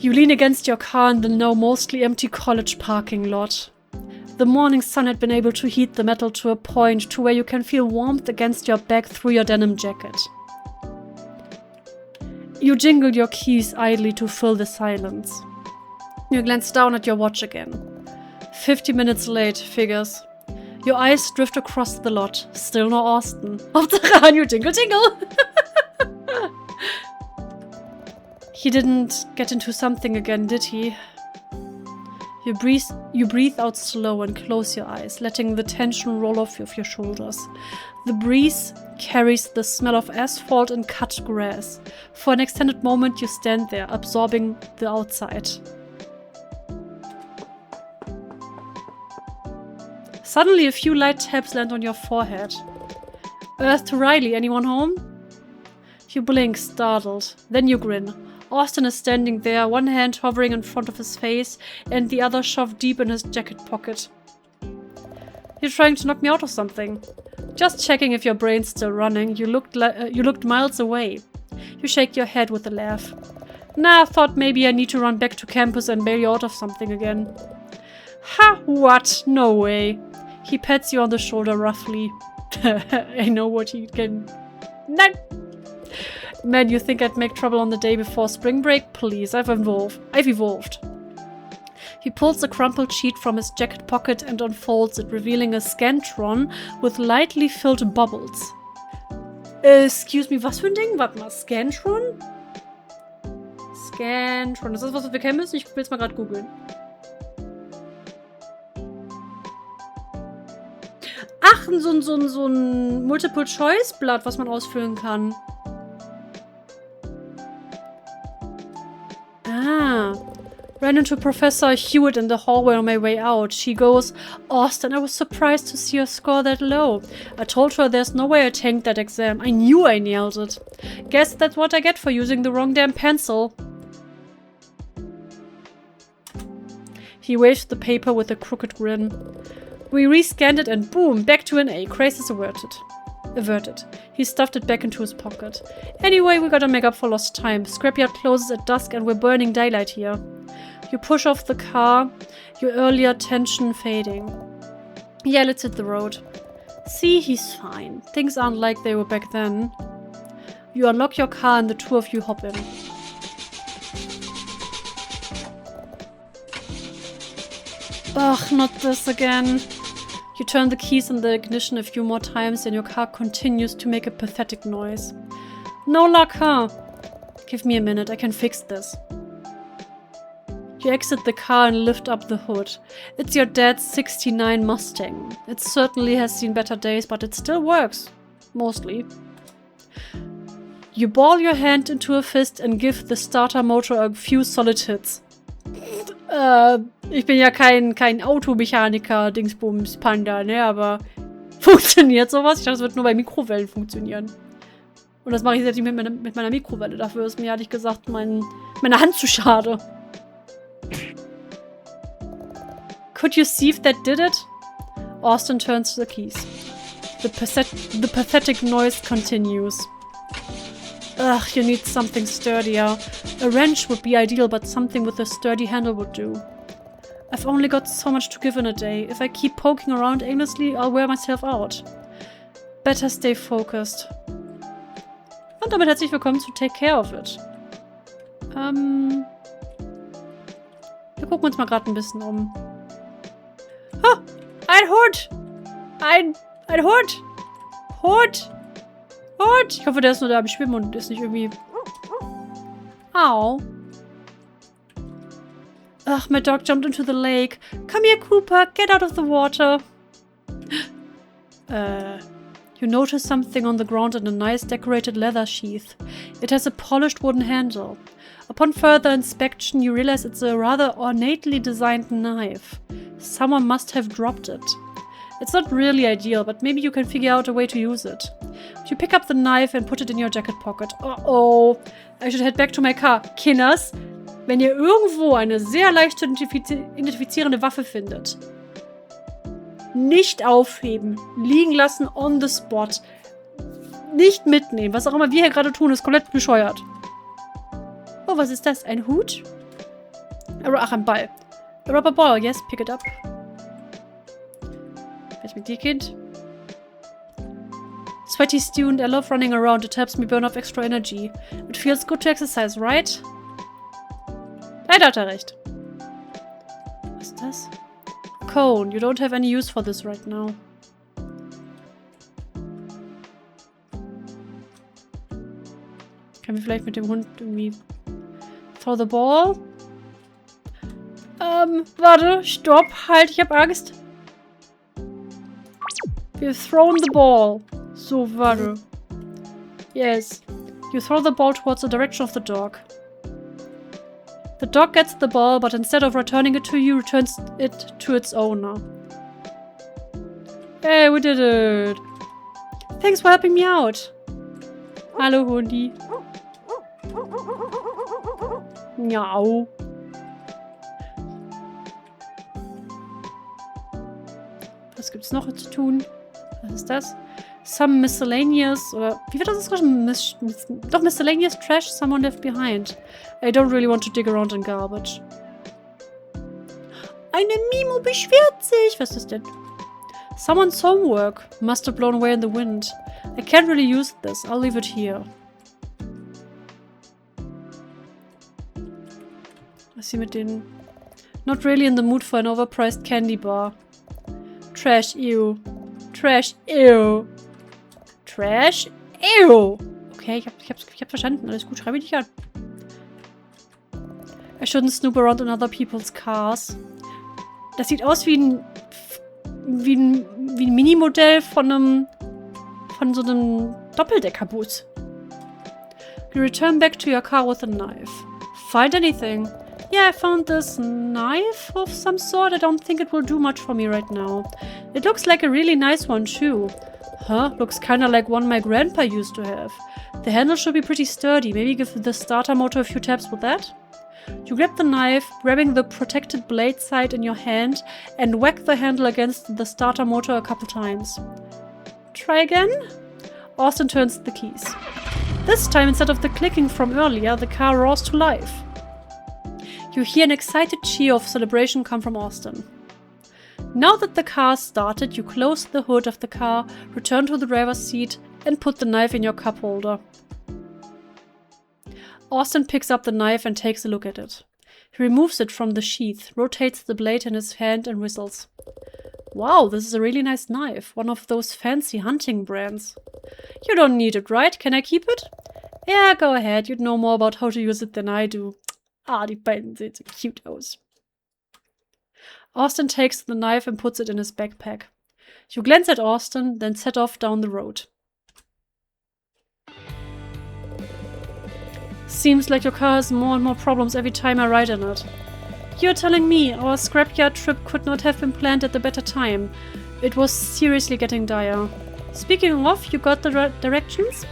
You lean against your car in the now mostly empty college parking lot. The morning sun had been able to heat the metal to a point to where you can feel warmth against your back through your denim jacket. You jingle your keys idly to fill the silence. You glance down at your watch again. 50 minutes late, figures. Your eyes drift across the lot. Still no Austin. Hauptsache you jingle jingle! He didn't get into something again, did he? You breathe out slow and close your eyes, letting the tension roll off of your shoulders. The breeze carries the smell of asphalt and cut grass. For an extended moment you stand there, absorbing the outside. Suddenly a few light taps land on your forehead. Earth to Riley, anyone home? You blink, startled. Then you grin. Austin is standing there, one hand hovering in front of his face and the other shoved deep in his jacket pocket. You're trying to knock me out of something. Just checking if your brain's still running. You looked miles away. You shake your head with a laugh. Nah, I thought maybe I need to run back to campus and bail you out of something again. Ha, what? No way. He pats you on the shoulder roughly. I know what he can... No! Man, you think I'd make trouble on the day before spring break? Please, I've evolved. He pulls a crumpled sheet from his jacket pocket and unfolds it, revealing a Scantron with lightly filled bubbles. Excuse me, was für ein Ding? Warte mal, Scantron? Scantron. Ist das was wir kennen müssen? Ich will es mal gerade googeln. Ach, so ein Multiple-Choice-Blatt, was man ausfüllen kann. Ran into Professor Hewitt in the hallway on my way out. She goes, Austin, I was surprised to see your score that low. I told her there's no way I tanked that exam. I knew I nailed it. Guess that's what I get for using the wrong damn pencil. He waves the paper with a crooked grin. We rescanned it and boom, back to an A. Crisis averted. He stuffed it back into his pocket. Anyway, we gotta make up for lost time. Scrapyard closes at dusk and we're burning daylight here. You push off the car, your earlier tension fading. Yeah, let's hit the road. See, he's fine. Things aren't like they were back then. You unlock your car and the two of you hop in. Ugh, not this again. You turn the keys in the ignition a few more times and your car continues to make a pathetic noise. No luck, huh? Give me a minute, I can fix this. You exit the car and lift up the hood. It's your dad's '69 Mustang. It certainly has seen better days, but it still works. Mostly. You ball your hand into a fist and give the starter motor a few solid hits. Ich bin ja kein Automechaniker, Dingsbums, Panda, ne, aber funktioniert sowas? Ich dachte, das wird nur bei Mikrowellen funktionieren. Und das mache ich jetzt nicht mit meiner Mikrowelle. Dafür ist mir ehrlich gesagt meine Hand zu schade. Could you see if that did it? Austin turns to the keys. The pathetic noise continues. Ugh, you need something sturdier. A wrench would be ideal, but something with a sturdy handle would do. I've only got so much to give in a day. If I keep poking around aimlessly, I'll wear myself out. Better stay focused. Und damit herzlich willkommen zu Take Care of It. Wir gucken uns mal gerade ein bisschen um. Oh, ein Hund! Ein Hund! Hund! Hund! Ich hoffe, der ist nur da am Schwimmen und ist nicht irgendwie... Au. Ugh, my dog jumped into the lake. Come here, Cooper. Get out of the water. You notice something on the ground in a nice decorated leather sheath. It has a polished wooden handle. Upon further inspection, you realize it's a rather ornately designed knife. Someone must have dropped it. It's not really ideal, but maybe you can figure out a way to use it. You pick up the knife and put it in your jacket pocket. Uh-oh. I should head back to my car. Kinders, wenn ihr irgendwo eine sehr leicht zu identifizierende Waffe findet, nicht aufheben, liegen lassen on the spot, nicht mitnehmen. Was auch immer wir hier gerade tun, ist komplett bescheuert. Oh, was ist das? Ein Hut? Ach, ein Ball. A rubber ball, yes, pick it up. Was mit dir, Kind? Sweaty student, I love running around. It helps me burn off extra energy. It feels good to exercise, right? Leider hat er recht. Was ist das? Cone. You don't have any use for this right now. Können wir vielleicht mit dem Hund irgendwie... Throw the ball? Warte, stopp, halt, ich hab Angst. We've thrown the ball. So, warte. Yes. You throw the ball towards the direction of the dog. The dog gets the ball, but instead of returning it to you, returns it to its owner. Hey, we did it. Thanks for helping me out. Hallo, Hundi. Miau. Was gibt's noch zu tun? Was ist das? Some miscellaneous, oder wie wird das ausgesprochen? Doch, miscellaneous trash someone left behind. I don't really want to dig around in garbage. Eine Mimo beschwert sich. Was ist das denn? Someone's homework must have blown away in the wind. I can't really use this. I'll leave it here. Was ist hier mit denen? Not really in the mood for an overpriced candy bar. Trash, ew. Trash, ew. Trash, ew. Okay, ich hab verstanden. Alles gut, schreib mich nicht an. I shouldn't snoop around in other people's cars. Das sieht aus wie ein Minimodell von so einem Doppeldeckerbus. You return back to your car with a knife. Find anything? Yeah, I found this knife of some sort. I don't think it will do much for me right now. It looks like a really nice one too. Huh? Looks kinda like one my grandpa used to have. The handle should be pretty sturdy. Maybe give the starter motor a few taps with that? You grab the knife, grabbing the protected blade side in your hand, and whack the handle against the starter motor a couple times. Try again? Austin turns the keys. This time, instead of the clicking from earlier, the car roars to life. You hear an excited cheer of celebration come from Austin. Now that the car started, you close the hood of the car, return to the driver's seat, and put the knife in your cup holder. Austin picks up the knife and takes a look at it. He removes it from the sheath, rotates the blade in his hand, and whistles. Wow, this is a really nice knife. One of those fancy hunting brands. You don't need it, right? Can I keep it? Yeah, go ahead. You'd know more about how to use it than I do. Ah, die beiden sehen so cute aus. Austin takes the knife and puts it in his backpack. You glance at Austin, then set off down the road. Seems like your car has more and more problems every time I ride in it. You're telling me our scrapyard trip could not have been planned at a better time. It was seriously getting dire. Speaking of, you got the directions?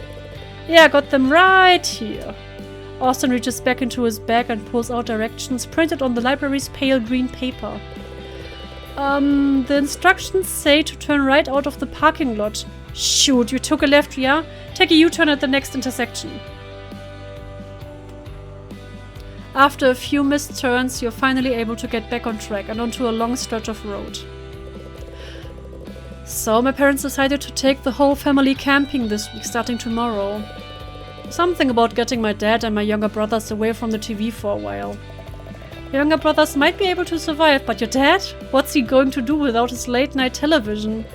Yeah, I got them right here. Austin reaches back into his bag and pulls out directions printed on the library's pale green paper. The instructions say to turn right out of the parking lot. Shoot, you took a left, yeah? Take a U-turn at the next intersection. After a few missed turns, you're finally able to get back on track and onto a long stretch of road. So, my parents decided to take the whole family camping this week, starting tomorrow. Something about getting my dad and my younger brothers away from the TV for a while. Your younger brothers might be able to survive, but your dad? What's he going to do without his late-night television?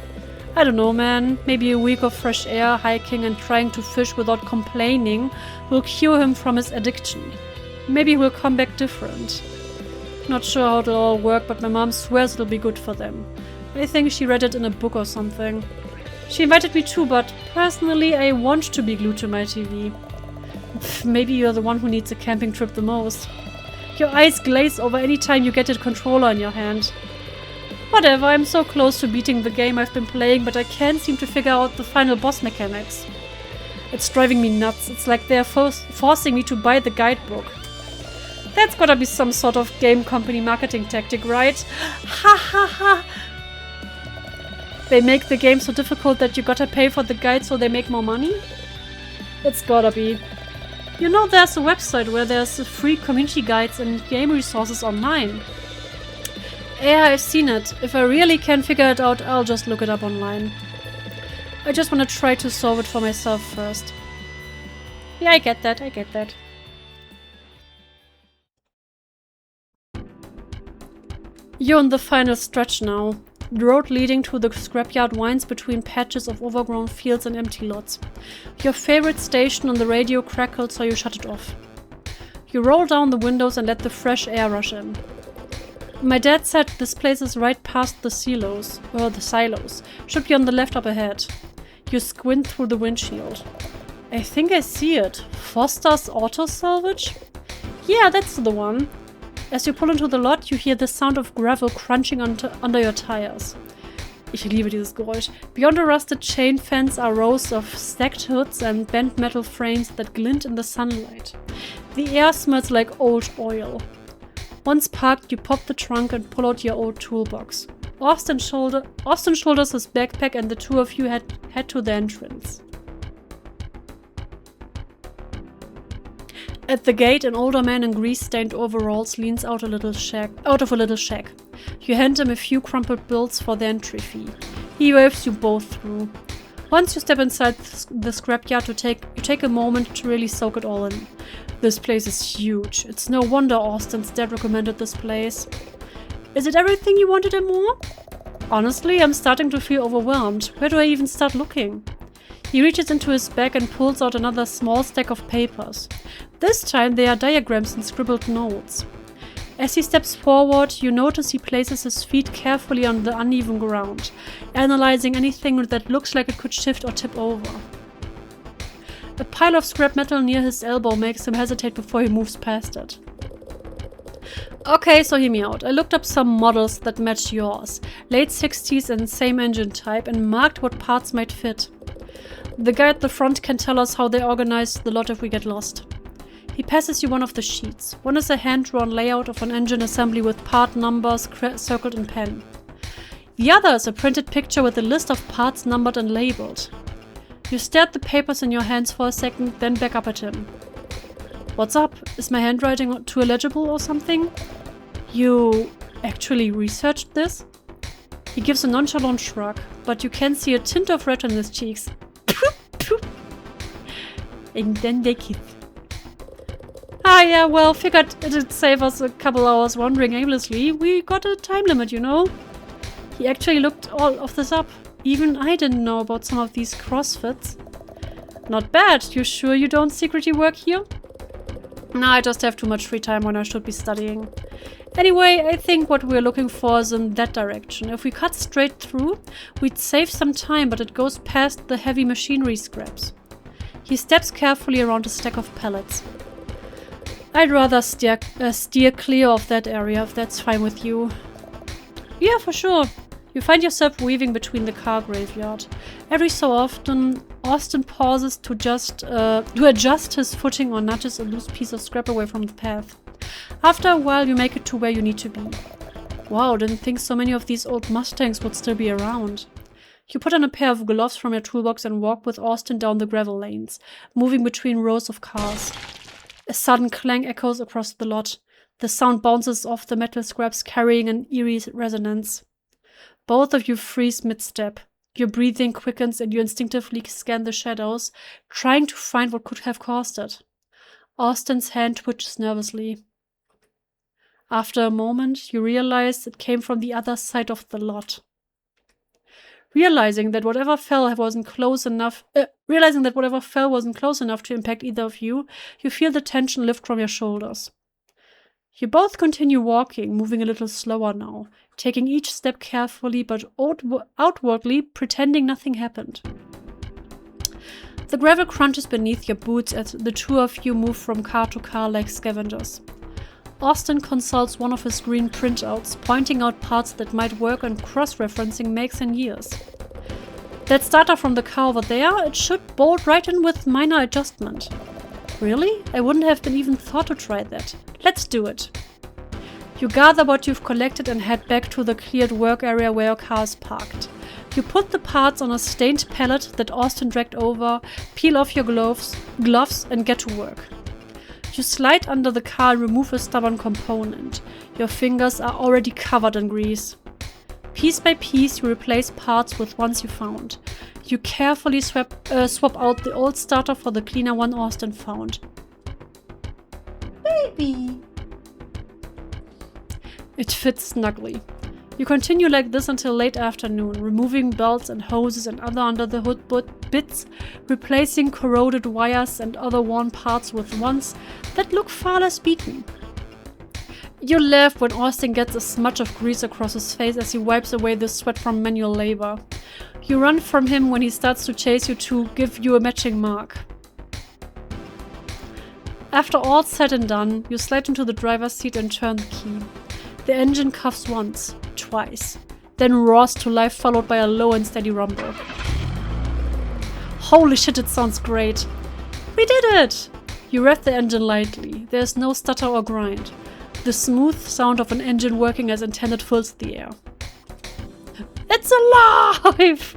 I don't know, man. Maybe a week of fresh air, hiking and trying to fish without complaining will cure him from his addiction. Maybe he'll come back different. Not sure how it'll all work, but my mom swears it'll be good for them. I think she read it in a book or something. She invited me too, but personally I want to be glued to my TV. Maybe you're the one who needs a camping trip the most. Your eyes glaze over any time you get a controller in your hand. Whatever, I'm so close to beating the game I've been playing, but I can't seem to figure out the final boss mechanics. It's driving me nuts. It's like they're forcing me to buy the guidebook. That's gotta be some sort of game company marketing tactic, right? Ha ha ha! They make the game so difficult that you gotta pay for the guide so they make more money? It's gotta be. You know there's a website where there's free community guides and game resources online. Yeah, I've seen it. If I really can figure it out, I'll just look it up online. I just want to try to solve it for myself first. Yeah, I get that, I get that. You're on the final stretch now. The road leading to the scrapyard winds between patches of overgrown fields and empty lots. Your favorite station on the radio crackled, so you shut it off. You roll down the windows and let the fresh air rush in. My dad said this place is right past the silos. Should be on the left up ahead. You squint through the windshield. I think I see it. Foster's Auto Salvage? Yeah, that's the one. As you pull into the lot, you hear the sound of gravel crunching under your tires. Ich liebe dieses Geräusch. Beyond a rusted chain fence are rows of stacked hoods and bent metal frames that glint in the sunlight. The air smells like old oil. Once parked, you pop the trunk and pull out your old toolbox. Austin shoulders his backpack and the two of you head to the entrance. At the gate, an older man in grease-stained overalls leans out of a little shack. You hand him a few crumpled bills for the entry fee. He waves you both through. Once you step inside the scrapyard, you take a moment to really soak it all in. This place is huge. It's no wonder Austin's dad recommended this place. Is it everything you wanted and more? Honestly, I'm starting to feel overwhelmed. Where do I even start looking? He reaches into his bag and pulls out another small stack of papers. This time they are diagrams and scribbled notes. As he steps forward, you notice he places his feet carefully on the uneven ground, analyzing anything that looks like it could shift or tip over. A pile of scrap metal near his elbow makes him hesitate before he moves past it. Okay, so hear me out. I looked up some models that match yours, late 60s and same engine type, and marked what parts might fit. The guy at the front can tell us how they organize the lot if we get lost. He passes you one of the sheets. One is a hand-drawn layout of an engine assembly with part numbers circled in pen. The other is a printed picture with a list of parts numbered and labeled. You stare at the papers in your hands for a second, then back up at him. What's up? Is my handwriting too illegible or something? You actually researched this? He gives a nonchalant shrug, but you can see a tint of red on his cheeks. And then they kiss. Ah yeah, well, figured it'd save us a couple hours wandering aimlessly. We got a time limit, you know? He actually looked all of this up. Even I didn't know about some of these crossfits. Not bad. You sure you don't secretly work here? Nah, I just have too much free time when I should be studying. Anyway, I think what we're looking for is in that direction. If we cut straight through, we'd save some time, but it goes past the heavy machinery scraps. He steps carefully around a stack of pallets. I'd rather steer clear of that area, if that's fine with you. Yeah, for sure. You find yourself weaving between the car graveyard. Every so often, Austin pauses to adjust his footing or nudges a loose piece of scrap away from the path. After a while, you make it to where you need to be. Wow, didn't think so many of these old Mustangs would still be around. You put on a pair of gloves from your toolbox and walk with Austin down the gravel lanes, moving between rows of cars. A sudden clang echoes across the lot. The sound bounces off the metal scraps, carrying an eerie resonance. Both of you freeze mid-step. Your breathing quickens and you instinctively scan the shadows, trying to find what could have caused it. Austin's hand twitches nervously. After a moment, you realize it came from the other side of the lot. Realizing that whatever fell wasn't close enough to impact either of you, you feel the tension lift from your shoulders. You both continue walking, moving a little slower now, taking each step carefully but outwardly pretending nothing happened. The gravel crunches beneath your boots as the two of you move from car to car like scavengers. Austin consults one of his green printouts, pointing out parts that might work and cross-referencing makes and years. That starter from the car over there, it should bolt right in with minor adjustment. Really? I wouldn't have even thought to try that. Let's do it. You gather what you've collected and head back to the cleared work area where your car is parked. You put the parts on a stained pallet that Austin dragged over, peel off your gloves and get to work. You slide under the car and remove a stubborn component. Your fingers are already covered in grease. Piece by piece, you replace parts with ones you found. You carefully swap out the old starter for the cleaner one Austin found. Baby! It fits snugly. You continue like this until late afternoon, removing belts and hoses and other under-the-hood bits, replacing corroded wires and other worn parts with ones that look far less beaten. You laugh when Austin gets a smudge of grease across his face as he wipes away the sweat from manual labor. You run from him when he starts to chase you to give you a matching mark. After all's said and done, you slide into the driver's seat and turn the key. The engine coughs once, twice, then roars to life, followed by a low and steady rumble. Holy shit, it sounds great! We did it! You rev the engine lightly. There's no stutter or grind. The smooth sound of an engine working as intended fills the air. It's alive!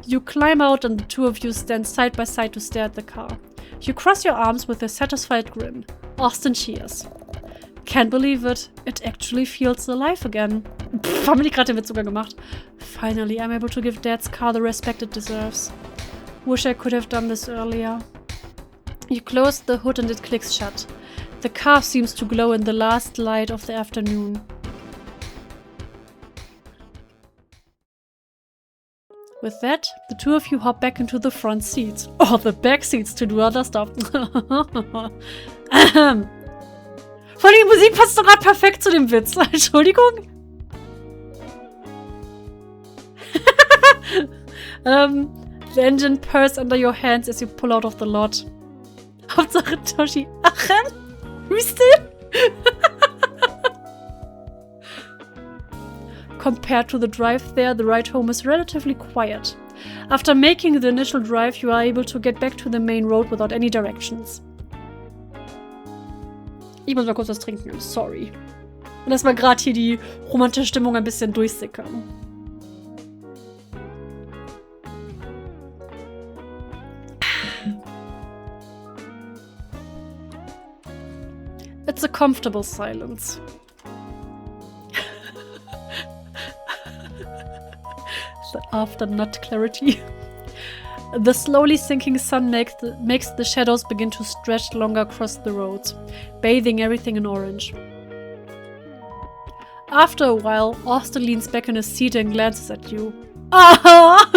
You climb out and the two of you stand side by side to stare at the car. You cross your arms with a satisfied grin. Austin cheers. Can't believe it. It actually feels alive again. Pff, haben die gerade den Witz sogar gemacht. Finally, I'm able to give Dad's car the respect it deserves. Wish I could have done this earlier. You close the hood and it clicks shut. The car seems to glow in the last light of the afternoon. With that, the two of you hop back into the front seats. Or the back seats to do other stuff. Vor allem die Musik passt doch gerade perfekt zu dem Witz. Entschuldigung. The engine purrs under your hands as you pull out of the lot. Hauptsache Toshi. Ach, Compared to the drive there, the ride home is relatively quiet. After making the initial drive, you are able to get back to the main road without any directions. Ich muss mal kurz was trinken, I'm sorry. Und lass mal gerade hier die romantische Stimmung ein bisschen durchsickern. It's a comfortable silence. The after-nut clarity. The slowly sinking sun makes the shadows begin to stretch longer across the roads, bathing everything in orange. After a while, Austin leans back in his seat and glances at you. Ah!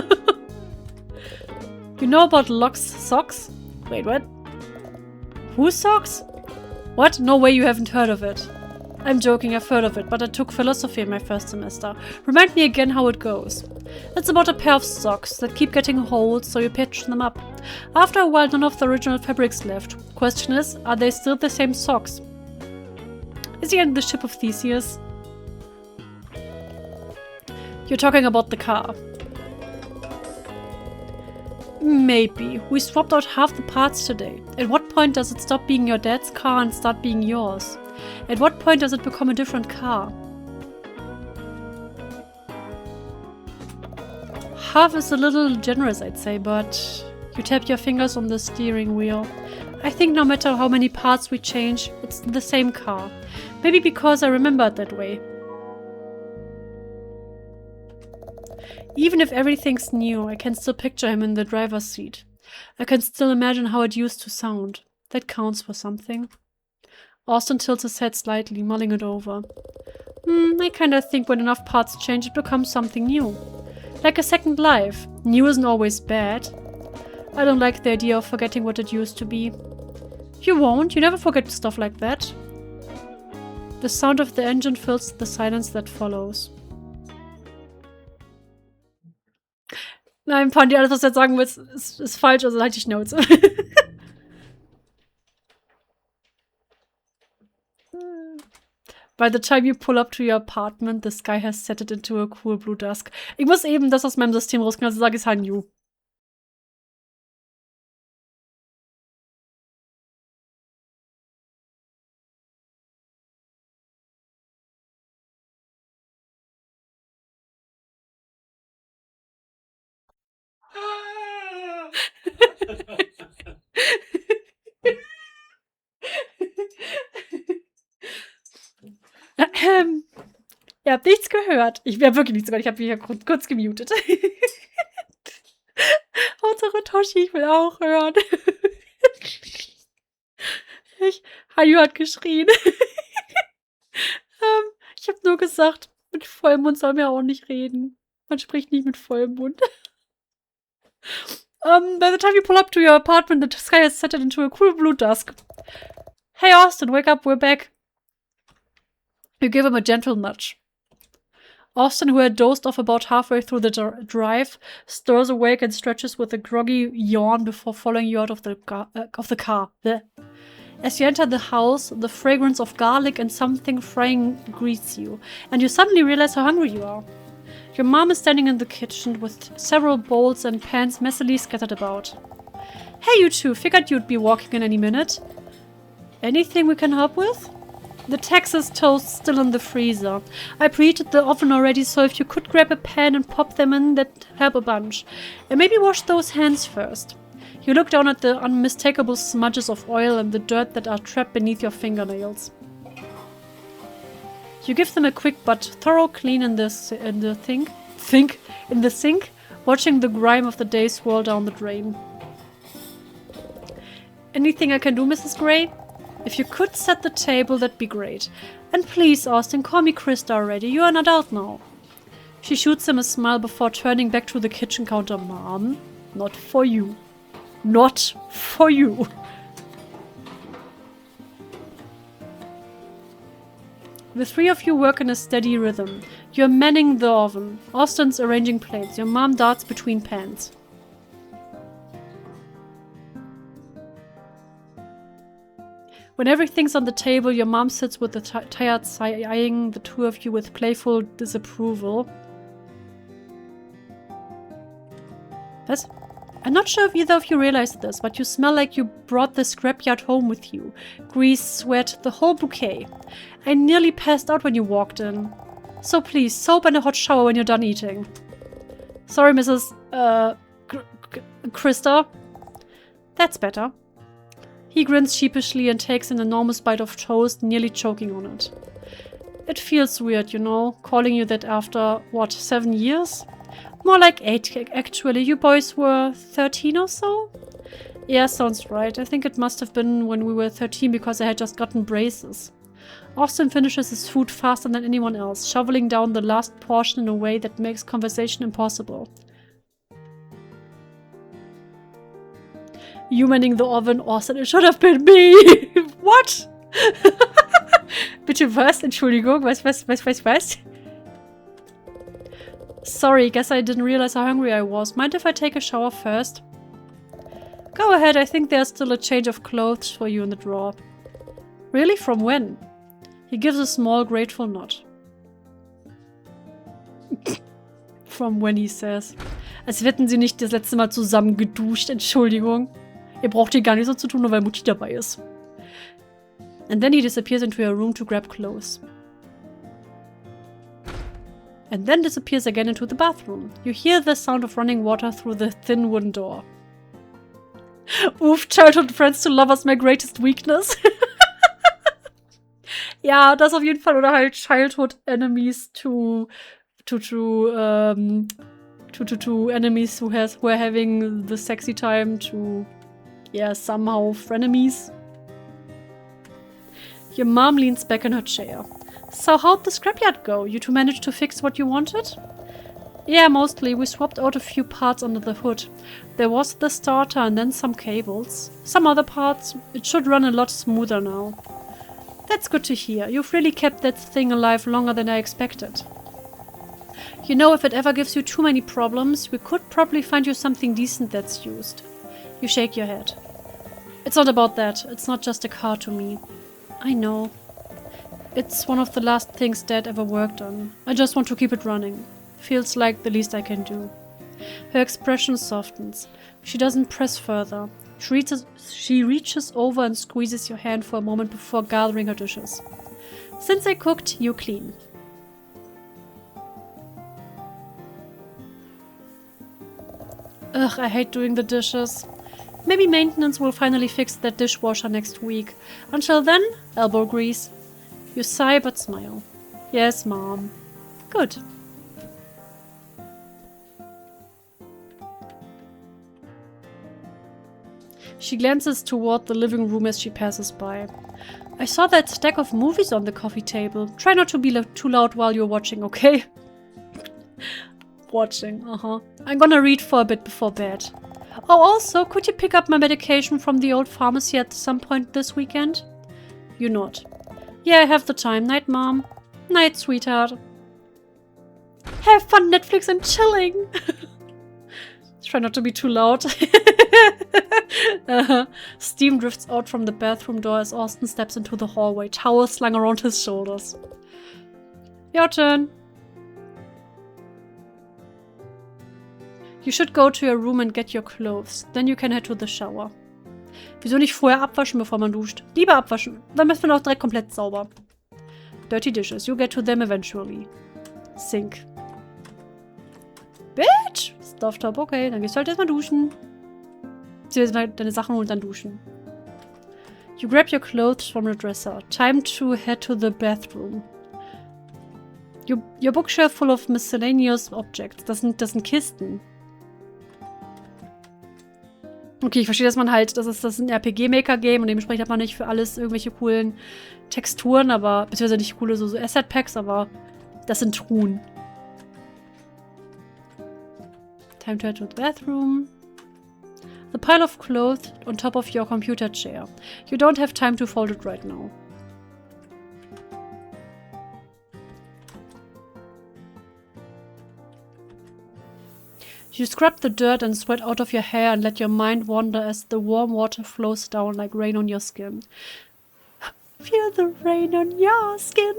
You know about Locke's socks? Wait, what? Whose socks? What? No way you haven't heard of it. I'm joking, I've heard of it, but I took philosophy in my first semester. Remind me again how it goes. It's about a pair of socks that keep getting holes, so you patch them up. After a while, none of the original fabric's left. Question is, are they still the same socks? Is he on the ship of Theseus? You're talking about the car. Maybe. We swapped out half the parts today. At what point does it stop being your dad's car and start being yours? At what point does it become a different car? Half is a little generous, I'd say, but you tap your fingers on the steering wheel. I think no matter how many parts we change, it's the same car. Maybe because I remember it that way. Even if everything's new, I can still picture him in the driver's seat. I can still imagine how it used to sound. That counts for something. Austin tilts his head slightly, mulling it over. I kinda think when enough parts change, it becomes something new. Like a second life. New isn't always bad. I don't like the idea of forgetting what it used to be. You won't. You never forget stuff like that. The sound of the engine fills the silence that follows. Nein, Pandi, alles, was du jetzt sagen willst, ist falsch, also halt die Schnauze. By the time you pull up to your apartment, the sky has set it into a cool blue dusk. Ich muss eben das aus meinem System rauskriegen, also sage ich Hanyu. Ihr habt nichts gehört. Ich habe wirklich nichts gehört. Ich habe mich ja kurz gemutet. Hauptsache Toshi, ich will auch hören. Hayu hat geschrien. Ich habe nur gesagt, mit vollem Mund soll man auch nicht reden. Man spricht nicht mit vollem Mund. By the time you pull up to your apartment, the sky has settled into a cool blue dusk. Hey Austin, wake up, we're back. You give him a gentle nudge. Austin, who had dozed off about halfway through the drive, stirs awake and stretches with a groggy yawn before following you out of the car. Blech. As you enter the house, the fragrance of garlic and something frying greets you, and you suddenly realize how hungry you are. Your mom is standing in the kitchen with several bowls and pans messily scattered about. Hey, you two, figured you'd be walking in any minute. Anything we can help with? The Texas toast's still in the freezer. I preheated the oven already, so if you could grab a pan and pop them in, that'd help a bunch. And maybe wash those hands first. You look down at the unmistakable smudges of oil and the dirt that are trapped beneath your fingernails. You give them a quick but thorough clean in the sink, watching the grime of the day swirl down the drain. Anything I can do, Mrs. Gray? If you could set the table, that'd be great. And please, Austin, call me Krista already. You're an adult now. She shoots him a smile before turning back to the kitchen counter. Mom, not for you. Not for you. The three of you work in a steady rhythm. You're manning the oven. Austin's arranging plates. Your mom darts between pans. When everything's on the table, your mom sits with a tired sigh, eyeing the two of you with playful disapproval. What? I'm not sure if either of you realized this, but you smell like you brought the scrapyard home with you. Grease, sweat, the whole bouquet. I nearly passed out when you walked in. So please, soap and a hot shower when you're done eating. Sorry, Mrs. Krista. That's better. He grins sheepishly and takes an enormous bite of toast, nearly choking on it. It feels weird, you know, calling you that after, what, 7 years? More like 8, actually. You boys were 13 or so? Yeah, sounds right. I think it must have been when we were 13 because I had just gotten braces. Austin finishes his food faster than anyone else, shoveling down the last portion in a way that makes conversation impossible. You manning the oven, Austin, it should have been me! What? Bitte was? Entschuldigung, was? Sorry, guess I didn't realize how hungry I was. Mind if I take a shower first? Go ahead, I think there's still a change of clothes for you in the drawer. Really? From when? He gives a small, grateful nod. From when, he says. Als hätten sie nicht das letzte Mal zusammen geduscht, Entschuldigung. Ihr braucht hier gar nicht so zu tun, nur weil Mutti dabei ist. And then he disappears into your room to grab clothes. And then disappears again into the bathroom. You hear the sound of running water through the thin wooden door. Oof, childhood friends to lovers, my greatest weakness. Ja, das auf jeden Fall. Oder halt childhood enemies to enemies who are having the sexy time to, yeah, somehow frenemies. Your mom leans back in her chair. So how'd the scrapyard go? You two managed to fix what you wanted? Yeah, mostly. We swapped out a few parts under the hood. There was the starter and then some cables. Some other parts. It should run a lot smoother now. That's good to hear. You've really kept that thing alive longer than I expected. You know, if it ever gives you too many problems, we could probably find you something decent that's used. You shake your head. It's not about that. It's not just a car to me. I know. It's one of the last things Dad ever worked on. I just want to keep it running. Feels like the least I can do. Her expression softens. She doesn't press further. She reaches over and squeezes your hand for a moment before gathering her dishes. Since I cooked, you clean. Ugh, I hate doing the dishes. Maybe maintenance will finally fix that dishwasher next week. Until then, elbow grease. You sigh but smile. Yes, Mom. Good. She glances toward the living room as she passes by. I saw that stack of movies on the coffee table. Try not to be too loud while you're watching, okay? Watching, I'm gonna read for a bit before bed. Oh, also, could you pick up my medication from the old pharmacy at some point this weekend? You nod. Yeah, I have the time. Night, Mom. Night, sweetheart. Have fun Netflix and chilling. Try not to be too loud. Steam drifts out from the bathroom door as Austin steps into the hallway, towel slung around his shoulders. Your turn. You should go to your room and get your clothes. Then you can head to the shower. Wieso nicht vorher abwaschen, bevor man duscht? Lieber abwaschen. Dann ist man auch direkt komplett sauber. Dirty dishes. You get to them eventually. Sink. Bitch! Stofftop, okay. Dann gehst du halt erstmal duschen. Beziehungsweise deine Sachen holen und dann duschen. You grab your clothes from the dresser. Time to head to the bathroom. Your bookshelf full of miscellaneous objects. Das sind Kisten. Okay, ich verstehe, dass man halt, das ist ein RPG-Maker-Game und dementsprechend hat man nicht für alles irgendwelche coolen Texturen, aber, beziehungsweise nicht coole so Asset-Packs, aber das sind Truhen. Time to head to the bathroom. The pile of clothes on top of your computer chair. You don't have time to fold it right now. You scrub the dirt and sweat out of your hair and let your mind wander as the warm water flows down like rain on your skin. Feel the rain on your skin.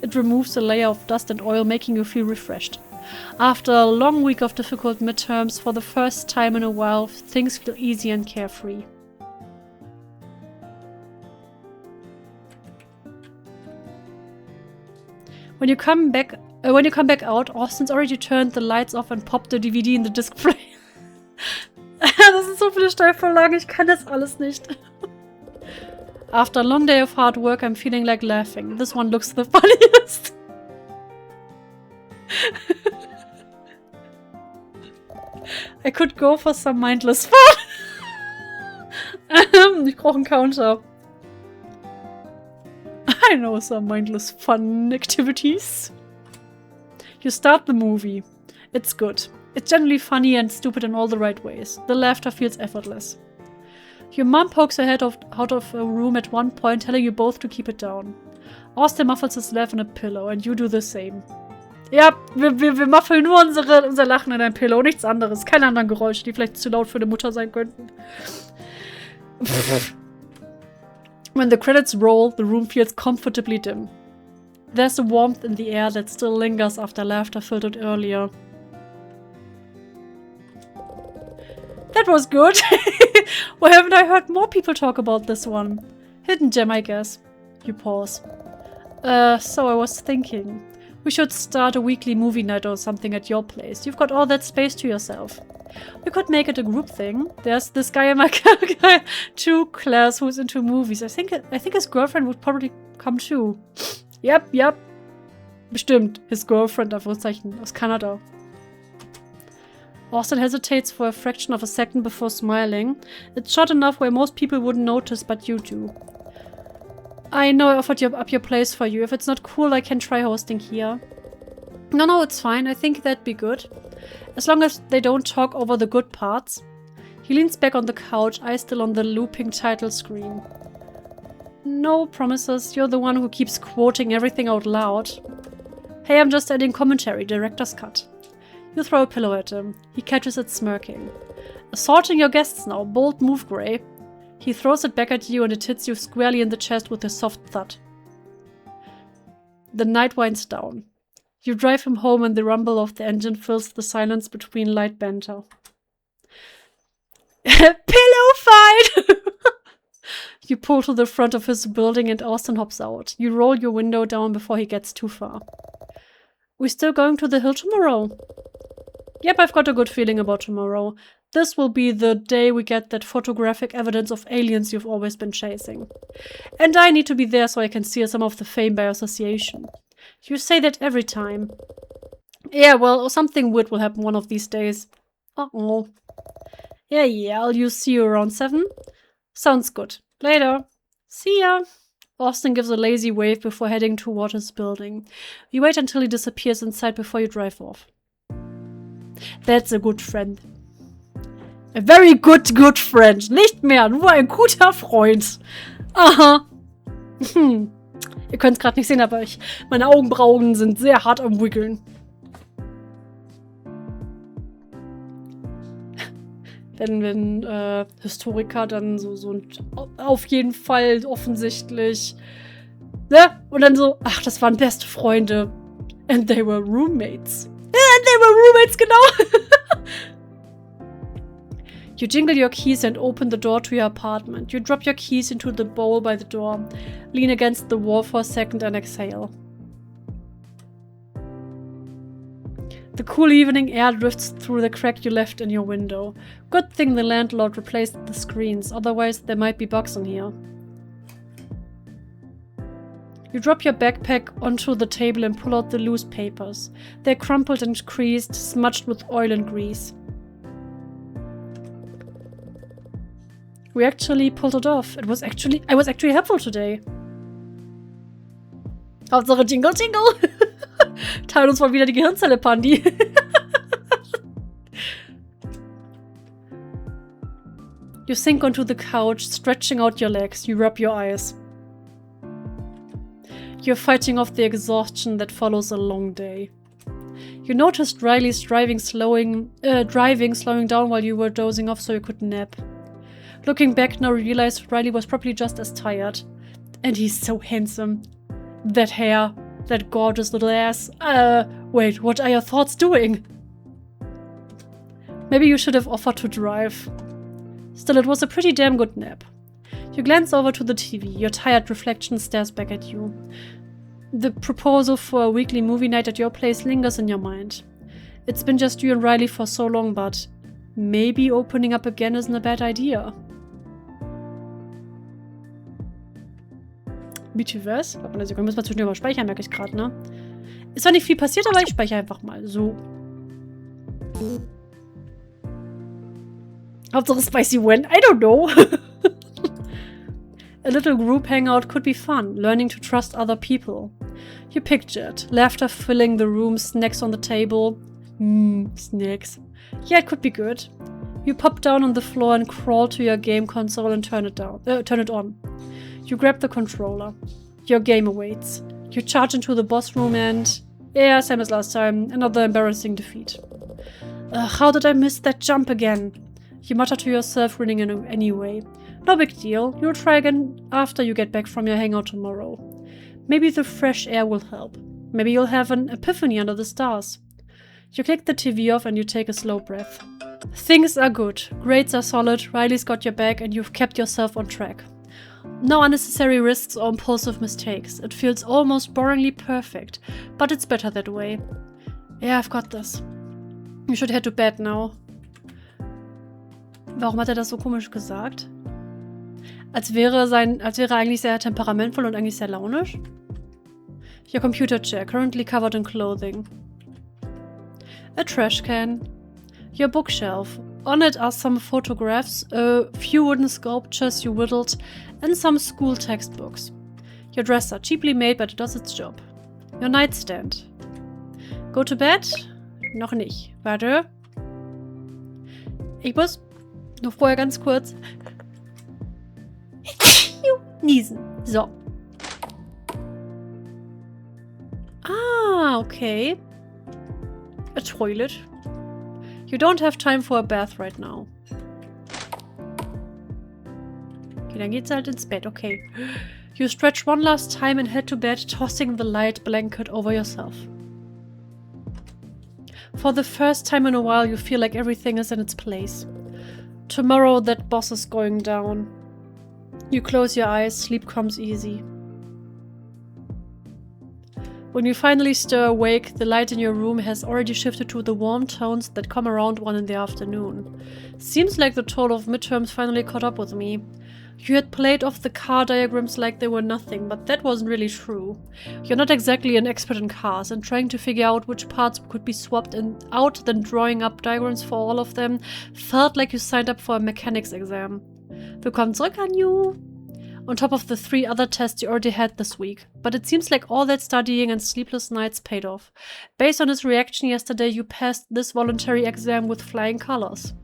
It removes a layer of dust and oil, making you feel refreshed. After a long week of difficult midterms, for the first time in a while, things feel easy and carefree. When you come back out, Austin's already turned the lights off and popped the DVD in the disc player. Das sind so viele Steilvorlagen, ich kann das alles nicht. After a long day of hard work, I'm feeling like laughing. This one looks the funniest. I could go for some mindless fun. Ich brauche einen Counter. I know some mindless fun activities. You start the movie. It's good. It's generally funny and stupid in all the right ways. The laughter feels effortless. Your mom pokes her head out of a room at one point, telling you both to keep it down. Austin muffles his laugh in a pillow, and you do the same. Ja, wir muffeln nur unser Lachen in ein Pillow, nichts anderes. Keine anderen Geräusche, die vielleicht zu laut für eine Mutter sein könnten. When the credits roll, the room feels comfortably dim. There's a warmth in the air that still lingers after laughter filtered earlier. That was good! Why haven't I heard more people talk about this one? Hidden gem, I guess. You pause. So I was thinking. We should start a weekly movie night or something at your place. You've got all that space to yourself. We could make it a group thing. There's this guy in my 2 class who's into movies. I think his girlfriend would probably come too. Yep. Bestimmt. His girlfriend, Anführungszeichen, aus Kanada. Austin hesitates for a fraction of a second before smiling. It's short enough where most people wouldn't notice, but you do. I know I offered up your place for you. If it's not cool, I can try hosting here. No, it's fine. I think that'd be good. As long as they don't talk over the good parts. He leans back on the couch, eyes still on the looping title screen. No promises. You're the one who keeps quoting everything out loud. Hey, I'm just adding commentary. Director's cut. You throw a pillow at him. He catches it smirking. Assaulting your guests now. Bold move, Grey. He throws it back at you and it hits you squarely in the chest with a soft thud. The night winds down. You drive him home and the rumble of the engine fills the silence between light banter. Pillow fight! You pull to the front of his building and Austin hops out. You roll your window down before he gets too far. We still going to the hill tomorrow? Yep, I've got a good feeling about tomorrow. This will be the day we get that photographic evidence of aliens you've always been chasing. And I need to be there so I can steal some of the fame by association. You say that every time. Yeah, well, something weird will happen one of these days. Uh-oh. Yeah, I'll see you around 7. Sounds good. Later. See ya. Austin gives a lazy wave before heading toward his building. You wait until he disappears inside before you drive off. That's a good friend. A very good friend. Nicht mehr, nur ein guter Freund. Aha. Ihr könnt es gerade nicht sehen, aber meine Augenbrauen sind sehr hart am Wiggeln. Wenn Historiker dann so auf jeden Fall offensichtlich, ne? Und dann so, ach, das waren beste Freunde. And they were roommates. And they were roommates, genau. You jingle your keys and open the door to your apartment. You drop your keys into the bowl by the door, lean against the wall for a second and exhale. The cool evening air drifts through the crack you left in your window. Good thing the landlord replaced the screens, otherwise there might be bugs in here. You drop your backpack onto the table and pull out the loose papers. They're crumpled and creased, smudged with oil and grease. We actually pulled it off. I was actually helpful today. Hauptsache Jingle Jingle. Teil uns mal wieder die Gehirnzelle, Pandi. You sink onto the couch, stretching out your legs. You rub your eyes. You're fighting off the exhaustion that follows a long day. You noticed Riley's driving slowing down while you were dozing off so you could nap. Looking back now, you realize Riley was probably just as tired. And he's so handsome. That hair, that gorgeous little ass. Wait, what are your thoughts doing? Maybe you should have offered to drive. Still, it was a pretty damn good nap. You glance over to the TV. Your tired reflection stares back at you. The proposal for a weekly movie night at your place lingers in your mind. It's been just you and Riley for so long, but maybe opening up again isn't a bad idea. Bitte was? Warte mal eine Sekunde, müssen wir zwischendurch mal speichern, merke ich gerade, ne? Ist zwar nicht viel passiert, aber ich speichere einfach mal. So. Hauptsache spicy when? I don't know. A little group hangout could be fun, learning to trust other people. You pictured laughter filling the room, snacks on the table. Snacks. Yeah, it could be good. You pop down on the floor and crawl to your game console and turn it on. You grab the controller. Your game awaits. You charge into the boss room and... yeah, same as last time. Another embarrassing defeat. How did I miss that jump again? You mutter to yourself, grinning anyway. No big deal. You'll try again after you get back from your hangout tomorrow. Maybe the fresh air will help. Maybe you'll have an epiphany under the stars. You click the TV off and you take a slow breath. Things are good. Grades are solid. Riley's got your back and you've kept yourself on track. No unnecessary risks or impulsive mistakes. It feels almost boringly perfect, but it's better that way. Yeah, I've got this. You should head to bed now. Warum hat er das so komisch gesagt? Als wäre er eigentlich sehr temperamentvoll und eigentlich sehr launisch. Your computer chair, currently covered in clothing. A trash can. Your bookshelf. On it are some photographs, a few wooden sculptures you whittled, and some school textbooks. Your dresser, cheaply made, but it does its job. Your nightstand. Go to bed? Noch nicht. Warte. Ich muss noch vorher ganz kurz niesen. So. Ah, okay. A toilet. You don't have time for a bath right now. Okay, dann geht's halt ins Bett, okay. You stretch one last time and head to bed, tossing the light blanket over yourself. For the first time in a while, you feel like everything is in its place. Tomorrow, that boss is going down. You close your eyes, sleep comes easy. When you finally stir awake, the light in your room has already shifted to the warm tones that come around 1 in the afternoon. Seems like the toll of midterms finally caught up with me. You had played off the car diagrams like they were nothing, but that wasn't really true. You're not exactly an expert in cars, and trying to figure out which parts could be swapped out, then drawing up diagrams for all of them, felt like you signed up for a mechanics exam. Willkommen zurück an you! On top of the 3 other tests you already had this week. But it seems like all that studying and sleepless nights paid off. Based on his reaction yesterday, you passed this voluntary exam with flying colors.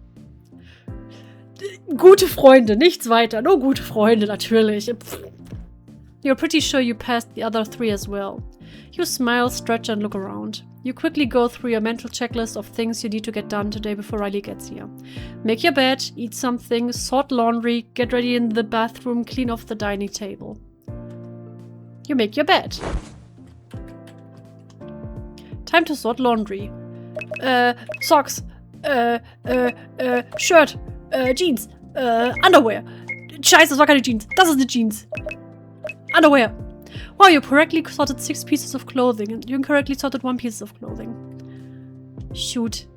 Gute Freunde, nichts weiter. Nur gute Freunde, natürlich. You're pretty sure you passed the other 3 as well. You smile, stretch, and look around. You quickly go through your mental checklist of things you need to get done today before Riley gets here. Make your bed, eat something, sort laundry, get ready in the bathroom, clean off the dining table. You make your bed. Time to sort laundry. Socks. Shirt. Jeans. Underwear. Scheiße, das war keine Jeans. Das ist eine Jeans. Underwear. Wow, you correctly sorted 6 pieces of clothing and you incorrectly sorted 1 piece of clothing. Shoot.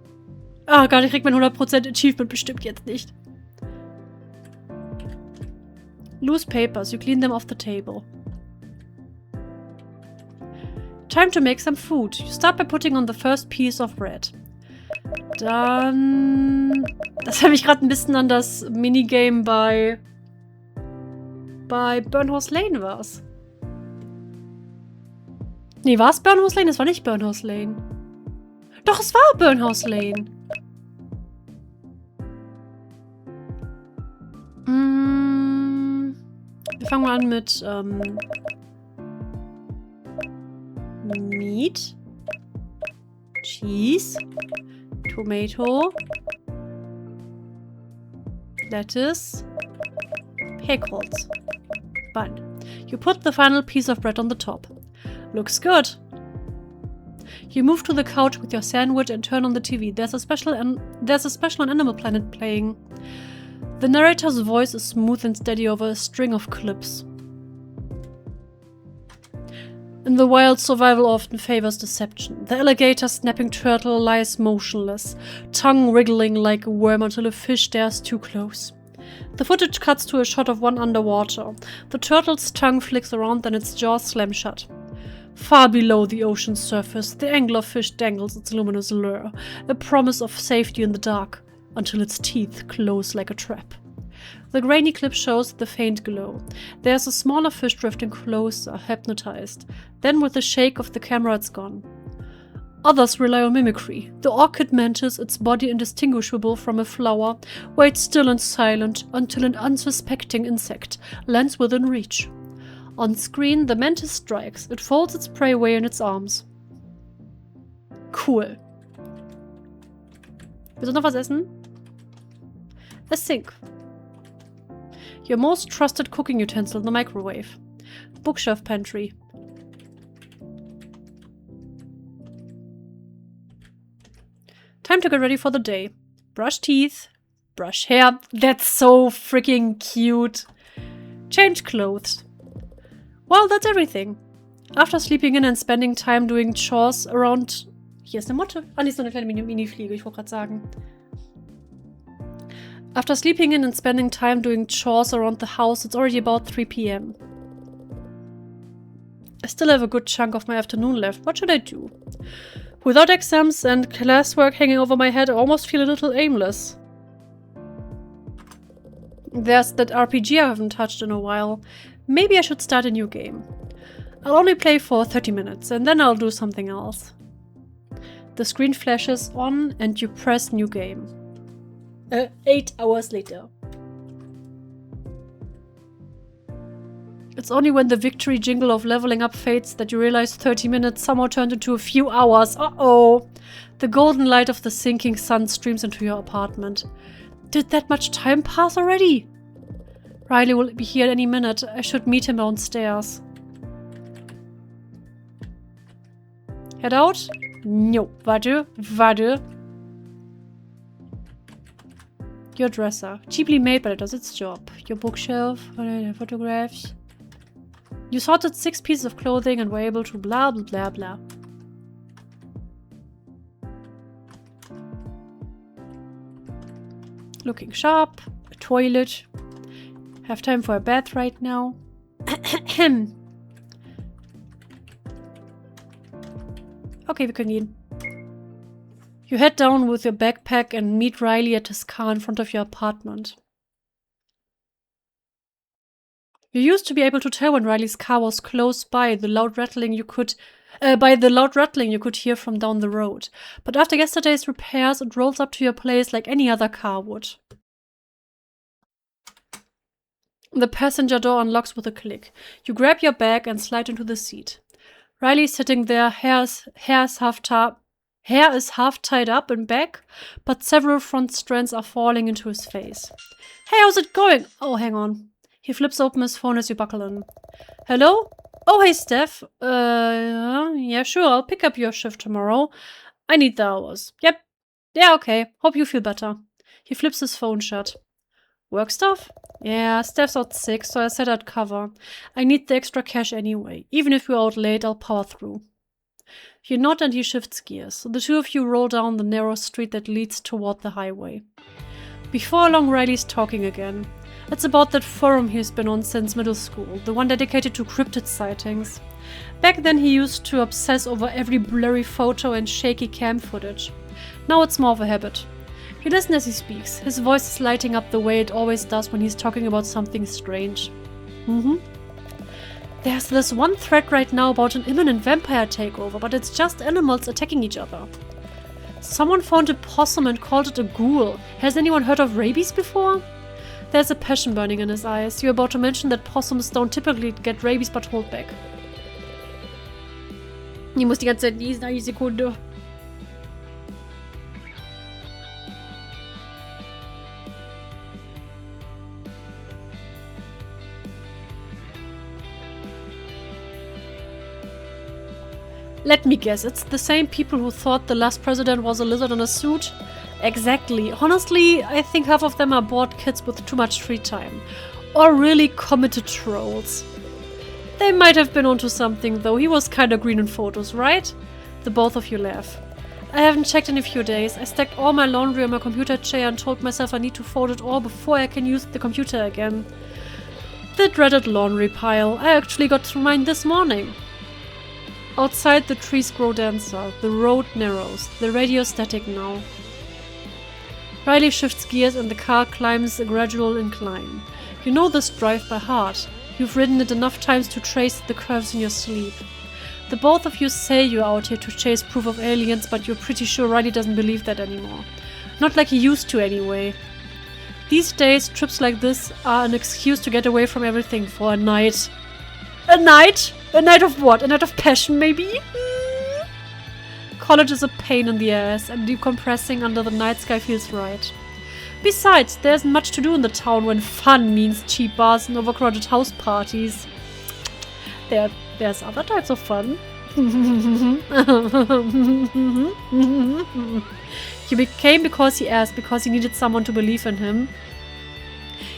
Ah Gott, ich krieg mein 100% Achievement bestimmt jetzt nicht. Loose papers, you clean them off the table. Time to make some food. You start by putting on the first piece of bread. Dann... Das hat mich gerade ein bisschen an das Minigame bei Burnhouse Lane war's. Nee, war es Burnhouse Lane? Es war nicht Burnhouse Lane. Doch, es war Burnhouse Lane. Wir fangen mal an mit Meat, Cheese, Tomato, lettuce, pickles, bun. You put the final piece of bread on the top. Looks good. You move to the couch with your sandwich and turn on the TV. There's a special on Animal Planet playing. The narrator's voice is smooth and steady over a string of clips. In the wild, survival often favors deception. The alligator snapping turtle lies motionless, tongue wriggling like a worm until a fish dares too close. The footage cuts to a shot of one underwater. The turtle's tongue flicks around, then its jaws slam shut. Far below the ocean's surface, the anglerfish dangles its luminous lure, a promise of safety in the dark, until its teeth close like a trap. The grainy clip shows the faint glow. There's a smaller fish drifting closer, hypnotized. Then with a shake of the camera, it's gone. Others rely on mimicry. The orchid mantis, its body indistinguishable from a flower, waits still and silent until an unsuspecting insect lands within reach. On screen, the mantis strikes. It folds its prey away in its arms. Cool. Willst du noch was essen? A sink. Your most trusted cooking utensil in the microwave. Bookshelf pantry. Time to get ready for the day. Brush teeth. Brush hair. That's so freaking cute. Change clothes. Well, that's everything. After sleeping in and spending time doing chores around... Hier ist eine Motte. Ah, nee, ist so eine kleine Mini-Fliege, ich wollte gerade sagen. After sleeping in and spending time doing chores around the house, it's already about 3 p.m. I still have a good chunk of my afternoon left. What should I do? Without exams and classwork hanging over my head, I almost feel a little aimless. There's that RPG I haven't touched in a while. Maybe I should start a new game. I'll only play for 30 minutes, and then I'll do something else. The screen flashes on, and you press new game. 8 hours later. It's only when the victory jingle of leveling up fades that you realize 30 minutes somehow turned into a few hours. Uh-oh! The golden light of the sinking sun streams into your apartment. Did that much time pass already? Riley will be here any minute. I should meet him downstairs. Head out? No. Warte. Your dresser. Cheaply made, but it does its job. Your bookshelf. Photographs. You sorted 6 pieces of clothing and were able to blah blah blah blah. Looking sharp, a toilet. Have time for a bath right now. Okay, wir können gehen. You head down with your backpack and meet Riley at his car in front of your apartment. You used to be able to tell when Riley's car was close by the loud rattling you could hear from down the road. But after yesterday's repairs, it rolls up to your place like any other car would. The passenger door unlocks with a click. You grab your bag and slide into the seat. Riley's sitting there, hair is half tied up and back, but several front strands are falling into his face. Hey, how's it going? Oh, hang on. He flips open his phone as you buckle in. Hello? Oh, hey, Steph. Yeah, sure, I'll pick up your shift tomorrow. I need the hours. Yep. Yeah, okay. Hope you feel better. He flips his phone shut. Work stuff? Yeah, Steph's out sick, so I said I'd cover. I need the extra cash anyway. Even if we're out late, I'll power through. You nod and he shifts gears. The two of you roll down the narrow street that leads toward the highway. Before long, Riley's talking again. It's about that forum he's been on since middle school, the one dedicated to cryptid sightings. Back then he used to obsess over every blurry photo and shaky cam footage. Now it's more of a habit. You listen as he speaks. His voice is lighting up the way it always does when he's talking about something strange. There's this one thread right now about an imminent vampire takeover, but it's just animals attacking each other. Someone found a possum and called it a ghoul. Has anyone heard of rabies before? There's a passion burning in his eyes. You're about to mention that possums don't typically get rabies but hold back. Ich muss die ganze Zeit lesen, eine Sekunde. Let me guess, it's the same people who thought the last president was a lizard in a suit? Exactly. Honestly, I think half of them are bored kids with too much free time. Or really committed trolls. They might have been onto something though, he was kinda green in photos, right? The both of you laugh. I haven't checked in a few days. I stacked all my laundry on my computer chair and told myself I need to fold it all before I can use the computer again. The dreaded laundry pile. I actually got through mine this morning. Outside, the trees grow denser, the road narrows, the radio static now. Riley shifts gears and the car climbs a gradual incline. You know this drive by heart. You've ridden it enough times to trace the curves in your sleep. The both of you say you're out here to chase proof of aliens, but you're pretty sure Riley doesn't believe that anymore. Not like he used to anyway. These days, trips like this are an excuse to get away from everything for a night. A night? A night of what? A night of passion, maybe? College is a pain in the ass, and decompressing under the night sky feels right. Besides, there isn't much to do in the town when fun means cheap bars and overcrowded house parties. There's other types of fun. You became because he asked, because he needed someone to believe in him.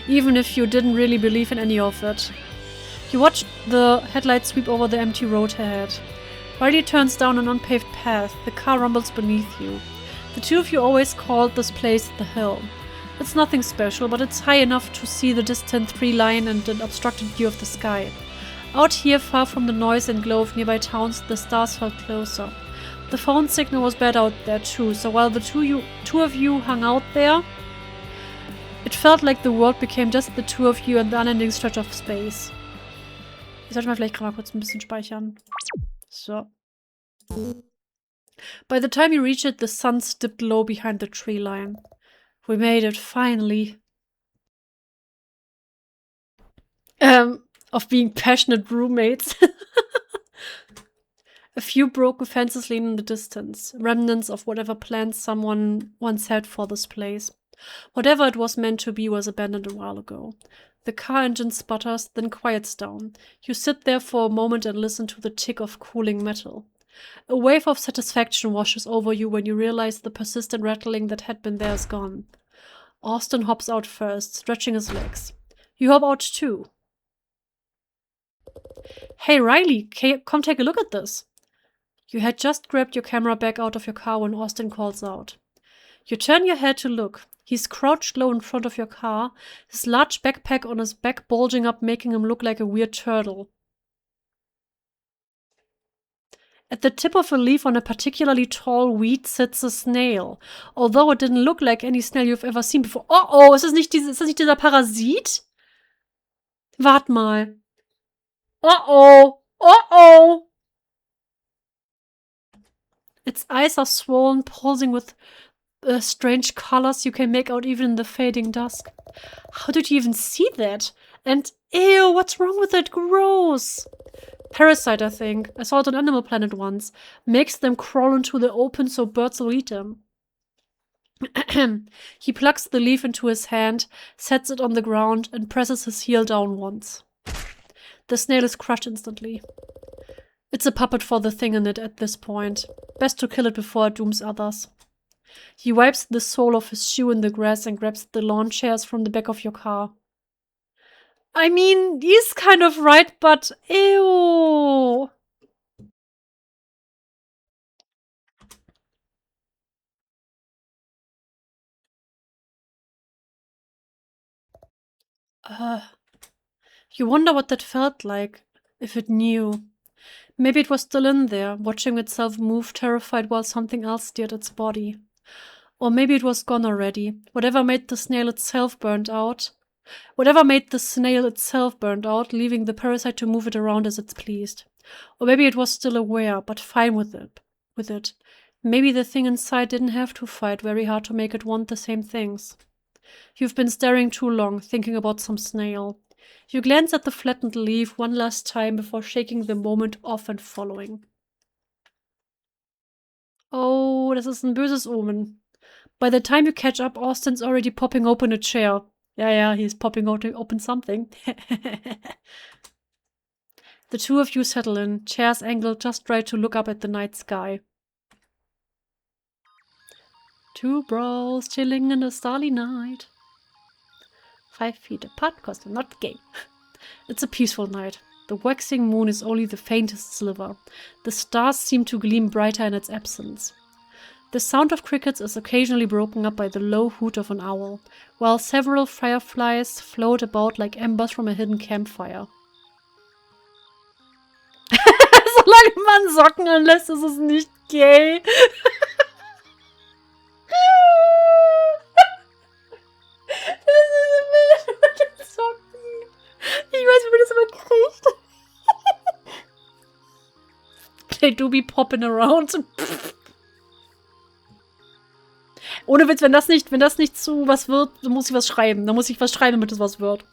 Even if you didn't really believe in any of it. You watch the headlights sweep over the empty road ahead. Riley turns down an unpaved path. The car rumbles beneath you. The two of you always called this place the Hill. It's nothing special, but it's high enough to see the distant tree line and an obstructed view of the sky. Out here, far from the noise and glow of nearby towns, the stars felt closer. The phone signal was bad out there too, so while the two of you hung out there, it felt like the world became just the two of you and the unending stretch of space. Ich sollte mal vielleicht gerade mal kurz ein bisschen speichern. So. By the time you reach it, the sun dipped low behind the tree line. We made it, finally. Of being passionate roommates. A few broken fences lean in the distance, remnants of whatever plans someone once had for this place. Whatever it was meant to be was abandoned a while ago. The car engine sputters, then quiets down. You sit there for a moment and listen to the tick of cooling metal. A wave of satisfaction washes over you when you realize the persistent rattling that had been there is gone. Austin hops out first, stretching his legs. You hop out too. Hey Riley, come take a look at this. You had just grabbed your camera back out of your car when Austin calls out. You turn your head to look. He's crouched low in front of your car, his large backpack on his back bulging up, making him look like a weird turtle. At the tip of a leaf on a particularly tall weed sits a snail. Although it didn't look like any snail you've ever seen before. Oh oh, ist das nicht dieser Parasit? Wart mal. Oh oh, oh oh. Its eyes are swollen, pulsing with strange colors you can make out even in the fading dusk. How did you even see that? And ew, what's wrong with it? Gross. Parasite, I think. I saw it on Animal Planet once. Makes them crawl into the open so birds will eat them. He plucks the leaf into his hand, sets it on the ground, and presses his heel down once. The snail is crushed instantly. It's a puppet for the thing in it at this point. Best to kill it before it dooms others. He wipes the sole of his shoe in the grass and grabs the lawn chairs from the back of your car. I mean, he's kind of right, but ew. You wonder what that felt like, if it knew. Maybe it was still in there, watching itself move, terrified while something else steered its body. Or maybe it was gone already. Whatever made the snail itself burned out, leaving the parasite to move it around as it pleased. Or maybe it was still aware, but fine with it. Maybe the thing inside didn't have to fight very hard to make it want the same things. You've been staring too long, thinking about some snail. You glance at the flattened leaf one last time before shaking the moment off and following. Oh, das ist ein böses Omen. By the time you catch up, Austin's already popping open a chair. Yeah, he's popping open something. The two of you settle in, chairs angled just right to look up at the night sky. Two bros chilling in the starry night. 5 feet apart because they're not gay. It's a peaceful night. The waxing moon is only the faintest sliver. The stars seem to gleam brighter in its absence. The sound of crickets is occasionally broken up by the low hoot of an owl, while several fireflies float about like embers from a hidden campfire. Solange man Socken anlässt, ist es nicht gay. Ich weiß, wie man das immer kriegt. They do be popping around. Ohne Witz, wenn das nicht zu was wird, dann muss ich was schreiben. Dann muss ich was schreiben, damit es was wird.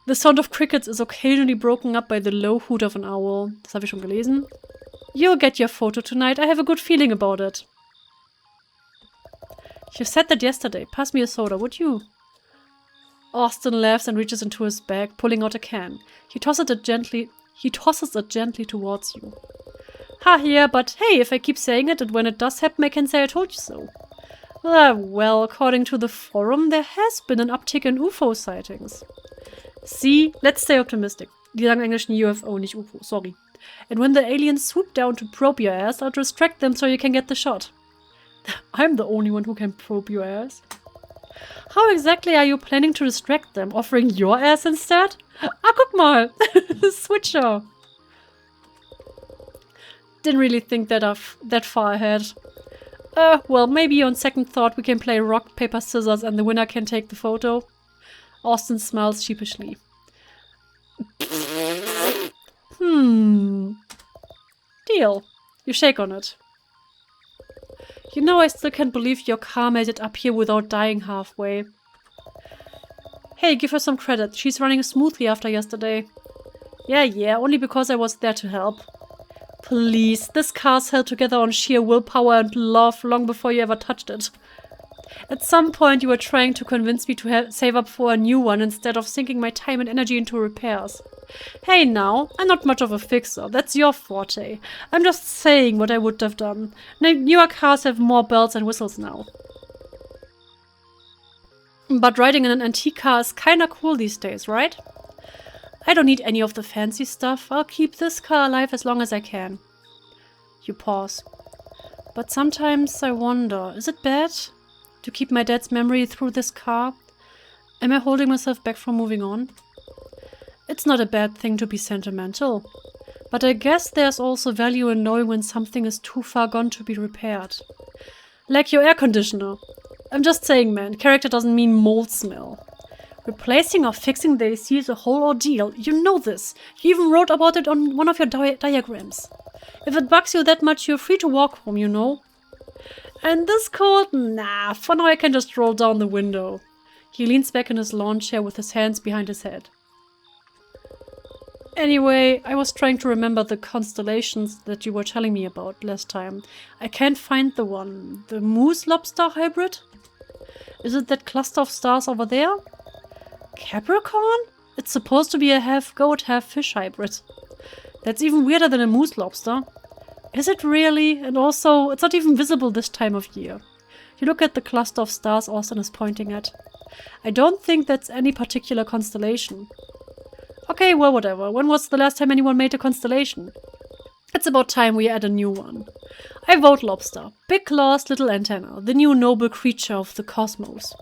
The sound of crickets is occasionally broken up by the low hoot of an owl. Das habe ich schon gelesen. You'll get your photo tonight. I have a good feeling about it. You said that yesterday. Pass me a soda, would you? Austin laughs and reaches into his bag, pulling out a can. He tosses it gently towards you. Ha, yeah, but hey, if I keep saying it, and when it does happen, I can say I told you so. Well, according to the forum, there has been an uptick in UFO sightings. See, let's stay optimistic. Die sagen im Englischen UFO, nicht UFO, sorry. And when the aliens swoop down to probe your ass, I'll distract them so you can get the shot. I'm the only one who can probe your ass. How exactly are you planning to distract them? Offering your ass instead? Ah, guck mal! Switcher! Didn't really think that far ahead. Well, maybe on second thought we can play rock, paper, scissors and the winner can take the photo. Austin smiles sheepishly. Deal. You shake on it. You know, I still can't believe your car made it up here without dying halfway. Hey, give her some credit. She's running smoothly after yesterday. Yeah, only because I was there to help. Please, this car's held together on sheer willpower and love long before you ever touched it. At some point you were trying to convince me to save up for a new one instead of sinking my time and energy into repairs. Hey now, I'm not much of a fixer, that's your forte. I'm just saying what I would have done. Newer cars have more bells and whistles now. But riding in an antique car is kinda cool these days, right? I don't need any of the fancy stuff. I'll keep this car alive as long as I can. You pause. But sometimes I wonder, is it bad to keep my dad's memory through this car? Am I holding myself back from moving on? It's not a bad thing to be sentimental. But I guess there's also value in knowing when something is too far gone to be repaired. Like your air conditioner. I'm just saying, man, character doesn't mean mold smell. Replacing or fixing the AC is a whole ordeal. You know this. You even wrote about it on one of your diagrams. If it bugs you that much, you're free to walk home, you know. And this cold? Nah, for now I can just roll down the window. He leans back in his lawn chair with his hands behind his head. Anyway, I was trying to remember the constellations that you were telling me about last time. I can't find the one. The moose lobster hybrid? Is it that cluster of stars over there? Capricorn? It's supposed to be a half-goat, half-fish hybrid. That's even weirder than a moose lobster. Is it really? And also, it's not even visible this time of year. You look at the cluster of stars Austin is pointing at. I don't think that's any particular constellation. Okay, well, whatever. When was the last time anyone made a constellation? It's about time we add a new one. I vote lobster. Big claws, little antenna. The new noble creature of the cosmos.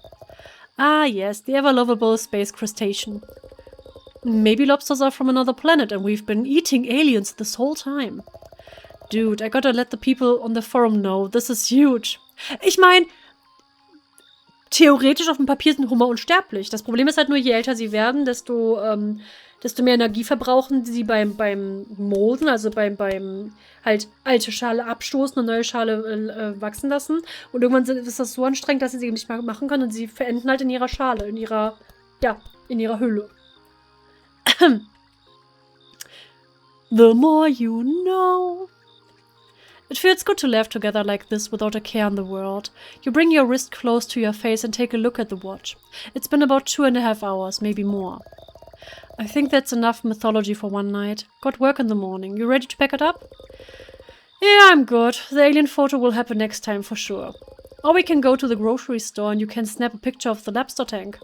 Ah, yes, the ever-lovable space crustacean. Maybe lobsters are from another planet and we've been eating aliens this whole time. Dude, I gotta let the people on the forum know. This is huge. Ich meine, theoretisch auf dem Papier sind Hummer unsterblich. Das Problem ist halt nur, je älter sie werden, desto mehr Energie verbrauchen sie beim Molden, also beim halt alte Schale abstoßen und neue Schale wachsen lassen. Und irgendwann ist das so anstrengend, dass sie sie nicht mehr machen können und sie verenden halt in ihrer Schale, in ihrer Hülle. The more you know. It feels good to laugh together like this without a care in the world. You bring your wrist close to your face and take a look at the watch. It's been about 2.5 hours, maybe more. I think that's enough mythology for one night. Got work in the morning. You ready to pack it up? Yeah, I'm good. The alien photo will happen next time for sure. Or we can go to the grocery store and you can snap a picture of the lobster tank.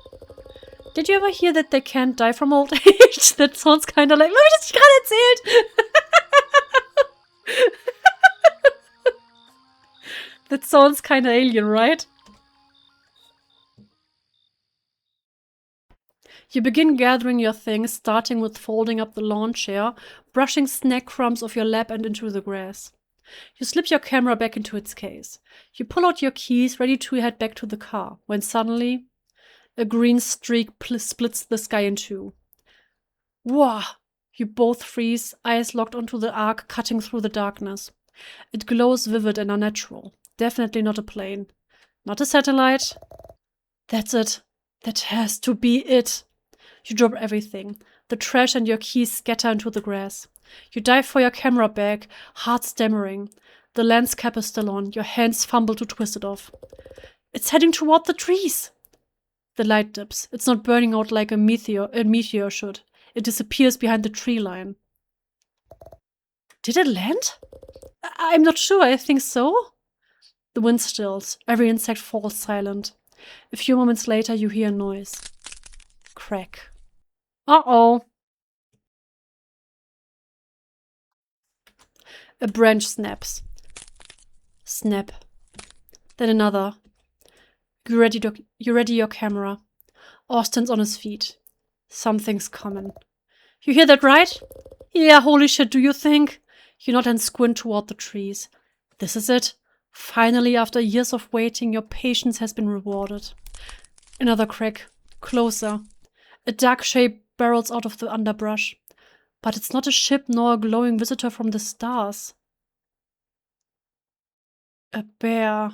Did you ever hear that they can't die from old age? That sounds kinda like... Hab ich das nicht gerade erzählt? That sounds kinda alien, right? You begin gathering your things, starting with folding up the lawn chair, brushing snack crumbs off your lap and into the grass. You slip your camera back into its case. You pull out your keys, ready to head back to the car, when suddenly a green streak splits the sky in two. Whoa! You both freeze, eyes locked onto the arc cutting through the darkness. It glows vivid and unnatural. Definitely not a plane. Not a satellite. That's it. That has to be it. You drop everything. The trash and your keys scatter into the grass. You dive for your camera bag, heart stammering. The lens cap is still on. Your hands fumble to twist it off. It's heading toward the trees. The light dips. It's not burning out like a meteor should. It disappears behind the tree line. Did it land? I'm not sure. I think so. The wind stills. Every insect falls silent. A few moments later, you hear a noise. Crack. Uh-oh. A branch snaps. Snap. Then another. You ready your camera. Austin's on his feet. Something's coming. You hear that, right? Yeah, holy shit, do you think? You nod and squint toward the trees. This is it. Finally, after years of waiting, your patience has been rewarded. Another crack. Closer. A dark shape barrels out of the underbrush. But it's not a ship nor a glowing visitor from the stars. A bear.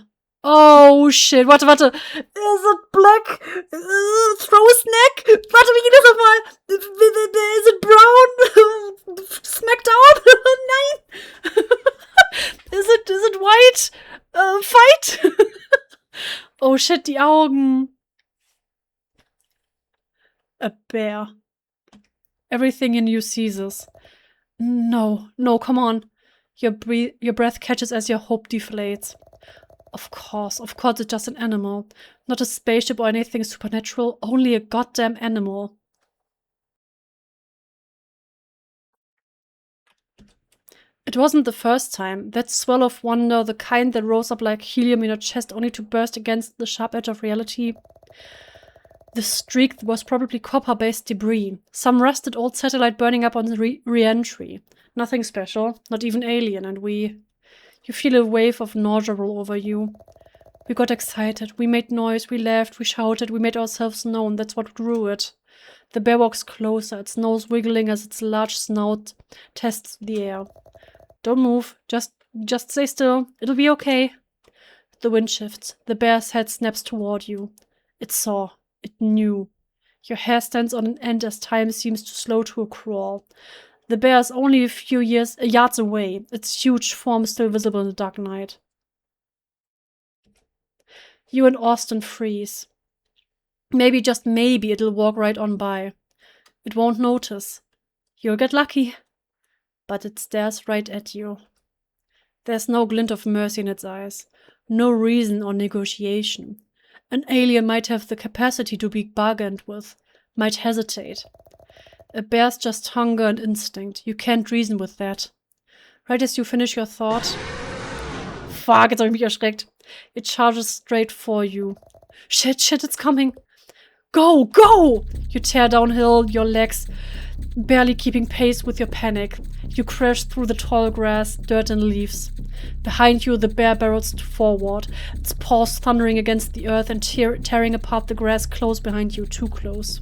Oh shit, warte. Is it black? Throw a snack? Warte, wie geht das nochmal? Is it brown? Smackdown? Nein! Is it white? Fight? Oh shit, die Augen. A bear. Everything in you seizes. No, come on. Your breath catches as your hope deflates. Of course, it's just an animal. Not a spaceship or anything supernatural, only a goddamn animal. It wasn't the first time. That swell of wonder, the kind that rose up like helium in your chest only to burst against the sharp edge of reality. The streak was probably copper-based debris. Some rusted old satellite burning up on re-entry. Nothing special, not even alien, and you feel a wave of nausea roll over you. We got excited, we made noise, we laughed, we shouted, we made ourselves known. That's what drew it. The bear walks closer, its nose wiggling as its large snout tests the air. Don't move, just stay still, it'll be okay. The wind shifts, the bear's head snaps toward you. It saw, it knew. Your hair stands on an end as time seems to slow to a crawl. The bear is only a few yards away, its huge form still visible in the dark night. You and Austin freeze. Maybe, just maybe, it'll walk right on by. It won't notice. You'll get lucky. But it stares right at you. There's no glint of mercy in its eyes. No reason or negotiation. An alien might have the capacity to be bargained with, might hesitate. A bear's just hunger and instinct. You can't reason with that. Right as you finish your thought... Fuck, jetzt hab ich mich erschreckt. It charges straight for you. Shit, it's coming. Go! You tear downhill, your legs barely keeping pace with your panic. You crash through the tall grass, dirt and leaves. Behind you, the bear barrels forward, its paws thundering against the earth and tearing apart the grass close behind you, too close.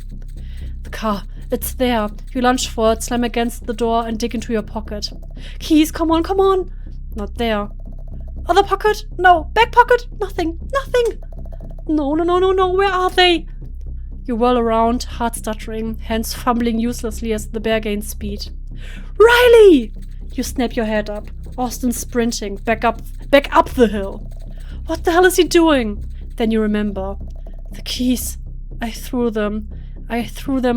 The car, it's there. You lunge for it, slam against the door and dig into your pocket. Keys, come on. Not there. Other pocket? No. Back pocket? Nothing. No, where are they? You whirl around, heart stuttering, hands fumbling uselessly as the bear gains speed. Riley! You snap your head up. Austin sprinting, back up the hill. What the hell is he doing? Then you remember. The keys. I threw them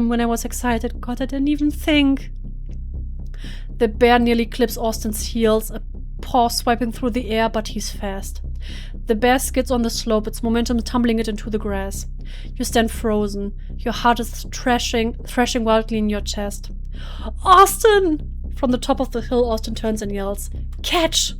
when I was excited. God, I didn't even think. The bear nearly clips Austin's heels, a paw swiping through the air, but he's fast. The bear skids on the slope, its momentum tumbling it into the grass. You stand frozen. Your heart is thrashing wildly in your chest. Austin! From the top of the hill, Austin turns and yells, "Catch!"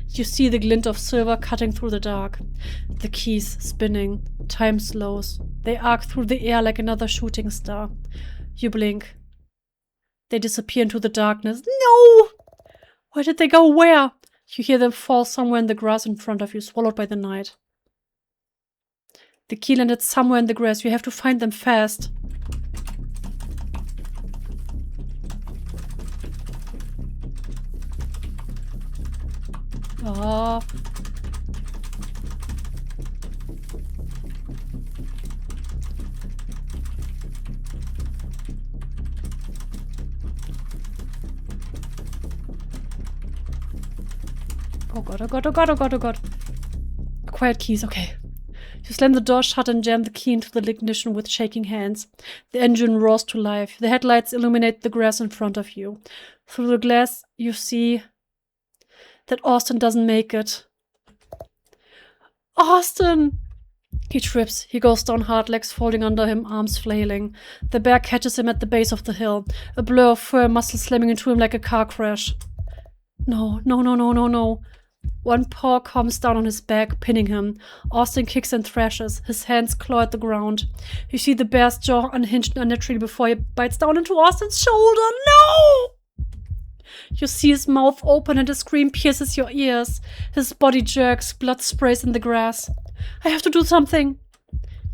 You see the glint of silver cutting through the dark. The keys spinning. Time slows. They arc through the air like another shooting star. You blink. They disappear into the darkness. No! Where did they go? Where? You hear them fall somewhere in the grass in front of you, swallowed by the night. The key landed somewhere in the grass. You have to find them fast. Ah. Oh god. Quiet, keys, okay. You slam the door shut and jam the key into the ignition with shaking hands. The engine roars to life. The headlights illuminate the grass in front of you. Through the glass, you see that Austin doesn't make it. Austin! He trips. He goes down hard, legs folding under him, arms flailing. The bear catches him at the base of the hill. A blur of fur and muscle slamming into him like a car crash. No. One paw comes down on his back, pinning him. Austin kicks and thrashes. His hands claw at the ground. You see the bear's jaw unhinged unnaturally before he bites down into Austin's shoulder. No! You see his mouth open and a scream pierces your ears. His body jerks, blood sprays in the grass. I have to do something.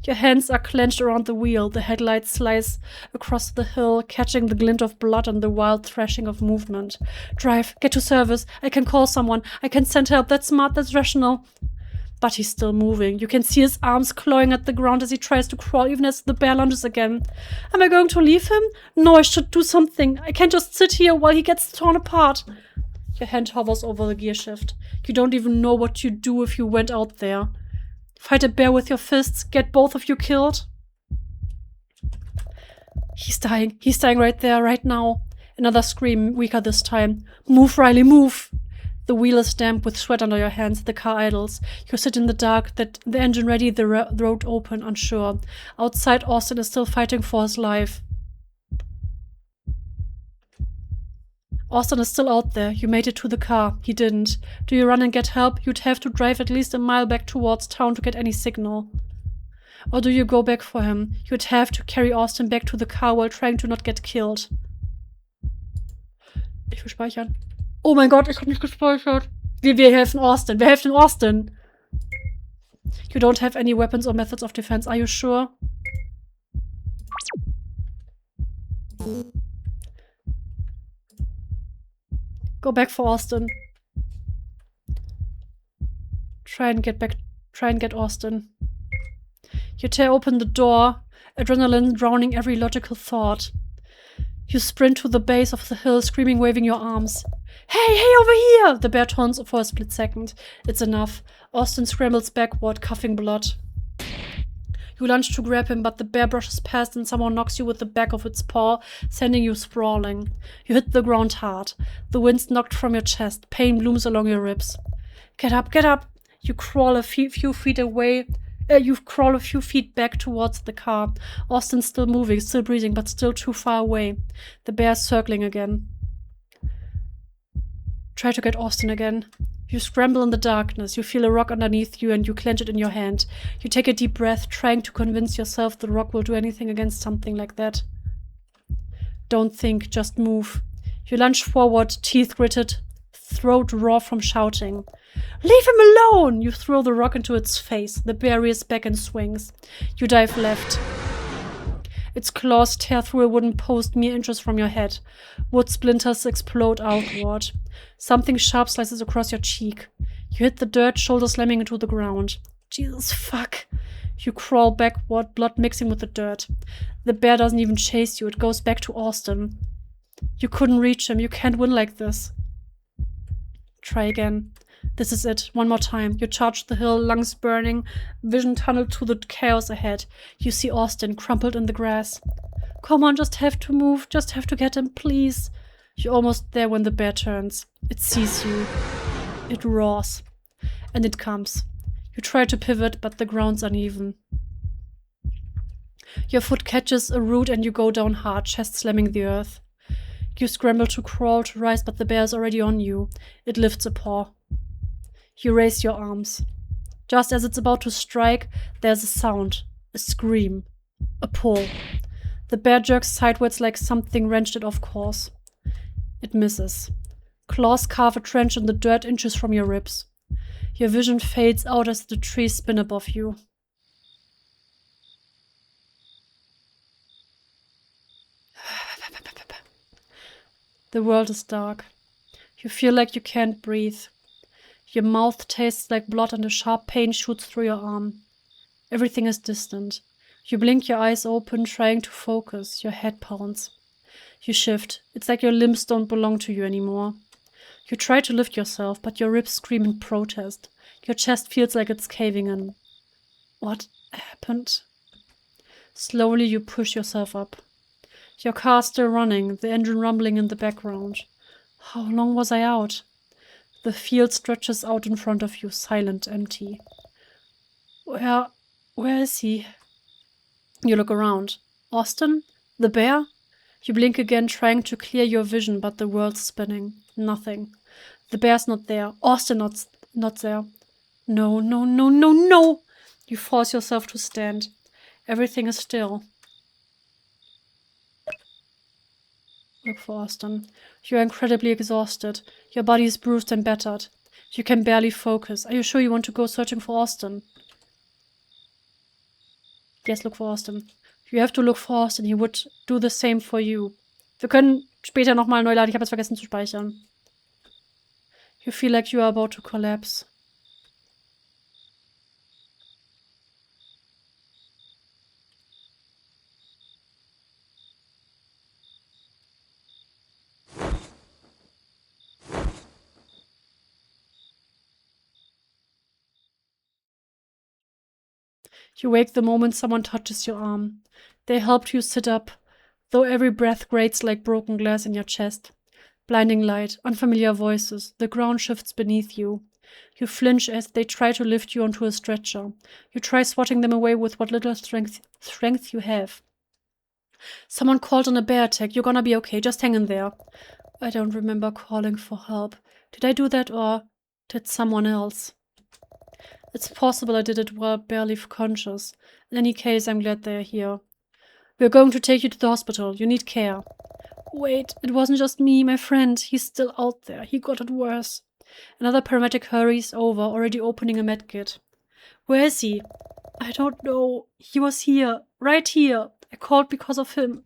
Your hands are clenched around the wheel. The headlights slice across the hill, catching the glint of blood and the wild thrashing of movement. Drive, get to service. I can call someone. I can send help. That's smart, that's rational. But he's still moving. You can see his arms clawing at the ground as he tries to crawl, even as the bear lunges again. Am I going to leave him? No, I should do something. I can't just sit here while he gets torn apart. Your hand hovers over the gear shift. You don't even know what you'd do if you went out there. Fight a bear with your fists, get both of you killed. He's dying right there, right now. Another scream, weaker this time. Move, Riley, move! The wheel is damp with sweat under your hands. The car idles. You sit in the dark, the engine ready, the road open, unsure. Outside, Austin is still fighting for his life. Austin is still out there. You made it to the car. He didn't. Do you run and get help? You'd have to drive at least a mile back towards town to get any signal. Or do you go back for him? You'd have to carry Austin back to the car while trying to not get killed. Ich will speichern. Oh mein Gott, ich hab nicht gespeichert. Wir helfen Austin. Wir helfen Austin. You don't have any weapons or methods of defense. Are you sure? Go back for Austin. Try and get Austin. You tear open the door, adrenaline drowning every logical thought. You sprint to the base of the hill, screaming, waving your arms. Hey, over here! The bear taunts for a split second. It's enough. Austin scrambles backward, coughing blood. You lunge to grab him, but the bear brushes past and somehow knocks you with the back of its paw, sending you sprawling. You hit the ground hard. The wind's knocked from your chest. Pain blooms along your ribs. Get up, get up! You crawl a few feet away. You crawl a few feet back towards the car. Austin's still moving, still breathing, but still too far away. The bear's circling again. Try to get Austin again. You scramble in the darkness. You feel a rock underneath you and you clench it in your hand. You take a deep breath, trying to convince yourself the rock will do anything against something like that. Don't think, just move. You lunge forward, teeth gritted, throat raw from shouting. Leave him alone! You throw the rock into its face. The bear rears back and swings. You dive left. Its claws tear through a wooden post mere inches from your head. Wood splinters explode outward. Something sharp slices across your cheek. You hit the dirt, shoulder slamming into the ground. Jesus fuck. You crawl backward, blood mixing with the dirt. The bear doesn't even chase you. It goes back to Austin. You couldn't reach him. You can't win like this. Try again. This is it. One more time. You charge the hill, lungs burning, vision tunneled to the chaos ahead. You see Austin crumpled in the grass. Come on, just have to move. Just have to get him, please. You're almost there when the bear turns. It sees you. It roars. And it comes. You try to pivot, but the ground's uneven. Your foot catches a root and you go down hard, chest slamming the earth. You scramble to crawl, to rise, but the bear is already on you. It lifts a paw. You raise your arms. Just as it's about to strike, there's a sound. A scream. A pull. The bear jerks sideways like something wrenched it off course. It misses. Claws carve a trench in the dirt inches from your ribs. Your vision fades out as the trees spin above you. The world is dark. You feel like you can't breathe. Your mouth tastes like blood and a sharp pain shoots through your arm. Everything is distant. You blink your eyes open, trying to focus. Your head pounds. You shift. It's like your limbs don't belong to you anymore. You try to lift yourself, but your ribs scream in protest. Your chest feels like it's caving in. What happened? Slowly you push yourself up. Your car's still running, the engine rumbling in the background. How long was I out? The field stretches out in front of you, silent, empty. Where is he? You look around. Austin? The bear? You blink again, trying to clear your vision, but the world's spinning. Nothing. The bear's not there. Austin not there. No, no, no, no, no! You force yourself to stand. Everything is still. Look for Austin. You're incredibly exhausted. Your body is bruised and battered. You can barely focus. Are you sure you want to go searching for Austin? Yes, look for Austin. You have to look for Austin. He would do the same for you. Wir können später nochmal neu laden. Ich habe jetzt vergessen zu speichern. You feel like you are about to collapse. You wake the moment someone touches your arm. They helped you sit up, though every breath grates like broken glass in your chest. Blinding light, unfamiliar voices, the ground shifts beneath you. You flinch as they try to lift you onto a stretcher. You try swatting them away with what little strength you have. Someone called on a bear attack. You're gonna be okay, just hang in there. I don't remember calling for help. Did I do that or did someone else? It's possible I did it while barely conscious. In any case, I'm glad they're here. We're going to take you to the hospital. You need care. Wait, it wasn't just me, my friend. He's still out there. He got it worse. Another paramedic hurries over, already opening a medkit. Where is he? I don't know. He was here. Right here. I called because of him.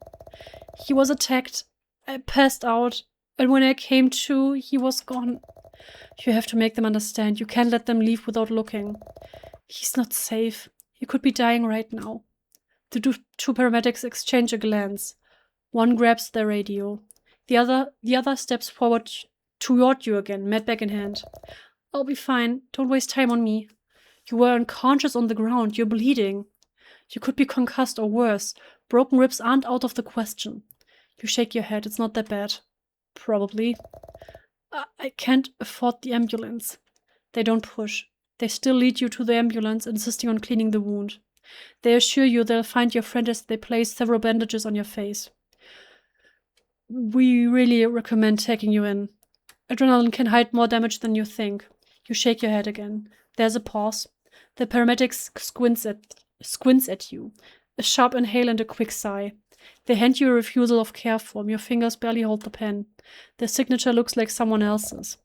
He was attacked. I passed out. And when I came to, he was gone. You have to make them understand. You can't let them leave without looking. He's not safe. He could be dying right now. The two paramedics exchange a glance. One grabs their radio. The other steps forward toward you again, medbag in hand. I'll be fine. Don't waste time on me. You were unconscious on the ground. You're bleeding. You could be concussed or worse. Broken ribs aren't out of the question. You shake your head. It's not that bad. Probably. I can't afford the ambulance. They don't push. They still lead you to the ambulance, insisting on cleaning the wound. They assure you they'll find your friend as they place several bandages on your face. We really recommend taking you in. Adrenaline can hide more damage than you think. You shake your head again. There's a pause. The paramedic squints at you. A sharp inhale and a quick sigh. They hand you a refusal of care form. Your fingers barely hold the pen. Their signature looks like someone else's.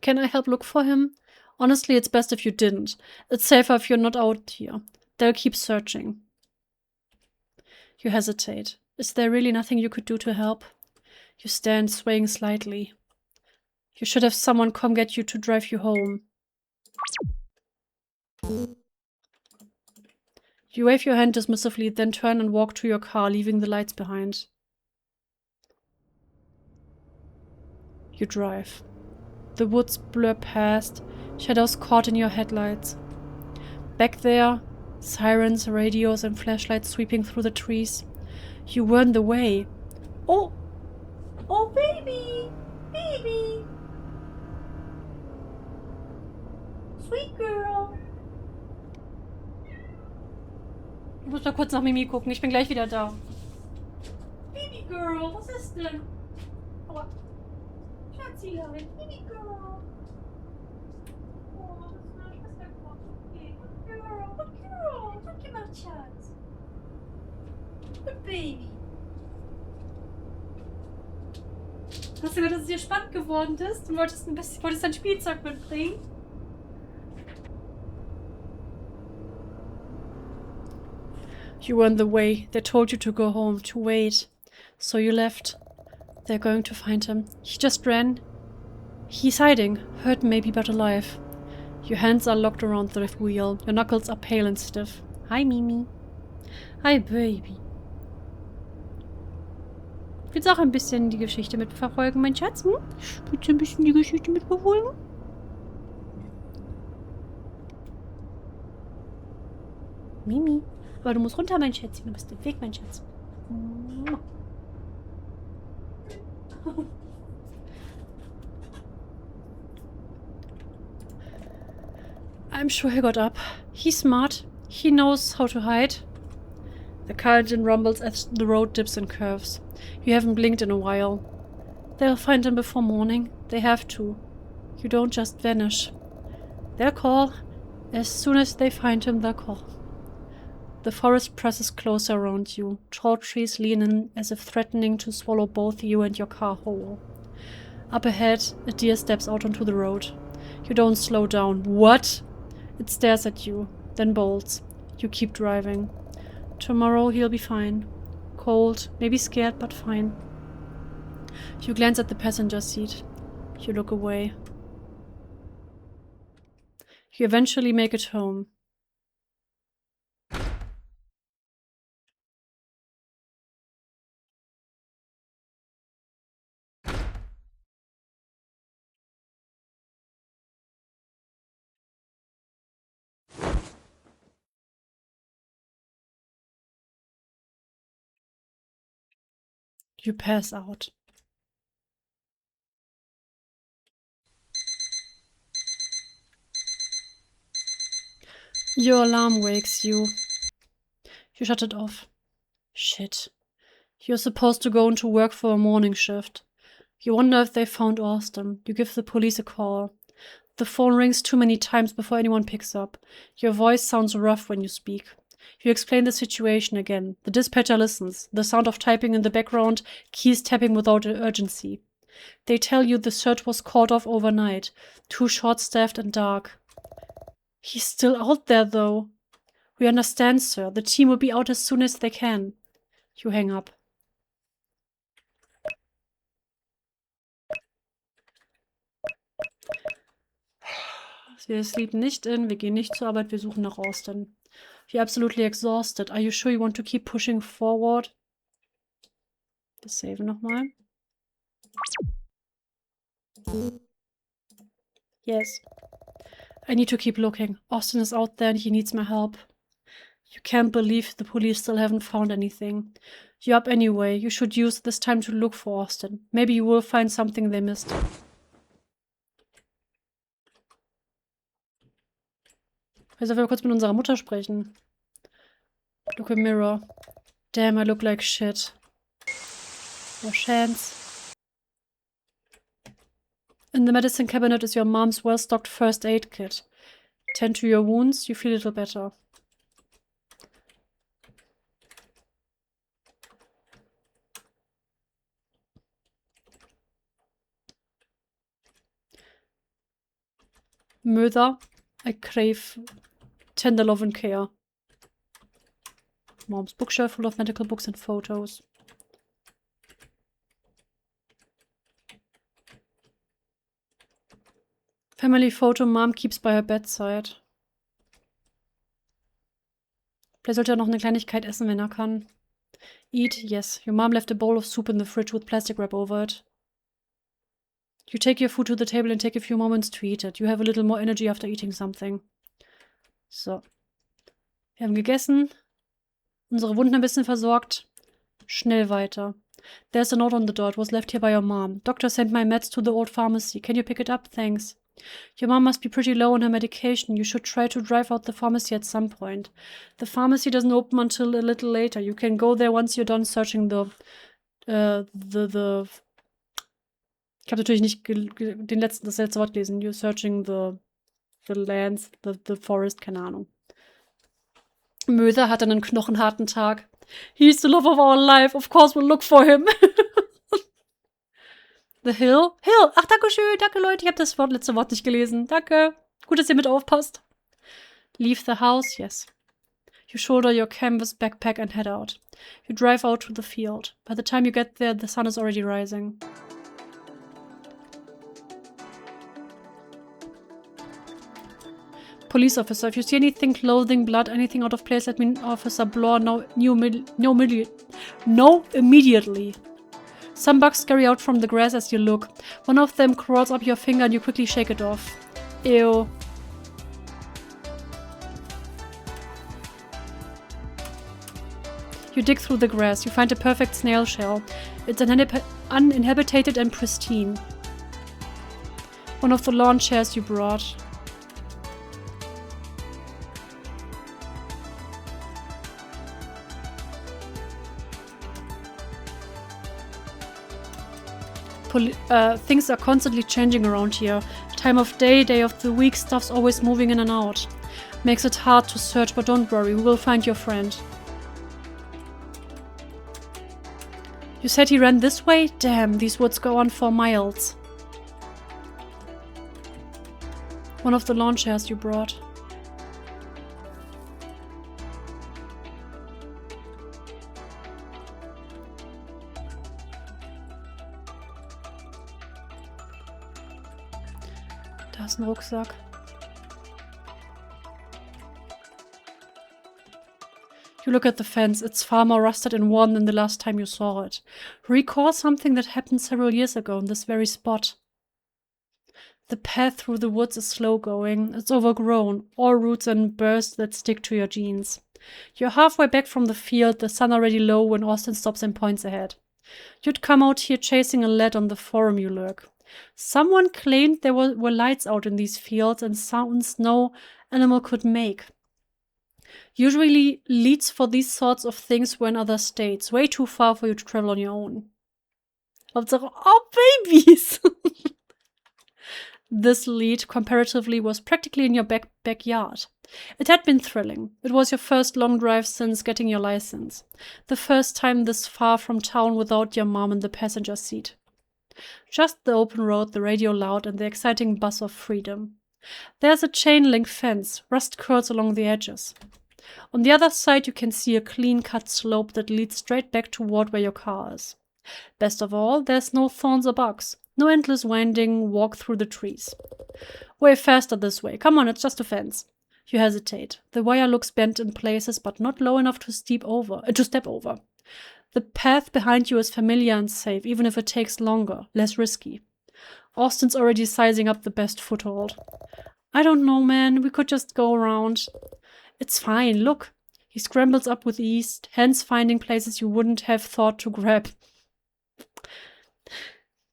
Can I help look for him? Honestly, it's best if you didn't. It's safer if you're not out here. They'll keep searching. You hesitate. Is there really nothing you could do to help? You stand, swaying slightly. You should have someone come get you to drive you home. You wave your hand dismissively, then turn and walk to your car, leaving the lights behind. You drive. The woods blur past, shadows caught in your headlights. Back there, sirens, radios, and flashlights sweeping through the trees. You were in the way. Oh! Oh, baby! Baby! Sweet girl! Ich muss mal kurz nach Mimi gucken. Ich bin gleich wieder da. Baby girl, was ist denn? Oh, Schatzilein, baby girl. Oh, das ist meine Schwester geworden. Okay, good girl. Gut gemacht, Schatz. Good baby. Hast du gehört, dass es dir spannend geworden ist? Du wolltest dein Spielzeug mitbringen? You were in the way. They told you to go home, to wait. So you left. They're going to find him. He just ran. He's hiding. Hurt maybe, but alive. Your hands are locked around the wheel. Your knuckles are pale and stiff. Hi, Mimi. Hi, Baby. Willst du auch ein bisschen die Geschichte mitverfolgen, mein Schatz? Hm? Willst du ein bisschen die Geschichte mitverfolgen? Mimi. Aber du musst runter, mein Schätzchen. Du bist im Weg, mein Schatz. I'm sure he got up. He's smart. He knows how to hide. The car engine rumbles as the road dips and curves. You haven't blinked in a while. They'll find him before morning. They have to. You don't just vanish. They'll call. As soon as they find him, they'll call. The forest presses closer around you. Tall trees lean in as if threatening to swallow both you and your car whole. Up ahead, a deer steps out onto the road. You don't slow down. What? It stares at you, then bolts. You keep driving. Tomorrow he'll be fine. Cold, maybe scared, but fine. You glance at the passenger seat. You look away. You eventually make it home. You pass out. Your alarm wakes you. You shut it off. Shit. You're supposed to go into work for a morning shift. You wonder if they found Austin. You give the police a call. The phone rings too many times before anyone picks up. Your voice sounds rough when you speak. You explain the situation again. The dispatcher listens. The sound of typing in the background, keys tapping without urgency. They tell you the search was called off overnight. Too short-staffed and dark. He's still out there, though. We understand, sir. The team will be out as soon as they can. You hang up. Wir sleep nicht in, wir gehen nicht zur Arbeit, wir suchen nach Austin. You're absolutely exhausted. Are you sure you want to keep pushing forward? Das save nochmal. Yes. I need to keep looking. Austin is out there and he needs my help. You can't believe the police still haven't found anything. You're up anyway. You should use this time to look for Austin. Maybe you will find something they missed. Jetzt sollen wir kurz mit unserer Mutter sprechen. Look in mirror. Damn, I look like shit. No chance. In the medicine cabinet is your mom's well-stocked first aid kit. Tend to your wounds, you feel a little better. Mother, I crave tender love and care. Mom's bookshelf full of medical books and photos. Family photo mom keeps by her bedside. Vielleicht sollte er noch eine Kleinigkeit essen, wenn er kann. Eat, yes. Your mom left a bowl of soup in the fridge with plastic wrap over it. You take your food to the table and take a few moments to eat it. You have a little more energy after eating something. So. Wir haben gegessen. Unsere Wunden ein bisschen versorgt. Schnell weiter. There's a note on the door. It was left here by your mom. Doctor sent my meds to the old pharmacy. Can you pick it up? Thanks. Your mom must be pretty low on her medication. You should try to drive out the pharmacy at some point. The pharmacy doesn't open until a little later. You can go there once you're done searching Ich habe natürlich nicht das letzte Wort gelesen. You're searching the lands, the forest, keine Ahnung. Möser hatte einen knochenharten Tag. He's the love of our life. Of course we'll look for him. The Hill? Hill! Ach, danke schön. Danke, Leute. Ich habe das letzte Wort nicht gelesen. Danke. Gut, dass ihr mit aufpasst. Leave the house? Yes. You shoulder your canvas backpack and head out. You drive out to the field. By the time you get there, the sun is already rising. Police officer, if you see anything, clothing, blood, anything out of place, let me know, Officer Bloor know immediately. Some bugs scurry out from the grass as you look. One of them crawls up your finger and you quickly shake it off. Ew. You dig through the grass. You find a perfect snail shell. It's uninhabited and pristine. One of the lawn chairs you brought. Things are constantly changing around here. Time of day, day of the week, stuff's always moving in and out. Makes it hard to search, but don't worry, we will find your friend. You said he ran this way? Damn, these woods go on for miles. One of the lawn chairs you brought. Da ist ein Rucksack. You look at the fence. It's far more rusted and worn than the last time you saw it. Recall something that happened several years ago in this very spot. The path through the woods is slow going. It's overgrown. All roots and burrs that stick to your jeans. You're halfway back from the field, the sun already low when Austin stops and points ahead. You'd come out here chasing a lad on the forum you lurk. Someone claimed there were lights out in these fields and sounds no animal could make. Usually leads for these sorts of things were in other states, way too far for you to travel on your own. Hauptsache, oh, babies! This lead, comparatively, was practically in your backyard. It had been thrilling. It was your first long drive since getting your license. The first time this far from town without your mom in the passenger seat. Just the open road, the radio loud, and the exciting buzz of freedom. There's a chain-link fence, rust curls along the edges. On the other side, you can see a clean-cut slope that leads straight back toward where your car is. Best of all, there's no thorns or bugs. No endless winding walk through the trees. Way faster this way. Come on, it's just a fence. You hesitate. The wire looks bent in places, but not low enough to step over. The path behind you is familiar and safe, even if it takes longer, less risky. Austin's already sizing up the best foothold. I don't know, man. We could just go around. It's fine, look. He scrambles up with ease, hands finding places you wouldn't have thought to grab.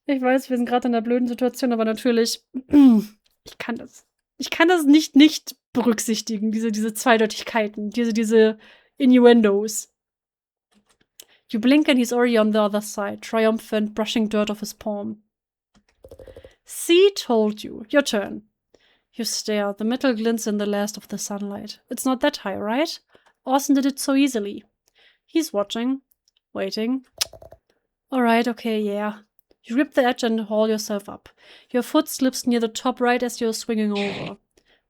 Ich weiß, wir sind gerade in einer blöden Situation, aber natürlich, ich kann das nicht berücksichtigen, diese Zweideutigkeiten, diese Innuendos. You blink and he's already on the other side, triumphant, brushing dirt off his palm. See, told you. Your turn. You stare. The metal glints in the last of the sunlight. It's not that high, right? Austin did it so easily. He's watching. Waiting. Alright, okay, yeah. You grip the edge and haul yourself up. Your foot slips near the top right as you're swinging over.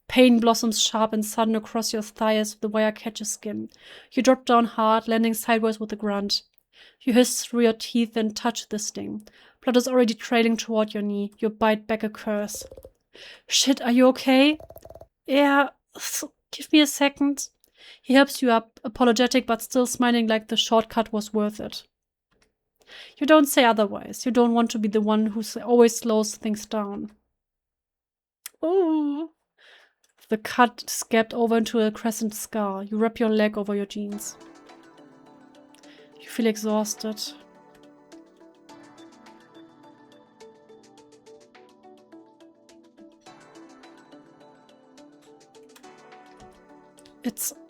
Pain blossoms sharp and sudden across your thigh as the wire catches skin. You drop down hard, landing sideways with a grunt. You hiss through your teeth and touch the sting. Blood is already trailing toward your knee. You bite back a curse. Shit, are you okay? Yeah, give me a second. He helps you up, apologetic but still smiling like the shortcut was worth it. You don't say otherwise. You don't want to be the one who always slows things down. Oh. The cut scabbed over into a crescent scar. You wrap your leg over your jeans. You feel exhausted.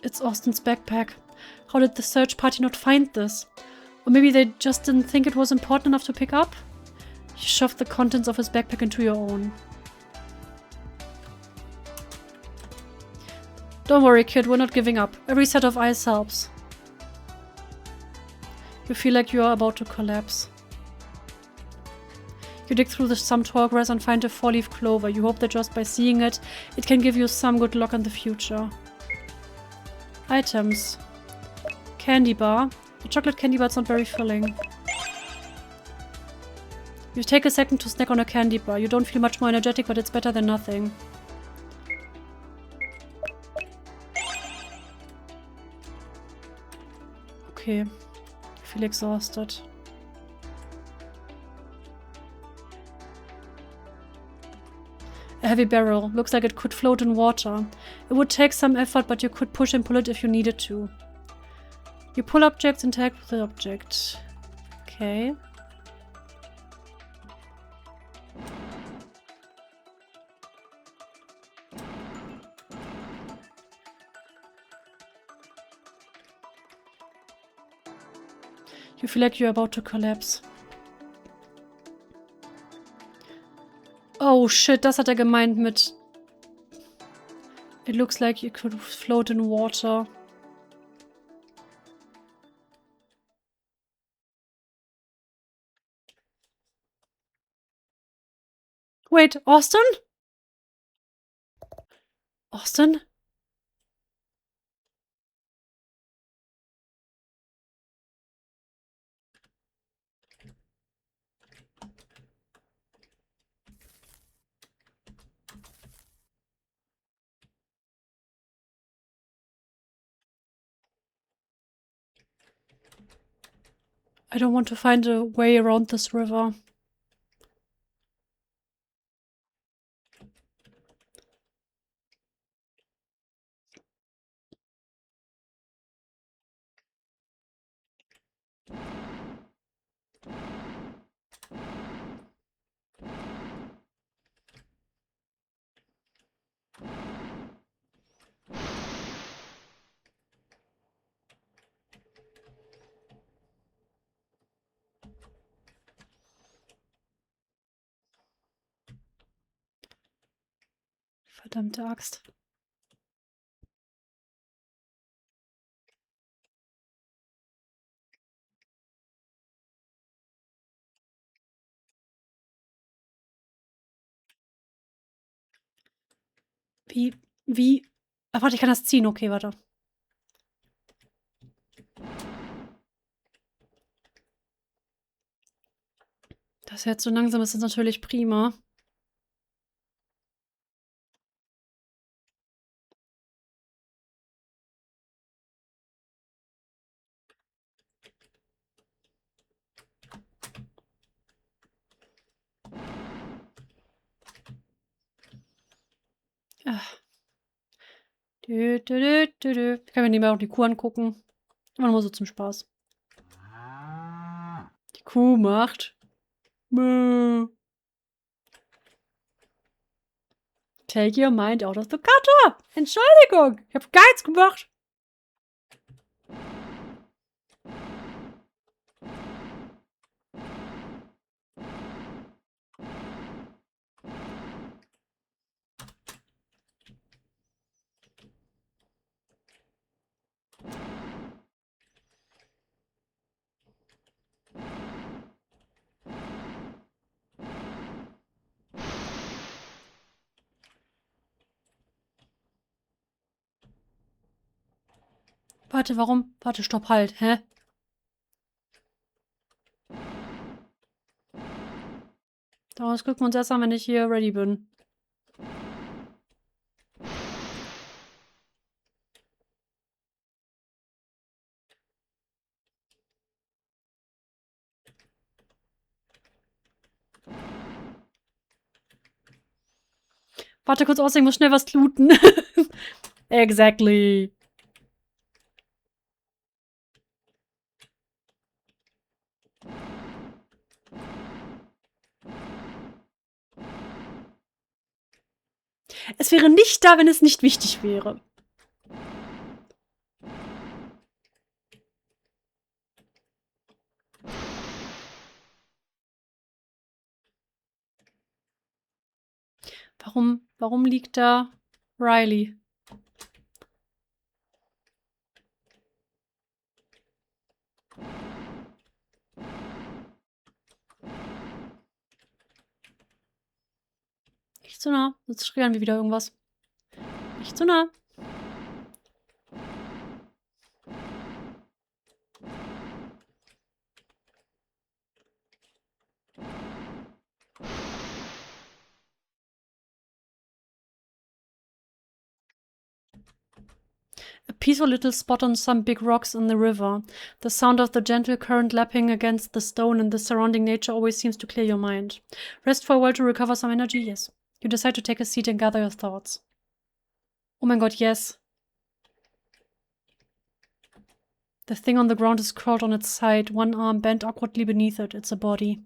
It's Austin's backpack. How did the search party not find this? Or maybe they just didn't think it was important enough to pick up? You shove the contents of his backpack into your own. Don't worry, kid, we're not giving up. Every set of eyes helps. You feel like you are about to collapse. You dig through some tall grass and find a four-leaf clover. You hope that just by seeing it, it can give you some good luck in the future. Items. Candy bar. A chocolate candy bar is not very filling. You take a second to snack on a candy bar. You don't feel much more energetic, but it's better than nothing. Okay. I feel exhausted. A heavy barrel. Looks like it could float in water. It would take some effort, but you could push and pull it if you needed to. You pull objects, interact with the object. Okay. You feel like you're about to collapse. Oh shit, das hat er gemeint mit... It looks like you could float in water. Wait, Austin? Austin? I don't want to find a way around this river. Verdammte Axt. Wie? Ach, warte, ich kann das ziehen. Okay, warte. Das jetzt so langsam ist, ist natürlich prima. Ich kann mir nebenbei auch die Kuh angucken. Aber nur so zum Spaß. Die Kuh macht. Mö. Take your mind out of the gutter. Entschuldigung, ich hab gar nichts gemacht. Warte, warum? Warte, stopp, halt. Hä? Daraus gucken wir uns erst an, wenn ich hier ready bin. Warte kurz aus, ich muss schnell was looten. Exactly. Es wäre nicht da, wenn es nicht wichtig wäre. Warum liegt da Riley? Nicht so nah. Jetzt schreien wir wieder irgendwas. Nicht so nah. A peaceful little spot on some big rocks in the river. The sound of the gentle current lapping against the stone and the surrounding nature always seems to clear your mind. Rest for a while to recover some energy? Yes. You decide to take a seat and gather your thoughts. Oh mein Gott, yes. The thing on the ground is curled on its side, one arm bent awkwardly beneath it. It's a body.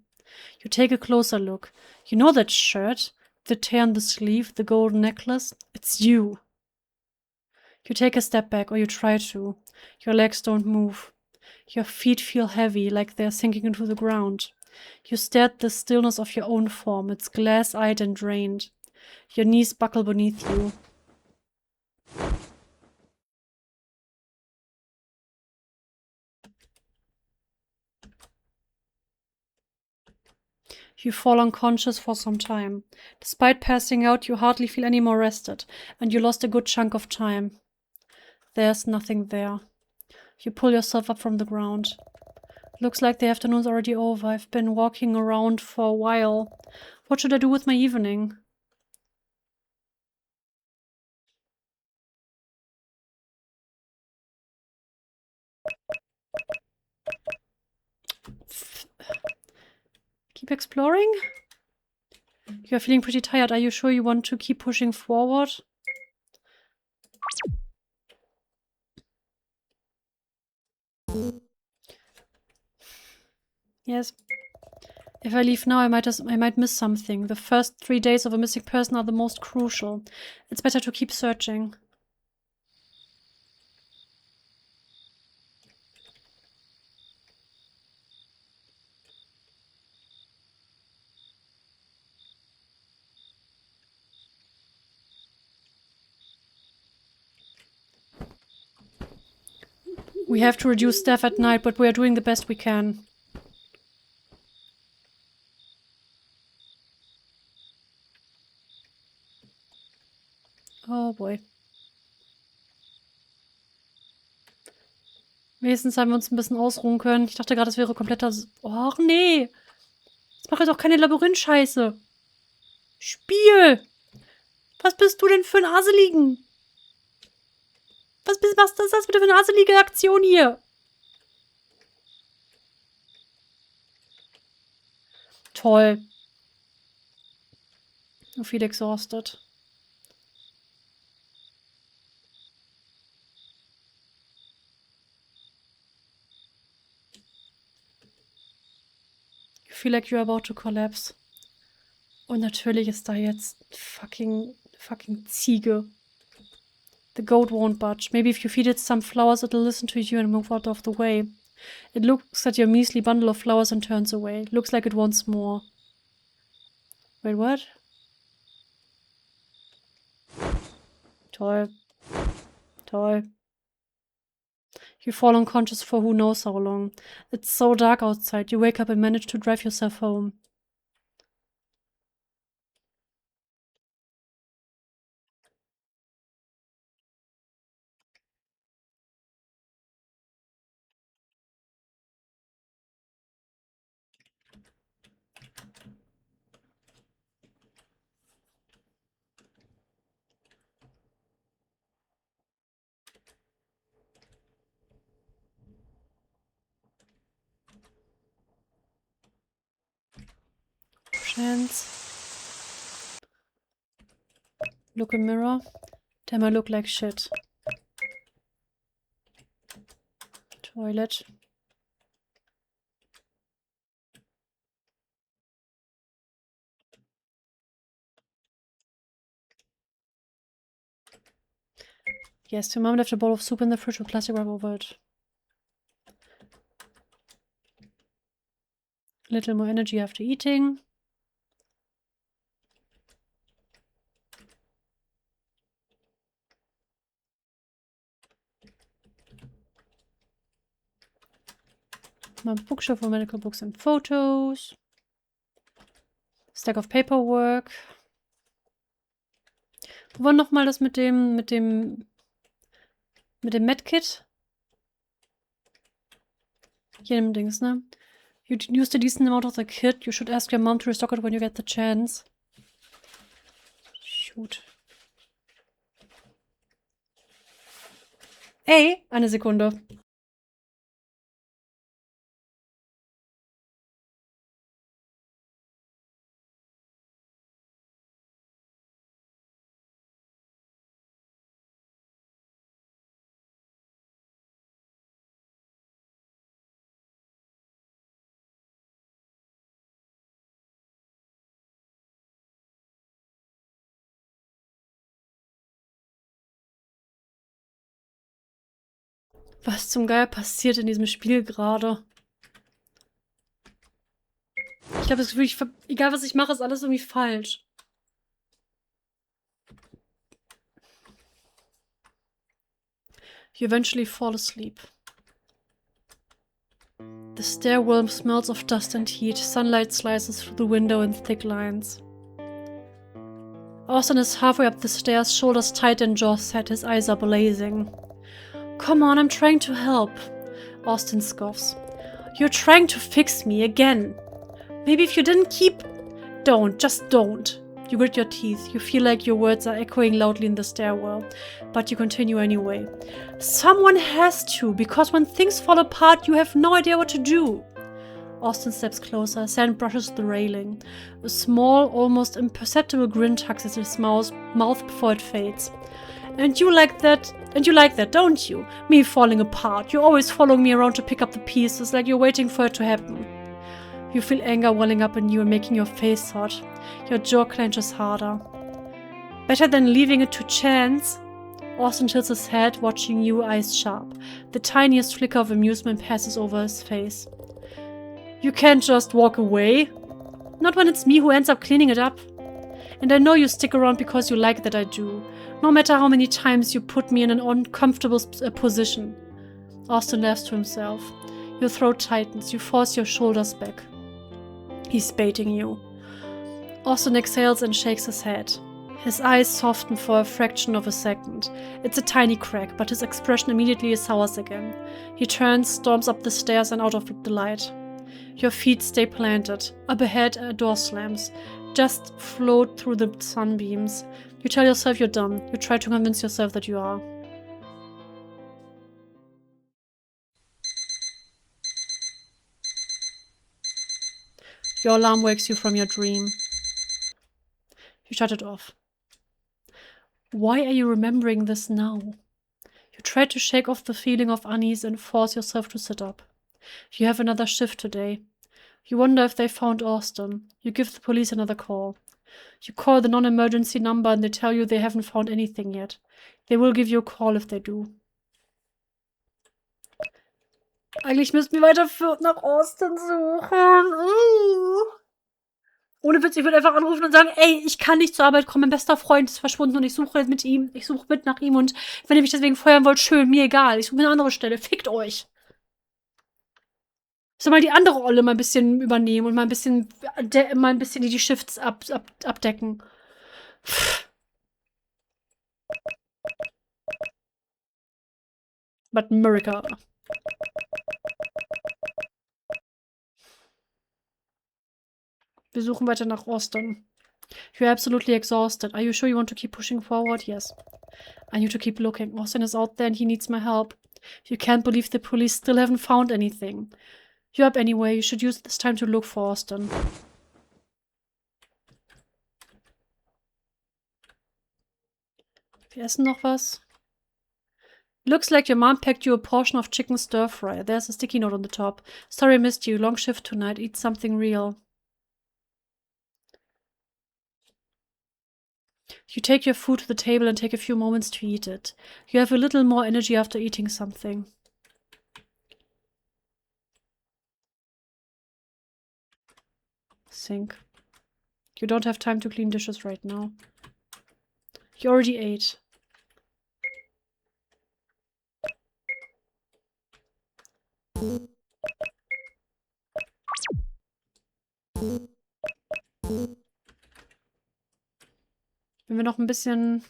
You take a closer look. You know that shirt? The tear in the sleeve, the golden necklace? It's you. You take a step back, or you try to. Your legs don't move. Your feet feel heavy, like they're sinking into the ground. You stare at the stillness of your own form. It's glass-eyed and drained. Your knees buckle beneath you. You fall unconscious for some time. Despite passing out, you hardly feel any more rested, and you lost a good chunk of time. There's nothing there. You pull yourself up from the ground. Looks like the afternoon's already over. I've been walking around for a while. What should I do with my evening? Keep exploring? You're feeling pretty tired. Are you sure you want to keep pushing forward? Yes. If I leave now, I might miss something. The first 3 days of a missing person are the most crucial. It's better to keep searching. We have to reduce staff at night, but we are doing the best we can. Oh boy. Wenigstens haben wir uns ein bisschen ausruhen können. Ich dachte gerade, es wäre kompletter... Och nee! Jetzt mache ich doch keine Labyrinth-Scheiße. Spiel! Was bist du denn für ein Aseligen? Was ist das bitte für eine aselige Aktion hier? Toll. I feel exhausted. You feel like you're about to collapse. Und natürlich ist da jetzt fucking Ziege. The goat won't budge. Maybe if you feed it some flowers, it'll listen to you and move out of the way. It looks at your measly bundle of flowers and turns away. Looks like it wants more. Wait, what? Toll. Toll. You fall unconscious for who knows how long. It's so dark outside. You wake up and manage to drive yourself home. Chance. Look in mirror. Damn, I look like shit. Toilet. Yes, your mom left a bowl of soup in the fridge with plastic wrap over it. A little more energy after eating. My bookshelf for medical books and photos. Stack of paperwork. Wo war nochmal das mit dem Medkit? Hier im Dings, ne? You used a decent amount of the kit. You should ask your mom to restock it when you get the chance. Shoot. Ey, eine Sekunde. Was zum Geier passiert in diesem Spiel gerade? Ich habe das Gefühl, egal was ich mache, ist alles irgendwie falsch. You eventually fall asleep. The stairwell smells of dust and heat. Sunlight slices through the window in thick lines. Austin is halfway up the stairs, shoulders tight and jaws set. His eyes are blazing. Come on, I'm trying to help. Austin scoffs. You're trying to fix me again. Maybe if you didn't keep... Don't, just don't. You grit your teeth. You feel like your words are echoing loudly in the stairwell. But you continue anyway. Someone has to, because when things fall apart, you have no idea what to do. Austin steps closer. Sand brushes the railing. A small, almost imperceptible grin tugs at his mouth before it fades. And you like that, don't you? Me falling apart. You're always following me around to pick up the pieces, like you're waiting for it to happen. You feel anger welling up in you and making your face hot. Your jaw clenches harder. Better than leaving it to chance? Austin tilts his head, watching you, eyes sharp. The tiniest flicker of amusement passes over his face. You can't just walk away. Not when it's me who ends up cleaning it up. And I know you stick around because you like that I do. No matter how many times you put me in an uncomfortable position. Austin laughs to himself. Your throat tightens. You force your shoulders back. He's baiting you. Austin exhales and shakes his head. His eyes soften for a fraction of a second. It's a tiny crack, but his expression immediately sours again. He turns, storms up the stairs and out of the light. Your feet stay planted. Up ahead, a door slams. Just float through the sunbeams. You tell yourself you're done. You try to convince yourself that you are. Your alarm wakes you from your dream. You shut it off. Why are you remembering this now? You try to shake off the feeling of unease and force yourself to sit up. You have another shift today. You wonder if they found Austin. You give the police another call. You call the non-emergency number and they tell you they haven't found anything yet. They will give you a call if they do. Eigentlich müssten wir weiter nach Austin suchen. Ohne Witz, ich würde einfach anrufen und sagen, ey, ich kann nicht zur Arbeit kommen, mein bester Freund ist verschwunden und ich suche mit ihm, ich suche mit nach ihm und wenn ihr mich deswegen feuern wollt, schön, mir egal. Ich suche mir eine andere Stelle, fickt euch. Ich soll mal die andere Olle mal ein bisschen übernehmen und mal ein bisschen die Shifts abdecken. But America. Wir suchen weiter nach Austin. You're absolutely exhausted. Are you sure you want to keep pushing forward? Yes. I need to keep looking. Austin is out there and he needs my help. You can't believe the police still haven't found anything. You're up anyway. You should use this time to look for Austin. Wir essen noch was. Looks like your mom packed you a portion of chicken stir fry. There's a sticky note on the top. Sorry I missed you. Long shift tonight. Eat something real. You take your food to the table and take a few moments to eat it. You have a little more energy after eating something. Sink. You don't have time to clean dishes right now. You already ate. Wenn wir noch ein bisschen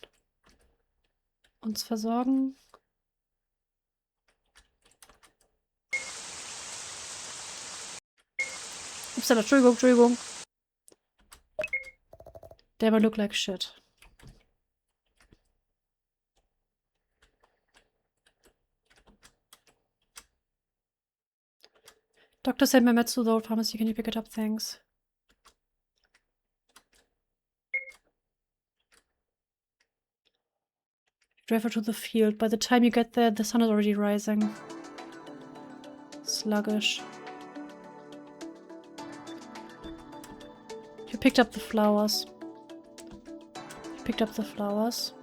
uns versorgen. Upsala, Entschuldigung. Damn, I look like shit. Doctor said my meds to the old pharmacy. Can you pick it up? Thanks. Drive her to the field. By the time you get there, the sun is already rising. Sluggish. You picked up the flowers. Picked up the flowers.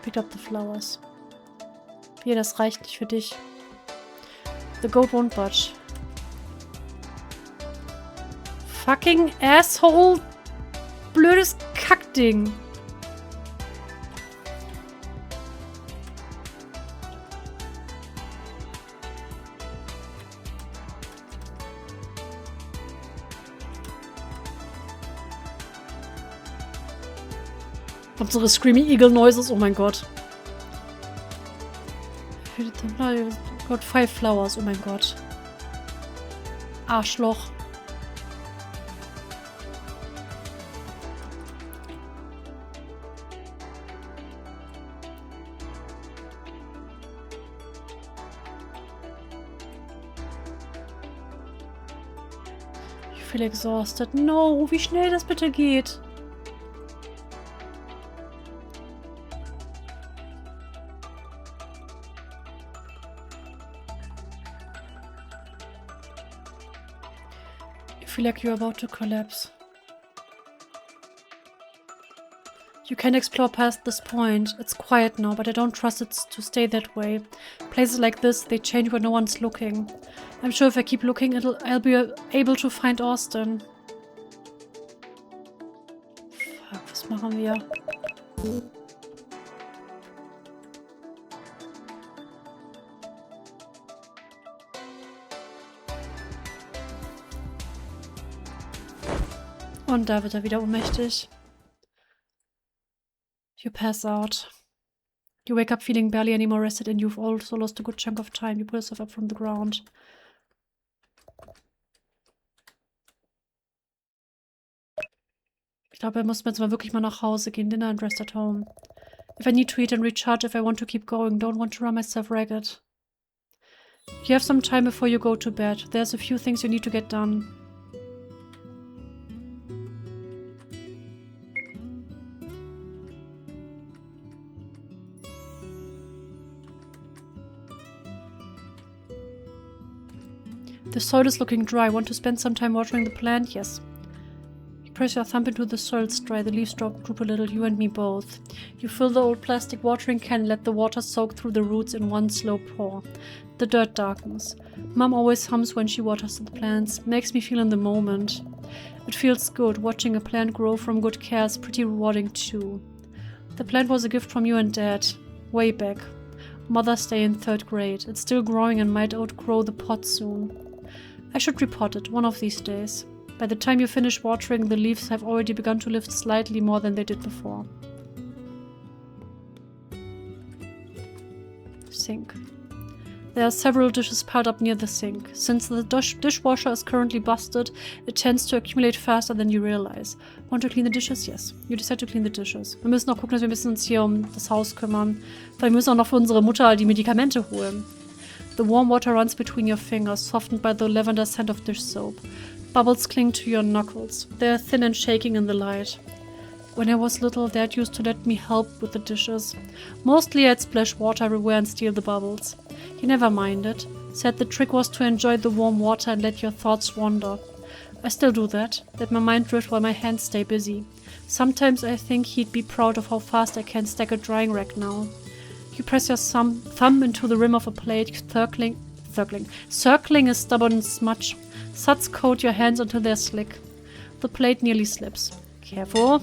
Picked up the flowers. Hier, das reicht nicht für dich. The goat won't budge. Fucking asshole. Blödes Kackding. Unsere Screamy Eagle Noises, oh mein Gott. Got 5 flowers, oh mein Gott. Arschloch. Ich feel exhausted. No, wie schnell das bitte geht. I feel like you're about to collapse. You can explore past this point. It's quiet now, but I don't trust it to stay that way. Places like this, they change when no one's looking. I'm sure if I keep looking, I'll be able to find Austin. Fuck, was machen wir? Und da wird er wieder ohnmächtig. You pass out. You wake up feeling barely any more rested and you've also lost a good chunk of time. You pull yourself up from the ground. Ich glaube, er muss jetzt mal wirklich mal nach Hause gehen. Dinner and rest at home. If I need to eat and recharge, if I want to keep going, don't want to run myself ragged. You have some time before you go to bed. There's a few things you need to get done. The soil is looking dry. Want to spend some time watering the plant? Yes. You press your thumb into the soil, it's dry. The leaves droop a little, you and me both. You fill the old plastic watering can and let the water soak through the roots in one slow pour. The dirt darkens. Mom always hums when she waters the plants. Makes me feel in the moment. It feels good. Watching a plant grow from good care is pretty rewarding too. The plant was a gift from you and Dad. Way back. Mother's Day in 3rd grade. It's still growing and might outgrow the pot soon. I should repot it one of these days. By the time you finish watering, the leaves have already begun to lift slightly more than they did before. Sink. There are several dishes piled up near the sink. Since the dishwasher is currently busted, it tends to accumulate faster than you realize. Want to clean the dishes? Yes. You decide to clean the dishes. Wir müssen auch gucken, dass wir ein bisschen uns hier um das Haus kümmern. Weil wir müssen auch noch für unsere Mutter die Medikamente holen. The warm water runs between your fingers, softened by the lavender scent of dish soap. Bubbles cling to your knuckles. They are thin and shaking in the light. When I was little, Dad used to let me help with the dishes. Mostly I'd splash water everywhere and steal the bubbles. He never minded. Said the trick was to enjoy the warm water and let your thoughts wander. I still do that. Let my mind drift while my hands stay busy. Sometimes I think he'd be proud of how fast I can stack a drying rack now. You press your thumb into the rim of a plate, circling a stubborn smudge. Suds coat your hands until they're slick. The plate nearly slips. Careful.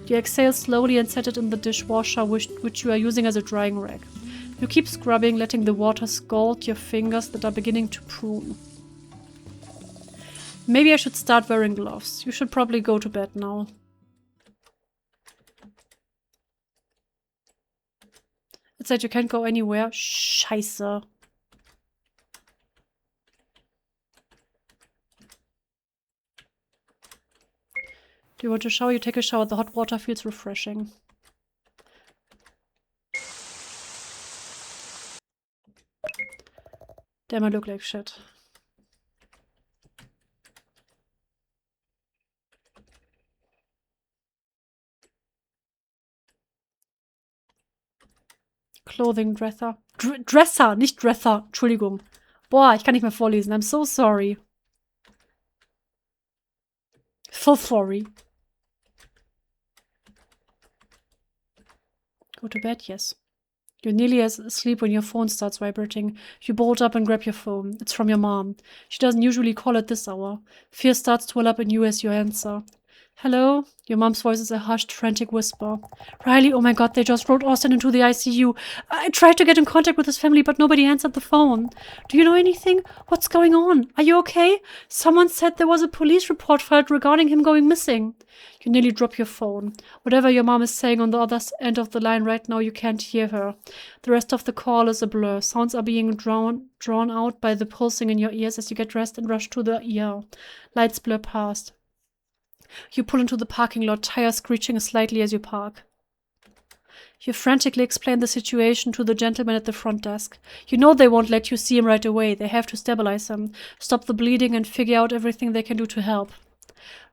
You exhale slowly and set it in the dishwasher, which you are using as a drying rack. You keep scrubbing, letting the water scald your fingers that are beginning to prune. Maybe I should start wearing gloves. You should probably go to bed now. It said you can't go anywhere. Scheiße. Do you want to shower? You take a shower. The hot water feels refreshing. Damn, I look like shit. Clothing dresser. Dresser, nicht Dresser. Entschuldigung. Boah, ich kann nicht mehr vorlesen. I'm so sorry. So sorry. Go to bed? Yes. You're nearly asleep when your phone starts vibrating. You bolt up and grab your phone. It's from your mom. She doesn't usually call at this hour. Fear starts to well up in you as you answer. Hello? Your mom's voice is a hushed, frantic whisper. Riley, oh my god, they just wrote Austin into the ICU. I tried to get in contact with his family, but nobody answered the phone. Do you know anything? What's going on? Are you okay? Someone said there was a police report filed regarding him going missing. You nearly drop your phone. Whatever your mom is saying on the other end of the line right now, you can't hear her. The rest of the call is a blur. Sounds are being drawn out by the pulsing in your ears as you get dressed and rush to the ER. Lights blur past. You pull into the parking lot, tires screeching slightly as you park. You frantically explain the situation to the gentleman at the front desk. You know they won't let you see him right away. They have to stabilize him, stop the bleeding, and figure out everything they can do to help.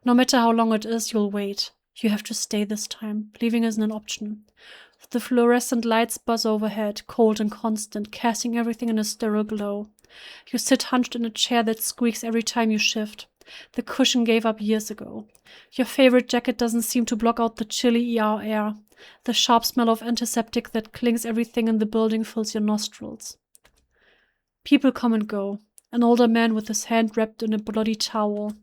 No matter how long it is, you'll wait. You have to stay this time. Leaving isn't an option. The fluorescent lights buzz overhead, cold and constant, casting everything in a sterile glow. You sit hunched in a chair that squeaks every time you shift. The cushion gave up years ago. Your favorite jacket doesn't seem to block out the chilly ER air. The sharp smell of antiseptic that clings everything in the building fills your nostrils. People come and go. An older man with his hand wrapped in a bloody towel.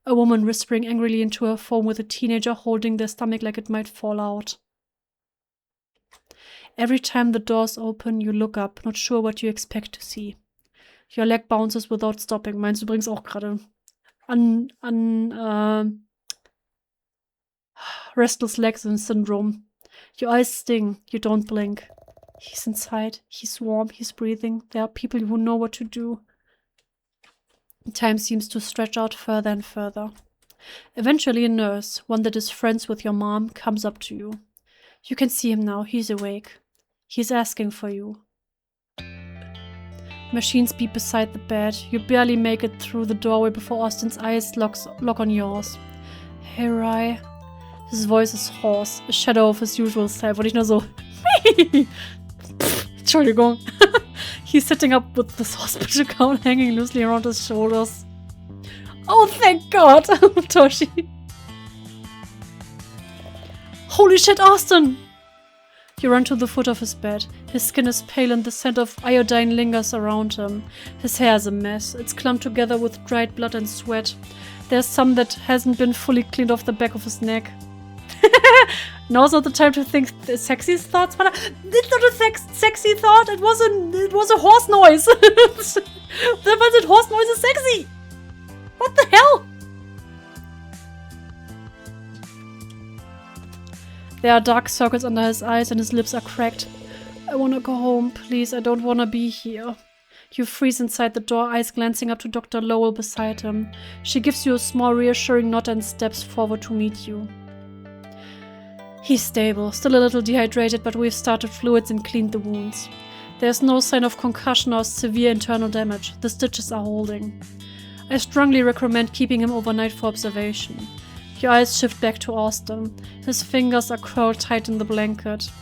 A woman whispering angrily into her phone with a teenager holding their stomach like it might fall out. Every time the doors open, you look up, not sure what you expect to see. Your leg bounces without stopping. Meins übrigens auch gerade. Restless legs syndrome. Your eyes sting. You don't blink. He's inside. He's warm. He's breathing. There are people who know what to do. Time seems to stretch out further and further. Eventually a nurse, one that is friends with your mom, comes up to you. You can see him now. He's awake. He's asking for you. Machines beep beside the bed. You barely make it through the doorway before Austin's eyes lock on yours. Hey, Rye. His voice is hoarse, a shadow of his usual self. Und ich nur so, Entschuldigung. He's sitting up with this hospital gown hanging loosely around his shoulders. Oh, thank God, Toshi. Holy shit, Austin! You run to the foot of his bed. His skin is pale and the scent of iodine lingers around him. His hair is a mess. It's clumped together with dried blood and sweat. There's some that hasn't been fully cleaned off the back of his neck. Now's not the time to think the sexy thoughts, but it's not a sexy thought. It was a horse noise. That horse noise is sexy. What the hell? There are dark circles under his eyes and his lips are cracked. I wanna go home, please. I don't wanna be here. You freeze inside the door, eyes glancing up to Dr. Lowell beside him. She gives you a small reassuring nod and steps forward to meet you. He's stable, still a little dehydrated, but we've started fluids and cleaned the wounds. There's no sign of concussion or severe internal damage. The stitches are holding. I strongly recommend keeping him overnight for observation. Your eyes shift back to Austin. His fingers are curled tight in the blanket.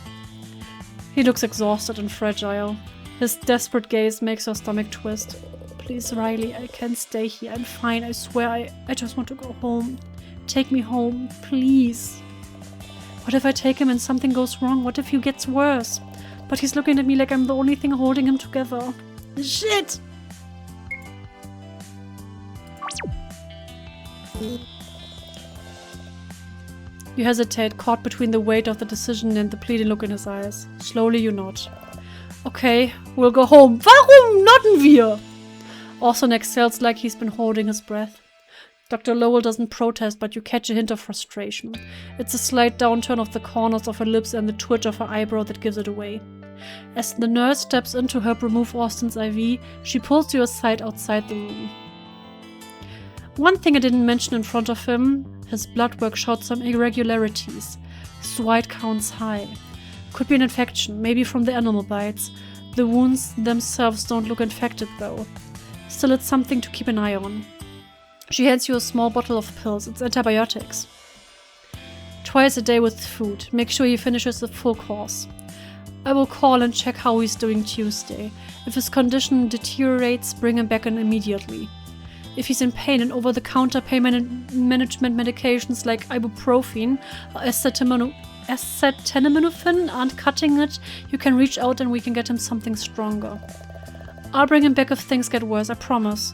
He looks exhausted and fragile. His desperate gaze makes your stomach twist. Please, Riley, I can't stay here. I'm fine, I swear. I just want to go home. Take me home, please. What if I take him and something goes wrong? What if he gets worse? But he's looking at me like I'm the only thing holding him together. Shit! You hesitate, caught between the weight of the decision and the pleading look in his eyes. Slowly you nod. Okay, we'll go home. Warum nodden wir? Austin exhales like he's been holding his breath. Dr. Lowell doesn't protest, but you catch a hint of frustration. It's a slight downturn of the corners of her lips and the twitch of her eyebrow that gives it away. As the nurse steps in to help remove Austin's IV, she pulls you aside outside the room. One thing I didn't mention in front of him, his blood work showed some irregularities. His white count's high. Could be an infection, maybe from the animal bites. The wounds themselves don't look infected though. Still, it's something to keep an eye on. She hands you a small bottle of pills. It's antibiotics. Twice a day with food. Make sure he finishes the full course. I will call and check how he's doing Tuesday. If his condition deteriorates, bring him back in immediately. If he's in pain and over-the-counter pain management medications like ibuprofen or acetaminophen aren't cutting it, you can reach out and we can get him something stronger. I'll bring him back if things get worse, I promise.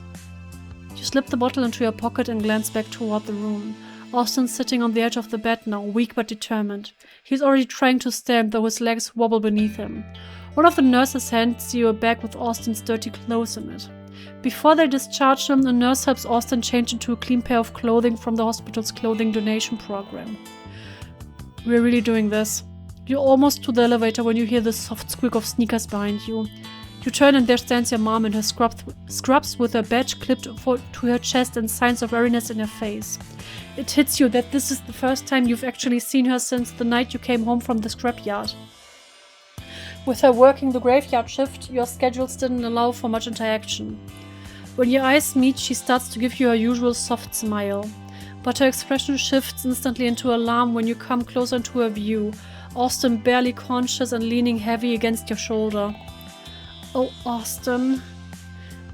You slip the bottle into your pocket and glance back toward the room. Austin's sitting on the edge of the bed now, weak but determined. He's already trying to stand, though his legs wobble beneath him. One of the nurses hands you a bag with Austin's dirty clothes in it. Before they discharge him, a nurse helps Austin change into a clean pair of clothing from the hospital's clothing donation program. We're really doing this. You're almost to the elevator when you hear the soft squeak of sneakers behind you. You turn and there stands your mom in her scrubs with her badge clipped to her chest and signs of weariness in her face. It hits you that this is the first time you've actually seen her since the night you came home from the scrapyard. With her working the graveyard shift, your schedules didn't allow for much interaction. When your eyes meet, she starts to give you her usual soft smile. But her expression shifts instantly into alarm when you come closer into her view, Austin barely conscious and leaning heavy against your shoulder. Oh, Austin.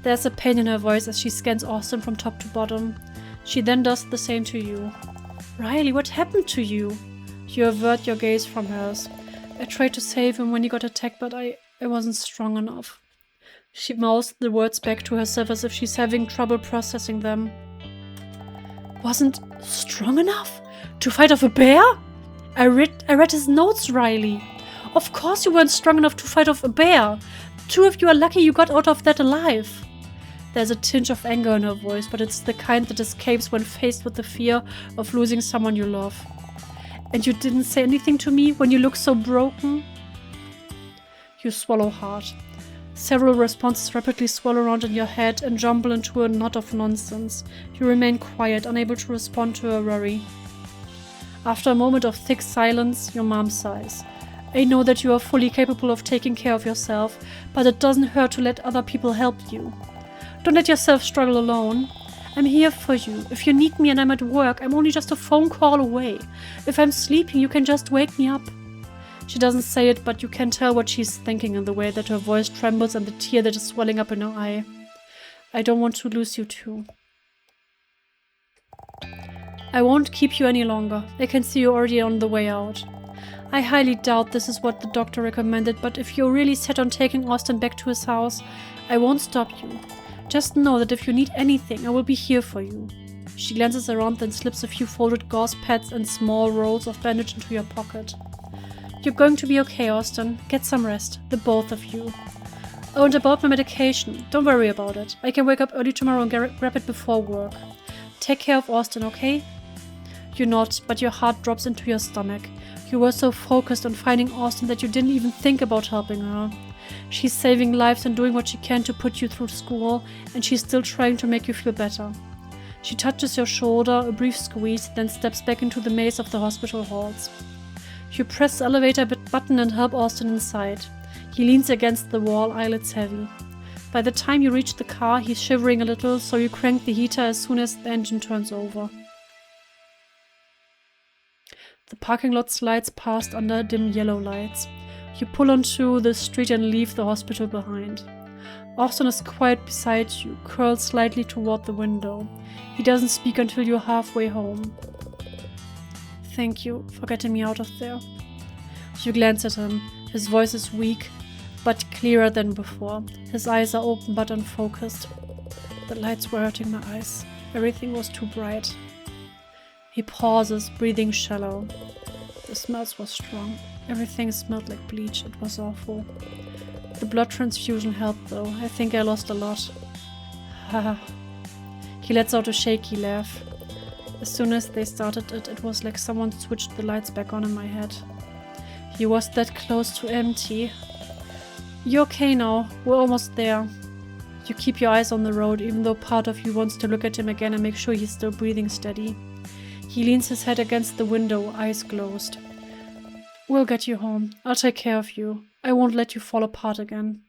There's a pain in her voice as she scans Austin from top to bottom. She then does the same to you. Riley, what happened to you? You avert your gaze from hers. I tried to save him when he got attacked, but I wasn't strong enough. She mouths the words back to herself as if she's having trouble processing them. Wasn't strong enough? To fight off a bear? I read his notes, Riley. Of course you weren't strong enough to fight off a bear. Two of you are lucky you got out of that alive. There's a tinge of anger in her voice, but it's the kind that escapes when faced with the fear of losing someone you love. And you didn't say anything to me when you look so broken? You swallow hard. Several responses rapidly swirl around in your head and jumble into a knot of nonsense. You remain quiet, unable to respond to her worry. After a moment of thick silence, your mom sighs. I know that you are fully capable of taking care of yourself, but it doesn't hurt to let other people help you. Don't let yourself struggle alone. I'm here for you. If you need me and I'm at work, I'm only just a phone call away. If I'm sleeping, you can just wake me up. She doesn't say it, but you can tell what she's thinking in the way that her voice trembles and the tear that is swelling up in her eye. I don't want to lose you too. I won't keep you any longer. I can see you're already on the way out. I highly doubt this is what the doctor recommended, but if you're really set on taking Austin back to his house, I won't stop you. Just know that if you need anything, I will be here for you. She glances around, then slips a few folded gauze pads and small rolls of bandage into your pocket. You're going to be okay, Austin. Get some rest, the both of you. Oh, and about my medication, don't worry about it. I can wake up early tomorrow and grab it before work. Take care of Austin, okay? You nod, but your heart drops into your stomach. You were so focused on finding Austin that you didn't even think about helping her. She's saving lives and doing what she can to put you through school, and she's still trying to make you feel better. She touches your shoulder, a brief squeeze, then steps back into the maze of the hospital halls. You press the elevator button and help Austin inside. He leans against the wall, eyelids heavy. By the time you reach the car, he's shivering a little, so you crank the heater as soon as the engine turns over. The parking lot slides past under dim yellow lights. You pull onto the street and leave the hospital behind. Austin is quiet beside you, curled slightly toward the window. He doesn't speak until you're halfway home. Thank you for getting me out of there. You glance at him. His voice is weak, but clearer than before. His eyes are open but unfocused. The lights were hurting my eyes. Everything was too bright. He pauses, breathing shallow. The smells were strong. Everything smelled like bleach. It was awful. The blood transfusion helped though. I think I lost a lot. Haha. He lets out a shaky laugh. As soon as they started it, it was like someone switched the lights back on in my head. He was that close to empty. You're okay now. We're almost there. You keep your eyes on the road, even though part of you wants to look at him again and make sure he's still breathing steady. He leans his head against the window, eyes closed. We'll get you home. I'll take care of you. I won't let you fall apart again.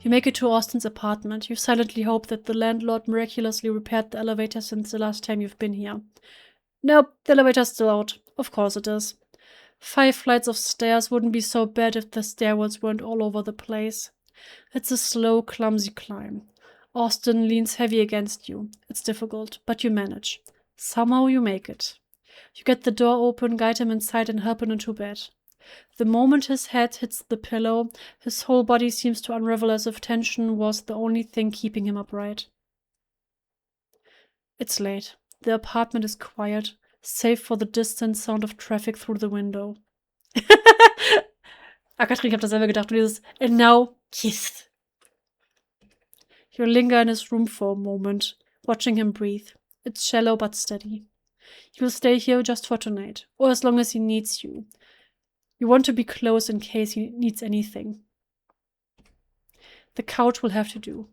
You make it to Austin's apartment. You silently hope that the landlord miraculously repaired the elevator since the last time you've been here. Nope, the elevator's still out. Of course it is. 5 flights of stairs wouldn't be so bad if the stairwells weren't all over the place. It's a slow, clumsy climb. Austin leans heavy against you. It's difficult, but you manage. Somehow you make it. You get the door open, guide him inside, and help him into bed. The moment his head hits the pillow, his whole body seems to unravel as if tension was the only thing keeping him upright. It's late. The apartment is quiet, save for the distant sound of traffic through the window. Katrin, ich hab das selber gedacht. Und dieses "And now, kiss." You linger in his room for a moment, watching him breathe. It's shallow but steady. You'll stay here just for tonight, or as long as he needs you. You want to be close in case he needs anything. The couch will have to do.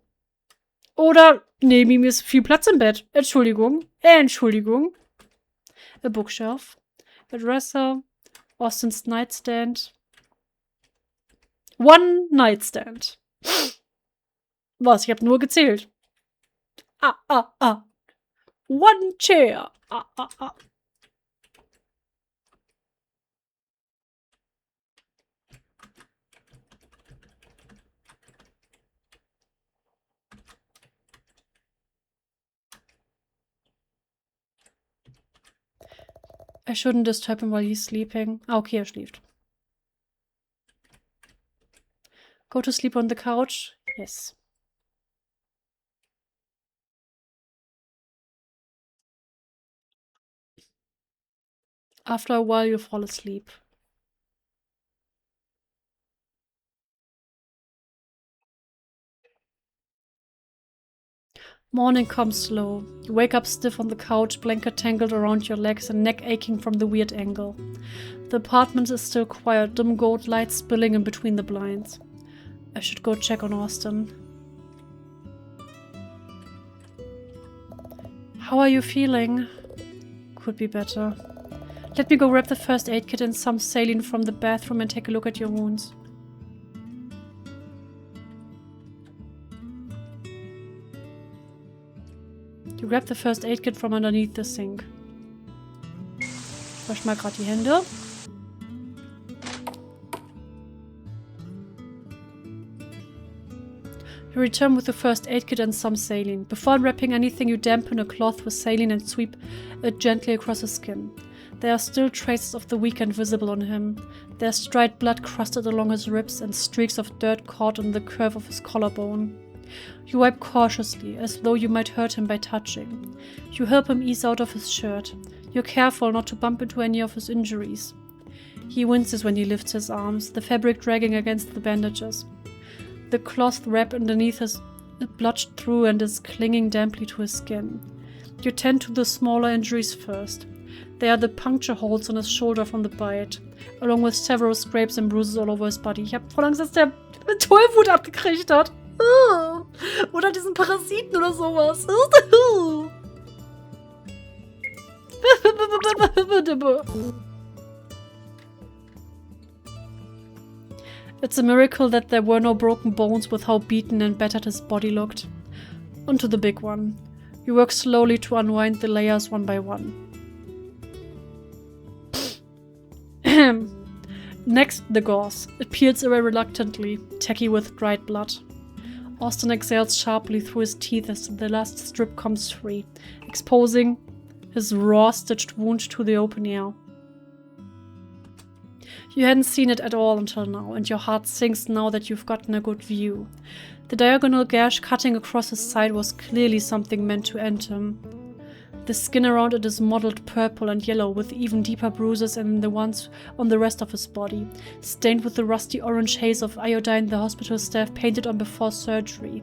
Oder neben ihm ist viel Platz im Bett. Entschuldigung. Entschuldigung. A bookshelf. A dresser. Austin's nightstand. One nightstand. Was? Ich habe nur gezählt. One chair. I shouldn't disturb him while he's sleeping. Okay, er schläft. Go to sleep on the couch? Yes. After a while, you fall asleep. Morning comes slow. You wake up stiff on the couch, blanket tangled around your legs and neck aching from the weird angle. The apartment is still quiet, dim gold light spilling in between the blinds. I should go check on Austin. How are you feeling? Could be better. Let me go grab the first aid kit and some saline from the bathroom and take a look at your wounds. You grab the first aid kit from underneath the sink. Wasch mal gerade die Hände. You return with the first aid kit and some saline. Before unwrapping anything, you dampen a cloth with saline and sweep it gently across his skin. There are still traces of the weekend visible on him. There's dried blood crusted along his ribs and streaks of dirt caught on the curve of his collarbone. You wipe cautiously, as though you might hurt him by touching. You help him ease out of his shirt. You're careful not to bump into any of his injuries. He winces when he lifts his arms, the fabric dragging against the bandages. The cloth wrap underneath is blotched through and is clinging damply to his skin. You tend to the smaller injuries first. They are the puncture holes on his shoulder from the bite, along with several scrapes and bruises all over his body. Ich hab voll Angst, dass der eine Tollwut abgekriegt hat. Oder diesen Parasiten oder sowas. It's a miracle that there were no broken bones with how beaten and battered his body looked. Onto the big one. You work slowly to unwind the layers one by one. Next, the gauze. It peels away reluctantly, tacky with dried blood. Austin exhales sharply through his teeth as the last strip comes free, exposing his raw-stitched wound to the open air. You hadn't seen it at all until now, and your heart sinks now that you've gotten a good view. The diagonal gash cutting across his side was clearly something meant to end him. The skin around it is mottled purple and yellow, with even deeper bruises than the ones on the rest of his body, stained with the rusty orange haze of iodine the hospital staff painted on before surgery.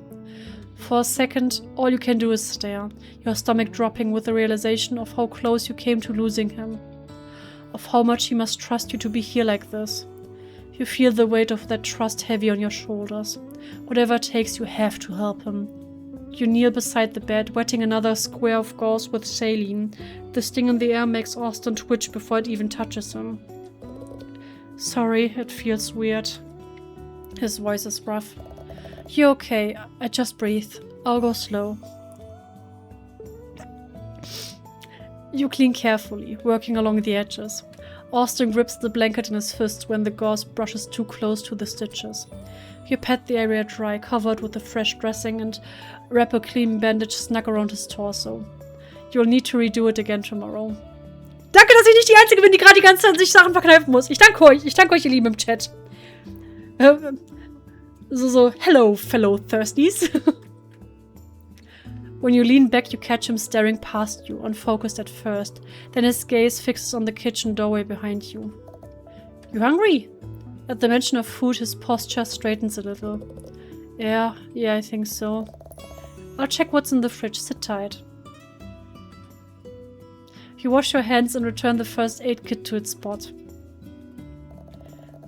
For a second, all you can do is stare, your stomach dropping with the realization of how close you came to losing him. Of how much he must trust you to be here like this. You feel the weight of that trust heavy on your shoulders. Whatever it takes, you have to help him. You kneel beside the bed, wetting another square of gauze with saline. The sting in the air makes Austin twitch before it even touches him. Sorry, it feels weird. His voice is rough. You're okay, I just breathe. I'll go slow. You clean carefully, working along the edges. Austin grips the blanket in his fists when the gauze brushes too close to the stitches. You pat the area dry, covered with the fresh dressing, and wrap a clean bandage snug around his torso. You'll need to redo it again tomorrow. Danke, dass ich nicht die Einzige bin, die gerade die ganze Zeit sich Sachen verkneifen muss. Ich danke euch, ihr Lieben im Chat. Hello, fellow thirsties. When you lean back, you catch him staring past you, unfocused at first. Then his gaze fixes on the kitchen doorway behind you. You hungry? At the mention of food, his posture straightens a little. Yeah, I think so. I'll check what's in the fridge. Sit tight. You wash your hands and return the first aid kit to its spot.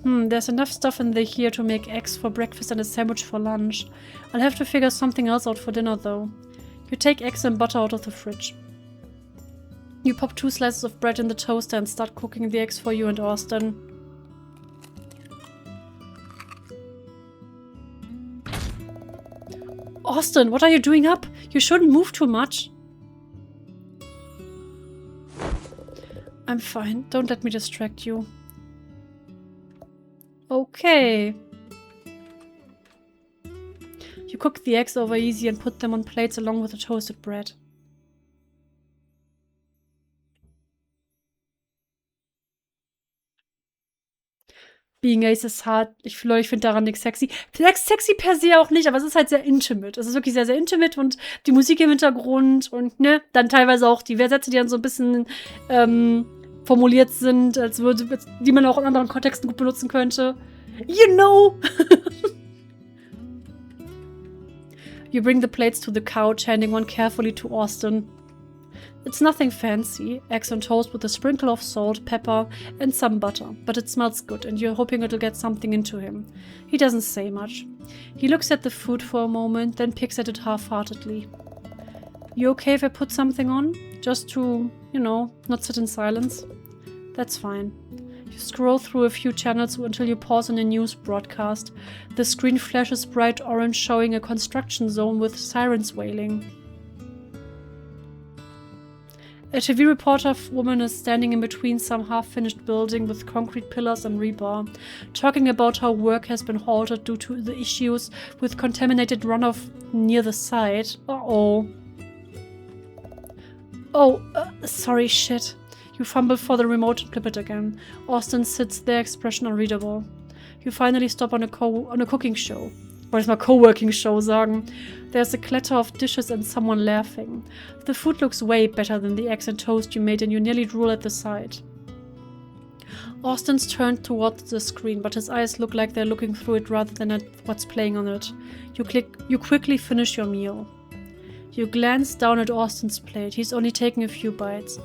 There's enough stuff in here to make eggs for breakfast and a sandwich for lunch. I'll have to figure something else out for dinner, though. You take eggs and butter out of the fridge. You pop 2 slices of bread in the toaster and start cooking the eggs for you and Austin. Austin, what are you doing up? You shouldn't move too much. I'm fine. Don't let me distract you. Okay. You cook the eggs over easy and put them on plates along with the toasted bread. Being Ace ist hart. Ich finde daran nichts sexy. Sexy per se auch nicht, aber es ist halt sehr intimate. Es ist wirklich sehr, sehr intimate und die Musik im Hintergrund und ne, dann teilweise auch die Sätze, die dann so ein bisschen formuliert sind, die man auch in anderen Kontexten gut benutzen könnte. You know! You bring the plates to the couch, handing one carefully to Austin. It's nothing fancy, eggs on toast with a sprinkle of salt, pepper, and some butter, but it smells good and you're hoping it'll get something into him. He doesn't say much. He looks at the food for a moment, then picks at it half-heartedly. You okay if I put something on? Just to, you know, not sit in silence? That's fine. You scroll through a few channels until you pause on a news broadcast. The screen flashes bright orange, showing a construction zone with sirens wailing. A TV reporter woman is standing in between some half-finished building with concrete pillars and rebar, talking about how work has been halted due to the issues with contaminated runoff near the site. Uh-oh. Sorry, shit. You fumble for the remote and flip it again. Austin sits there, expression unreadable. You finally stop on a cooking show. Wollte ich mal co-working show sagen. There's a clatter of dishes and someone laughing. The food looks way better than the eggs and toast you made and you nearly drool at the sight. Austin's turned towards the screen, but his eyes look like they're looking through it rather than at what's playing on it. You quickly finish your meal. You glance down at Austin's plate. He's only taking a few bites.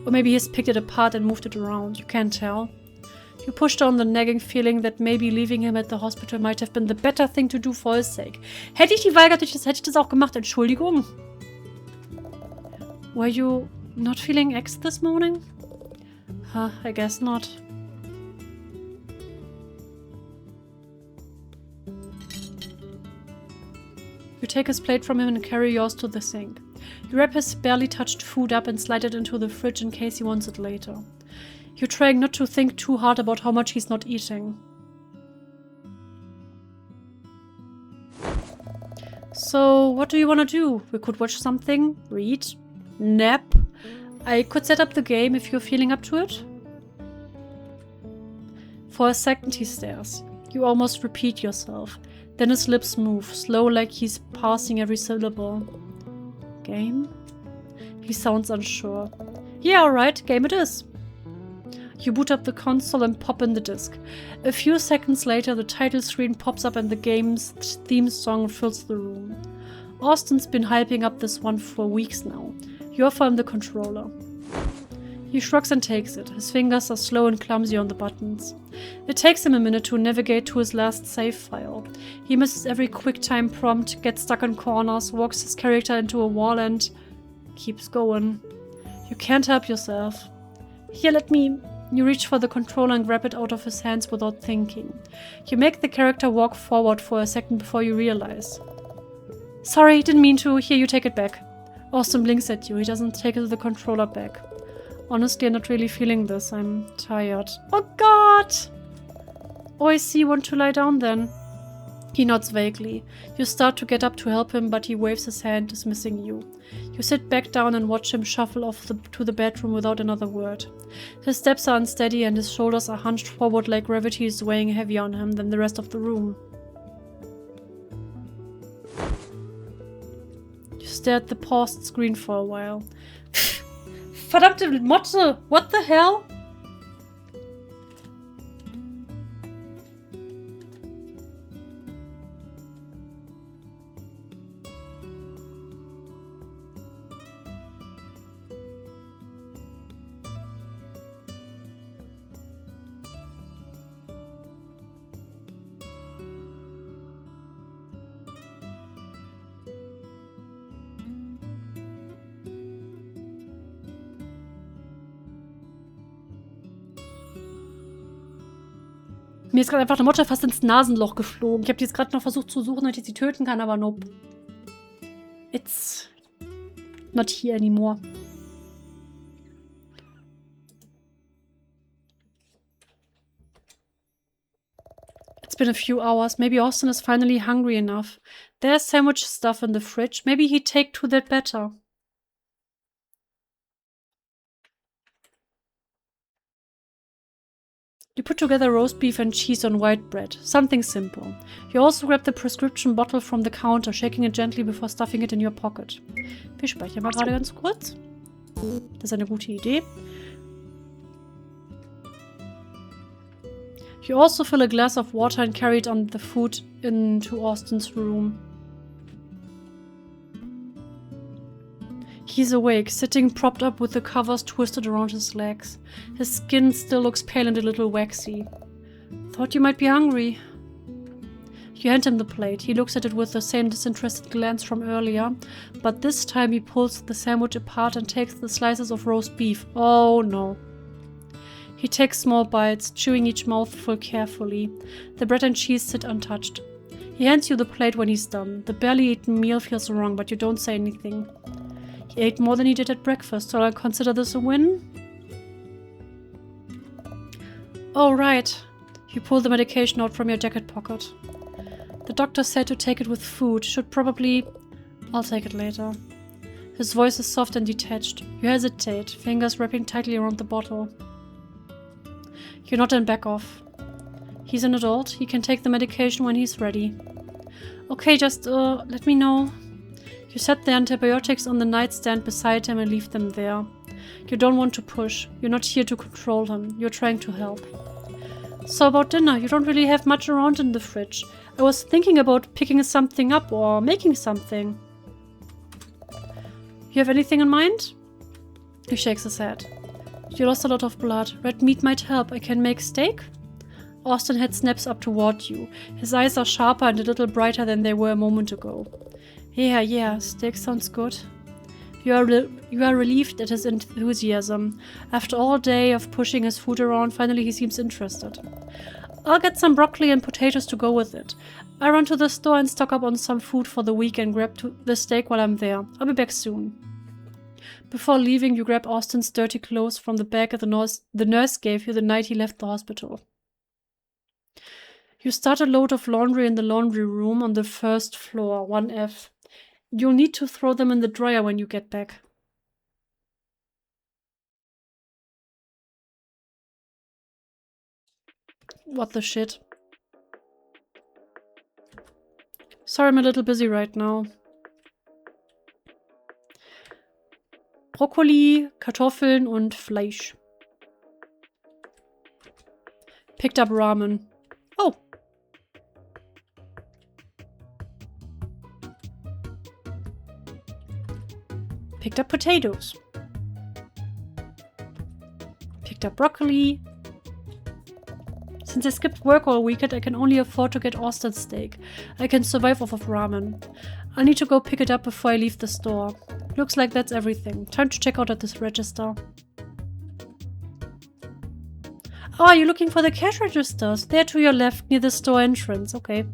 Or maybe he's picked it apart and moved it around. You can't tell. You push down the nagging feeling that maybe leaving him at the hospital might have been the better thing to do for his sake. Hätte ich die Wahl gehabt, hätte ich das auch gemacht. Entschuldigung. Were you not feeling eggs this morning? Huh, I guess not. You take his plate from him and carry yours to the sink. You wrap his barely touched food up and slide it into the fridge in case he wants it later. You're trying not to think too hard about how much he's not eating. So, what do you want to do? We could watch something, read, nap. I could set up the game if you're feeling up to it. For a second he stares. You almost repeat yourself. Then his lips move, slow like he's parsing every syllable. Game? He sounds unsure. Yeah, alright, game it is. You boot up the console and pop in the disc. A few seconds later, the title screen pops up and the game's theme song fills the room. Austin's been hyping up this one for weeks now. You offer him the controller. He shrugs and takes it. His fingers are slow and clumsy on the buttons. It takes him a minute to navigate to his last save file. He misses every QuickTime prompt, gets stuck in corners, walks his character into a wall and keeps going. You can't help yourself. Here, let me... You reach for the controller and grab it out of his hands without thinking. You make the character walk forward for a second before you realize. Sorry, didn't mean to. Here, you take it back. Austin blinks at you. He doesn't take the controller back. Honestly, I'm not really feeling this. I'm tired. Oh god! Oh, I see. Want to lie down then? He nods vaguely. You start to get up to help him, but he waves his hand, dismissing you. You sit back down and watch him shuffle off to the bedroom without another word. His steps are unsteady and his shoulders are hunched forward like gravity is weighing heavier on him than the rest of the room. You stare at the paused screen for a while. Verdammte Motte! What the hell? Mir ist gerade einfach eine Motte fast ins Nasenloch geflogen. Ich habe die jetzt gerade noch versucht zu suchen, damit ich sie töten kann, aber nope. It's not here anymore. It's been a few hours. Maybe Austin is finally hungry enough. There's sandwich stuff in the fridge. Maybe he'd take to that better. You put together roast beef and cheese on white bread. Something simple. You also grab the prescription bottle from the counter, shaking it gently before stuffing it in your pocket. Wir speichern mal gerade ganz kurz. Das ist eine gute Idee. You also fill a glass of water and carry it on the food into Austin's room. He's awake, sitting propped up with the covers twisted around his legs. His skin still looks pale and a little waxy. Thought you might be hungry. You hand him the plate. He looks at it with the same disinterested glance from earlier, but this time he pulls the sandwich apart and takes the slices of roast beef. Oh no. He takes small bites, chewing each mouthful carefully. The bread and cheese sit untouched. He hands you the plate when he's done. The barely eaten meal feels wrong, but you don't say anything. He ate more than he did at breakfast, so I'll consider this a win? Oh, right. You pull the medication out from your jacket pocket. The doctor said to take it with food. Should probably... I'll take it later. His voice is soft and detached. You hesitate, fingers wrapping tightly around the bottle. You nod and back off. He's an adult. He can take the medication when he's ready. Okay, just, let me know. You set the antibiotics on the nightstand beside him and leave them there. You don't want to push. You're not here to control him. You're trying to help. So about dinner, you don't really have much around in the fridge. I was thinking about picking something up or making something. You have anything in mind? He shakes his head. You lost a lot of blood. Red meat might help. I can make steak? Austin's head snaps up toward you. His eyes are sharper and a little brighter than they were a moment ago. Yeah, steak sounds good. You are relieved at his enthusiasm. After all day of pushing his food around, finally he seems interested. I'll get some broccoli and potatoes to go with it. I run to the store and stock up on some food for the week and grab the steak while I'm there. I'll be back soon. Before leaving, you grab Austin's dirty clothes from the bag the nurse gave you the night he left the hospital. You start a load of laundry in the laundry room on the first floor, 1F. You'll need to throw them in the dryer when you get back. What the shit? Sorry, I'm a little busy right now. Brokkoli, Kartoffeln und Fleisch. Picked up ramen. Oh. Picked up potatoes. Picked up broccoli. Since I skipped work all weekend, I can only afford to get Austin's steak. I can survive off of ramen. I need to go pick it up before I leave the store. Looks like that's everything. Time to check out at this register. Oh, are you looking for the cash registers? They're to your left, near the store entrance. Okay.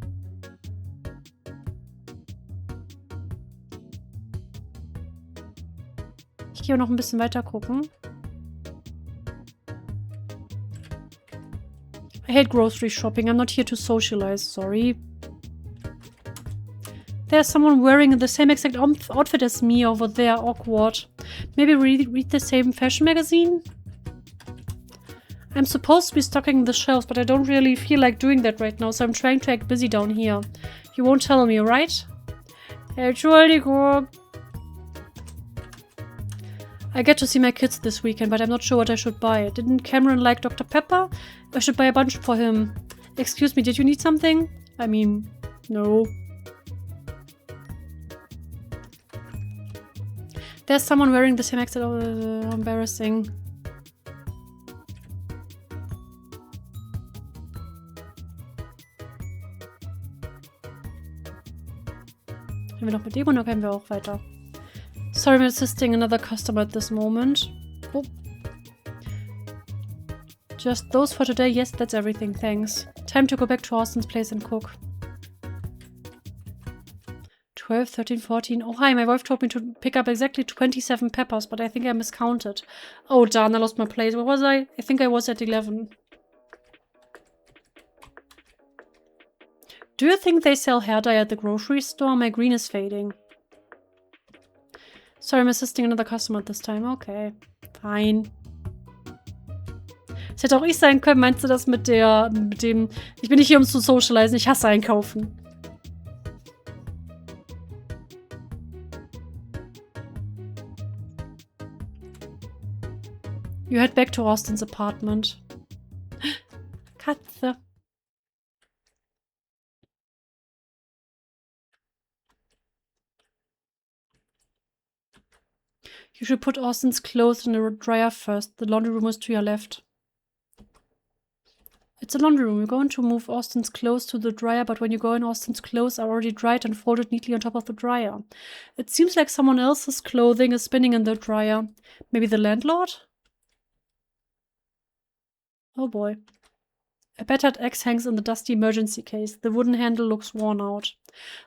Ich gehe noch ein bisschen weiter gucken. I hate grocery shopping. I'm not here to socialize. Sorry. There's someone wearing the same exact outfit as me over there. Awkward. Maybe read the same fashion magazine? I'm supposed to be stocking the shelves, but I don't really feel like doing that right now, so I'm trying to act busy down here. You won't tell me, right? Entschuldigung. I get to see my kids this weekend, but I'm not sure what I should buy. Didn't Cameron like Dr. Pepper? I should buy a bunch for him. Excuse me, did you need something? I mean, no. There's someone wearing the same exact... embarrassing. Wenn wir noch mit dem oder können wir auch weiter? Sorry, I'm assisting another customer at this moment. Oh. Just those for today? Yes, that's everything, thanks. Time to go back to Austin's place and cook. 12, 13, 14. Oh, hi, my wife told me to pick up exactly 27 peppers, but I think I miscounted. Oh, darn, I lost my place. Where was I? I think I was at 11. Do you think they sell hair dye at the grocery store? My green is fading. Sorry, I'm assisting another customer at this time. Okay, fine. Es hätte auch ich sein können. Meinst du das mit dem... Ich bin nicht hier, um zu socialisen. Ich hasse einkaufen. You head back to Austin's apartment. Katze. You should put Austin's clothes in the dryer first. The laundry room is to your left. It's a laundry room. You're going to move Austin's clothes to the dryer, but when you go in, Austin's clothes are already dried and folded neatly on top of the dryer. It seems like someone else's clothing is spinning in the dryer. Maybe the landlord? Oh boy. A battered axe hangs in the dusty emergency case. The wooden handle looks worn out.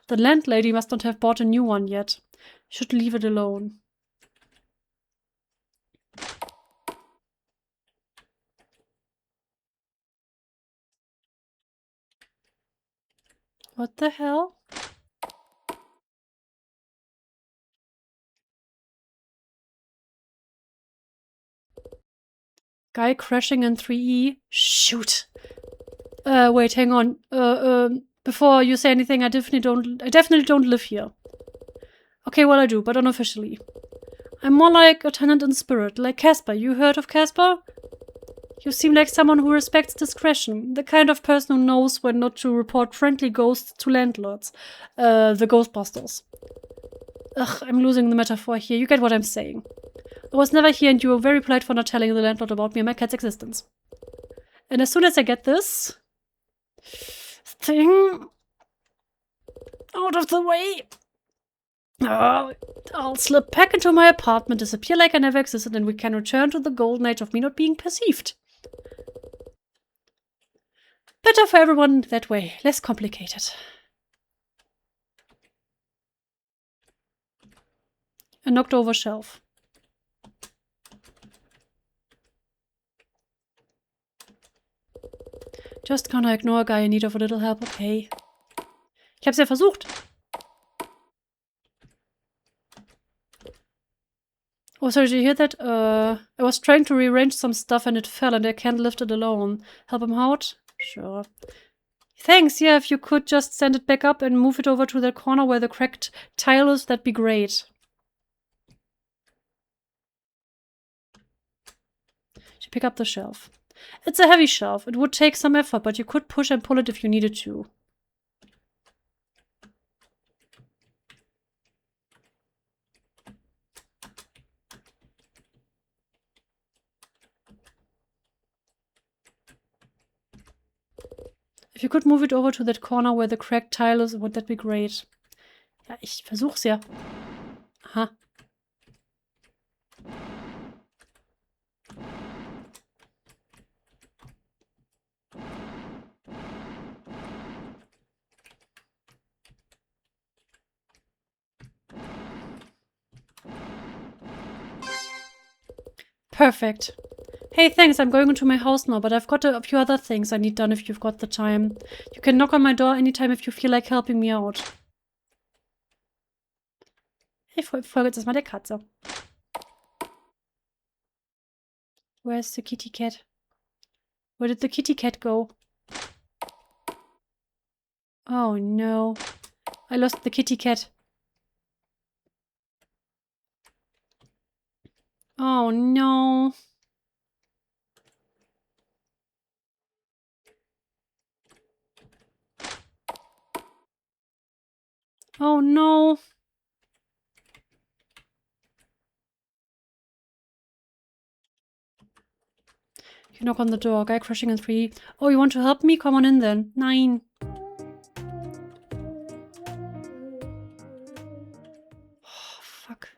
The landlady must not have bought a new one yet. You should leave it alone. What the hell? Guy crashing in 3E. Shoot. Wait, hang on. Before you say anything, I definitely don't live here. Okay, well I do, but unofficially. I'm more like a tenant in spirit, like Casper. You heard of Casper? You seem like someone who respects discretion. The kind of person who knows when not to report friendly ghosts to landlords. The Ghostbusters. Ugh, I'm losing the metaphor here. You get what I'm saying. I was never here and you were very polite for not telling the landlord about me and my cat's existence. And as soon as I get this thing out of the way, I'll slip back into my apartment, disappear like I never existed, and we can return to the golden age of me not being perceived. Better for everyone that way, less complicated. A knocked over shelf. Just gonna ignore a guy in need of a little help, okay. Ich hab's ja versucht. Oh, sorry, did you hear that? I was trying to rearrange some stuff and it fell and I can't lift it alone. Help him out? Sure. Thanks, yeah, if you could just send it back up and move it over to that corner where the cracked tile is, that'd be great. She pick up the shelf. It's a heavy shelf. It would take some effort, but you could push and pull it if you needed to. If you could move it over to that corner where the cracked tile is, would that be great? Ja, ich versuch's ja. Aha. Perfect. Hey, thanks, I'm going into my house now, but I've got a few other things I need done if you've got the time. You can knock on my door anytime if you feel like helping me out. Ich folge jetzt erstmal der Katze. Where's the kitty cat? Where did the kitty cat go? Oh no. I lost the kitty cat. Oh no. Oh no. You knock on the door. Guy crushing in 3. Oh, you want to help me? Come on in then. 9. Oh, fuck.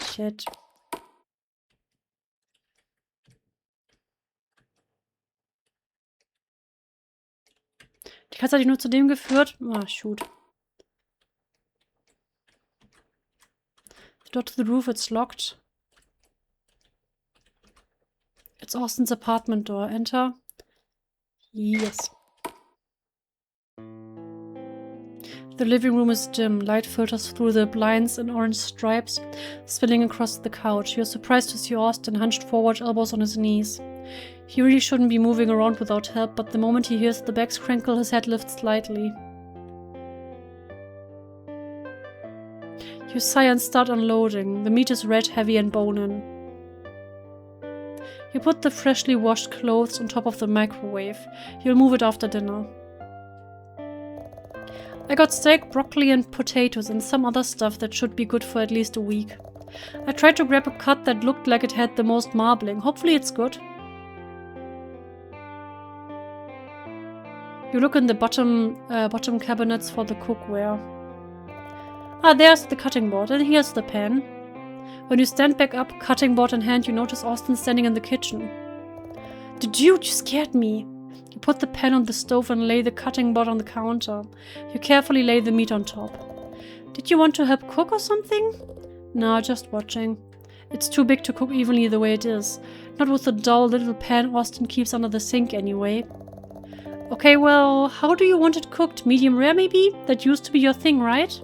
Shit. Die Katze hat dich nur zu dem geführt. Ah, shoot. The door to the roof, it's locked. It's Austin's apartment door. Enter. Yes. The living room is dim. Light filters through the blinds in orange stripes, spilling across the couch. You're surprised to see Austin hunched forward, elbows on his knees. He really shouldn't be moving around without help, but the moment he hears the bags crinkle, his head lifts slightly. You sigh and start unloading. The meat is red, heavy and bone-in. You put the freshly washed clothes on top of the microwave. You'll move it after dinner. I got steak, broccoli and potatoes and some other stuff that should be good for at least a week. I tried to grab a cut that looked like it had the most marbling. Hopefully it's good. You look in the bottom cabinets for the cookware. Ah, there's the cutting board, and here's the pan. When you stand back up, cutting board in hand, you notice Austin standing in the kitchen. Dude, you scared me. You put the pan on the stove and lay the cutting board on the counter. You carefully lay the meat on top. Did you want to help cook or something? No, just watching. It's too big to cook evenly the way it is. Not with the dull little pan Austin keeps under the sink anyway. Okay, well, how do you want it cooked? Medium rare maybe? That used to be your thing, right?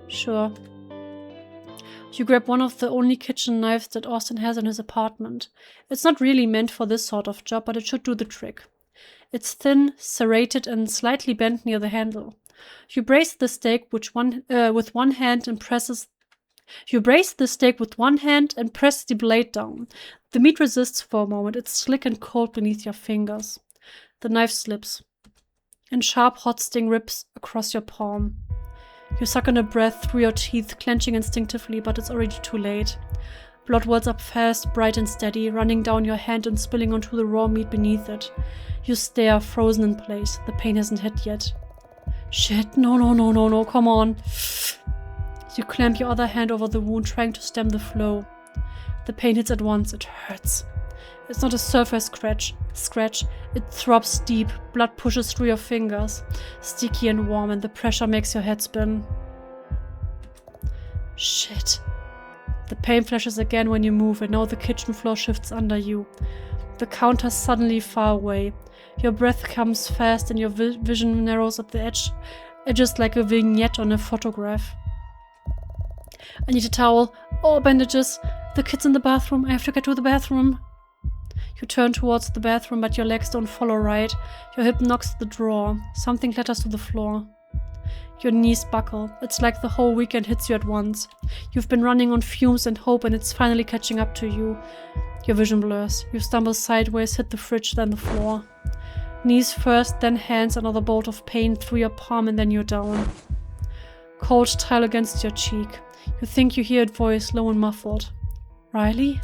Sure. You grab one of the only kitchen knives that Austin has in his apartment. It's not really meant for this sort of job, but it should do the trick. It's thin, serrated, and slightly bent near the handle. You brace the steak with one hand and press the blade down. The meat resists for a moment. It's slick and cold beneath your fingers. The knife slips, and sharp, hot sting rips across your palm. You suck in a breath through your teeth, clenching instinctively, but it's already too late. Blood wells up fast, bright and steady, running down your hand and spilling onto the raw meat beneath it. You stare, frozen in place. The pain hasn't hit yet. Shit, no, come on. You clamp your other hand over the wound, trying to stem the flow. The pain hits at once. It hurts. It's not a surface scratch. It throbs deep. Blood pushes through your fingers, sticky and warm, and the pressure makes your head spin. Shit. The pain flashes again when you move, and now the kitchen floor shifts under you. The counter's suddenly far away. Your breath comes fast, and your vision narrows at the edges like a vignette on a photograph. I need a towel. Oh, bandages. The kid's in the bathroom. I have to get to the bathroom. You turn towards the bathroom, but your legs don't follow right. Your hip knocks the drawer. Something clatters to the floor. Your knees buckle. It's like the whole weekend hits you at once. You've been running on fumes and hope, and it's finally catching up to you. Your vision blurs. You stumble sideways, hit the fridge, then the floor. Knees first, then hands, another bolt of pain through your palm, and then you're down. Cold tile against your cheek. You think you hear a voice, low and muffled. Riley?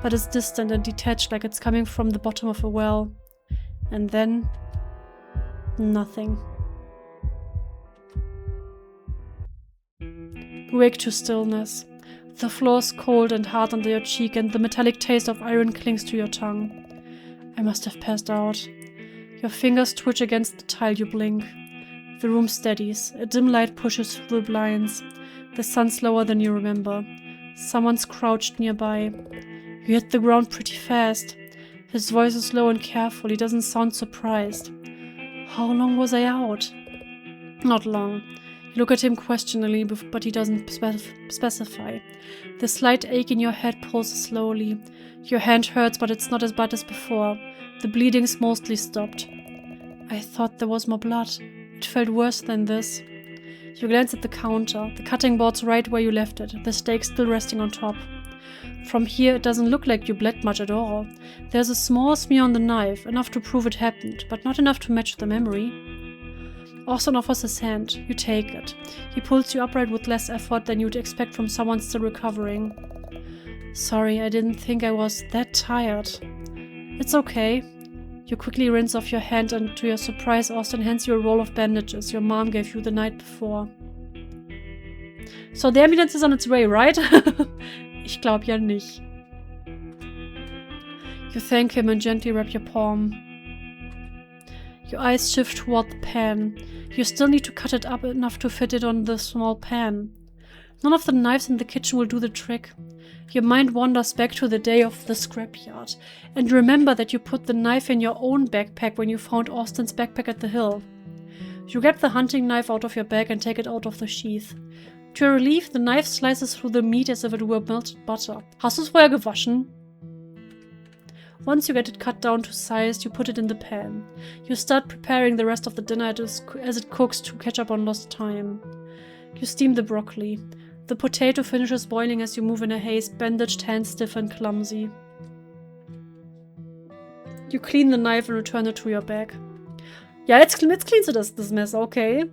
But it's distant and detached, like it's coming from the bottom of a well. And then... nothing. You wake to stillness. The floor's cold and hard under your cheek, and the metallic taste of iron clings to your tongue. I must have passed out. Your fingers twitch against the tile. You blink. The room steadies. A dim light pushes through the blinds. The sun's lower than you remember. Someone's crouched nearby. You hit the ground pretty fast. His voice is low and careful. He doesn't sound surprised. How long was I out? Not long. You look at him questioningly, but he doesn't specify. The slight ache in your head pulses slowly. Your hand hurts, but it's not as bad as before. The bleeding's mostly stopped. I thought there was more blood. It felt worse than this. You glance at the counter. The cutting board's right where you left it, the steak still resting on top. From here, it doesn't look like you bled much at all. There's a small smear on the knife, enough to prove it happened, but not enough to match the memory. Austin offers his hand. You take it. He pulls you upright with less effort than you'd expect from someone still recovering. Sorry, I didn't think I was that tired. It's okay. You quickly rinse off your hand, and to your surprise, Austin hands you a roll of bandages your mom gave you the night before. So the ambulance is on its way, right? Ich glaub ja nicht. You thank him and gently wrap your palm. Your eyes shift toward the pan. You still need to cut it up enough to fit it on the small pan. None of the knives in the kitchen will do the trick. Your mind wanders back to the day of the scrapyard, and you remember that you put the knife in your own backpack when you found Austin's backpack at the hill. You grab the hunting knife out of your bag and take it out of the sheath. To your relief, the knife slices through the meat as if it were melted butter. Hast du's vorher gewaschen? Once you get it cut down to size, you put it in the pan. You start preparing the rest of the dinner as it cooks to catch up on lost time. You steam the broccoli. The potato finishes boiling as you move in a haste, bandaged hands stiff and clumsy. You clean the knife and return it to your bag. Ja, jetzt cleanst du das Messer, okay.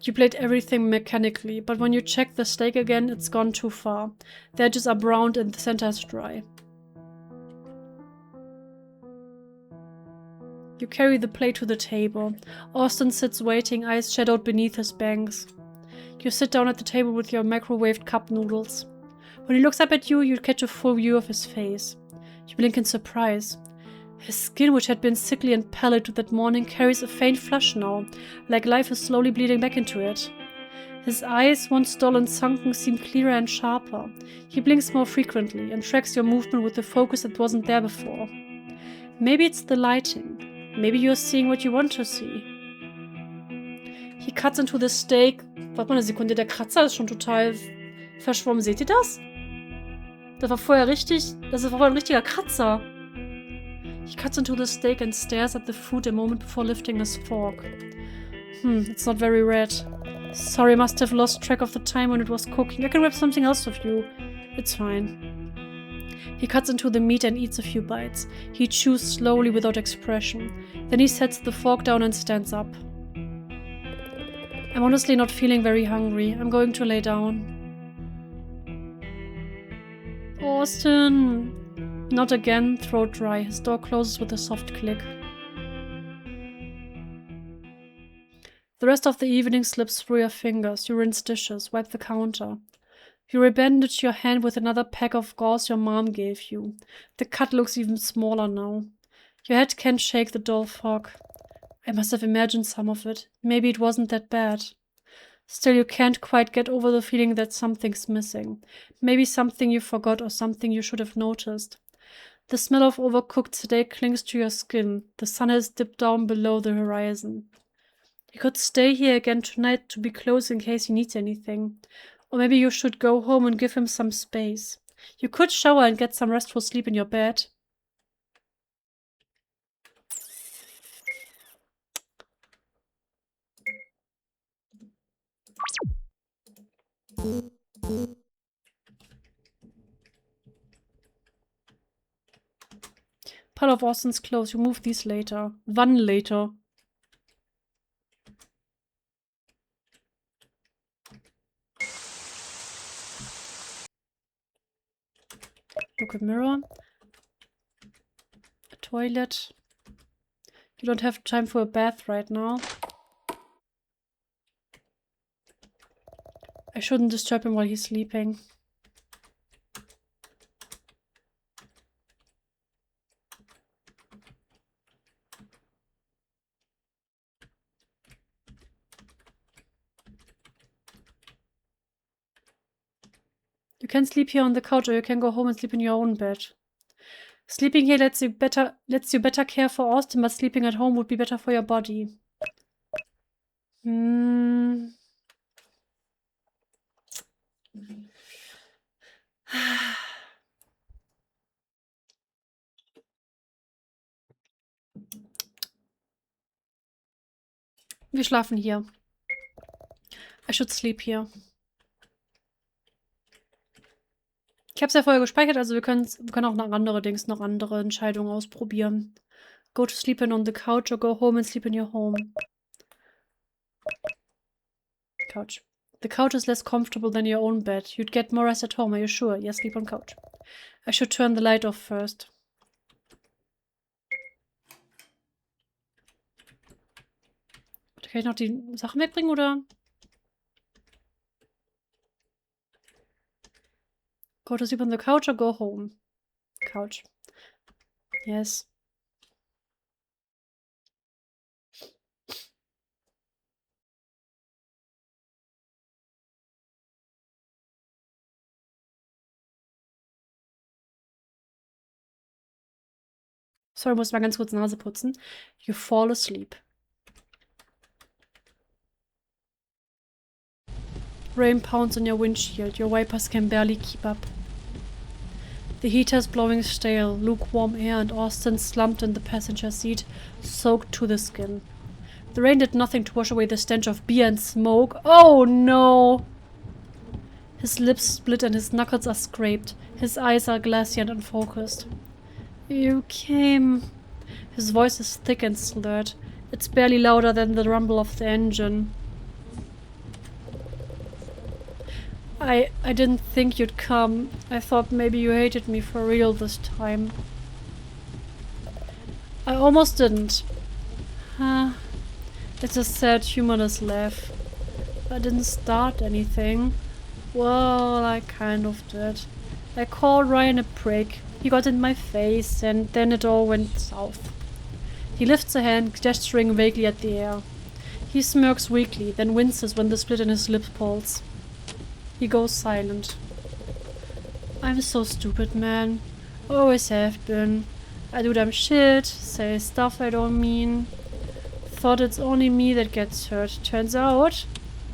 You plate everything mechanically, but when you check the steak again, it's gone too far. The edges are browned and the center is dry. You carry the plate to the table. Austin sits waiting, eyes shadowed beneath his bangs. You sit down at the table with your microwaved cup noodles. When he looks up at you, you catch a full view of his face. You blink in surprise. His skin, which had been sickly and pallid that morning, carries a faint flush now, like life is slowly bleeding back into it. His eyes, once dull and sunken, seem clearer and sharper. He blinks more frequently and tracks your movement with a focus that wasn't there before. Maybe it's the lighting. Maybe you're seeing what you want to see. He cuts into the steak. Warte mal eine Sekunde, der Kratzer ist schon total verschwommen. Seht ihr das? Das war vorher ein richtiger Kratzer. He cuts into the steak and stares at the food a moment before lifting his fork. It's not very red. Sorry, must have lost track of the time when it was cooking. I can grab something else of you. It's fine. He cuts into the meat and eats a few bites. He chews slowly without expression. Then he sets the fork down and stands up. I'm honestly not feeling very hungry. I'm going to lay down. Austin! Not again, throat dry. His door closes with a soft click. The rest of the evening slips through your fingers. You rinse dishes, wipe the counter. You rebandage your hand with another pack of gauze your mom gave you. The cut looks even smaller now. Your head can't shake the dull fog. I must have imagined some of it. Maybe it wasn't that bad. Still, you can't quite get over the feeling that something's missing. Maybe something you forgot or something you should have noticed. The smell of overcooked steak clings to your skin. The sun has dipped down below the horizon. You could stay here again tonight to be close in case he needs anything. Or maybe you should go home and give him some space. You could shower and get some restful sleep in your bed. Pile of Austin's clothes. You move these later. Wann later? Look at mirror. A toilet. You don't have time for a bath right now. I shouldn't disturb him while he's sleeping. You can sleep here on the couch, or you can go home and sleep in your own bed. Sleeping here lets you better care for Austin, but sleeping at home would be better for your body. Wir schlafen hier. I should sleep here. Ich habe es ja vorher gespeichert, also wir können auch noch andere Entscheidungen ausprobieren. Go to sleep in on the couch or go home and sleep in your home. Couch. The couch is less comfortable than your own bed. You'd get more rest at home, are you sure? Yes, sleep on couch. I should turn the light off first. Kann ich noch die Sachen wegbringen, oder? Go to sleep on the couch or go home? Couch. Yes. Sorry, muss mal ganz kurz Nase putzen. You fall asleep. Rain pounds on your windshield. Your wipers can barely keep up. The heater's blowing stale, lukewarm air, and Austin slumped in the passenger seat, soaked to the skin. The rain did nothing to wash away the stench of beer and smoke. Oh no! His lips split and his knuckles are scraped. His eyes are glassy and unfocused. You came... His voice is thick and slurred. It's barely louder than the rumble of the engine. I didn't think you'd come. I thought maybe you hated me for real this time. I almost didn't. It's a sad, humorless laugh. I didn't start anything. Well, I kind of did. I called Ryan a prick. He got in my face, and then it all went south. He lifts a hand, gesturing vaguely at the air. He smirks weakly, then winces when the split in his lip pulls. He goes silent. I'm so stupid, man. Always have been. I do dumb shit, say stuff I don't mean. Thought it's only me that gets hurt. Turns out...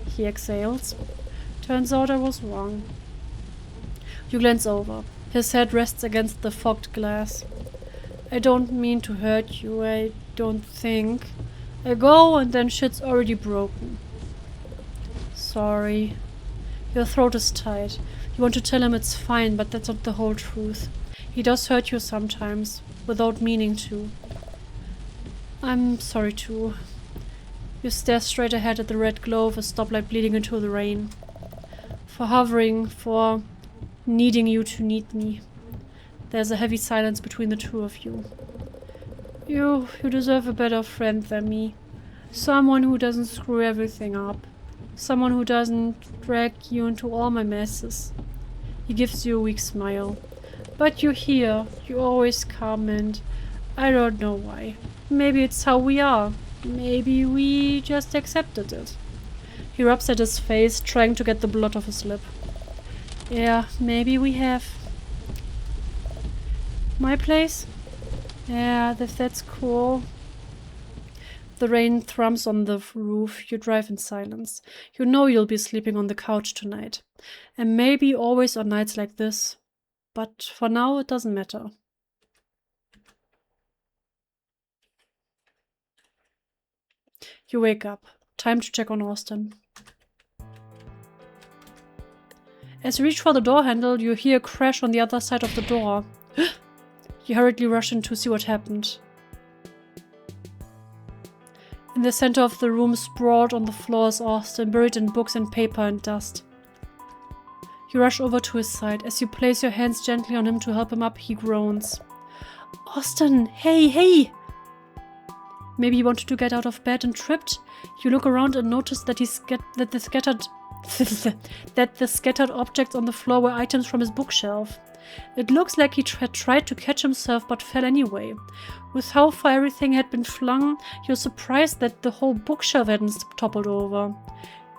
He exhales. Turns out I was wrong. You glance over. His head rests against the fogged glass. I don't mean to hurt you, I don't think. I go and then shit's already broken. Sorry. Your throat is tight. You want to tell him it's fine, but that's not the whole truth. He does hurt you sometimes, without meaning to. I'm sorry too. You stare straight ahead at the red glow of a stoplight bleeding into the rain. For hovering, for needing you to need me. There's a heavy silence between the two of you. You deserve a better friend than me. Someone who doesn't screw everything up. Someone who doesn't drag you into all my messes. He gives you a weak smile. But you're here. You always come, and I don't know why. Maybe it's how we are. Maybe we just accepted it. He rubs at his face, trying to get the blood off his lip. Yeah, maybe we have. My place? Yeah, that's cool. The rain thrums on the roof. You drive in silence. You know you'll be sleeping on the couch tonight. And maybe always on nights like this. But for now, it doesn't matter. You wake up. Time to check on Austin. As you reach for the door handle, you hear a crash on the other side of the door. You hurriedly rush in to see what happened. In the center of the room, sprawled on the floor, is Austin, buried in books and paper and dust. You rush over to his side. As you place your hands gently on him to help him up, he groans. Austin, hey! Maybe he wanted to get out of bed and tripped? You look around and notice that the scattered objects on the floor were items from his bookshelf. It looks like he had tried to catch himself but fell anyway. With how far everything had been flung, you're surprised that the whole bookshelf hadn't toppled over.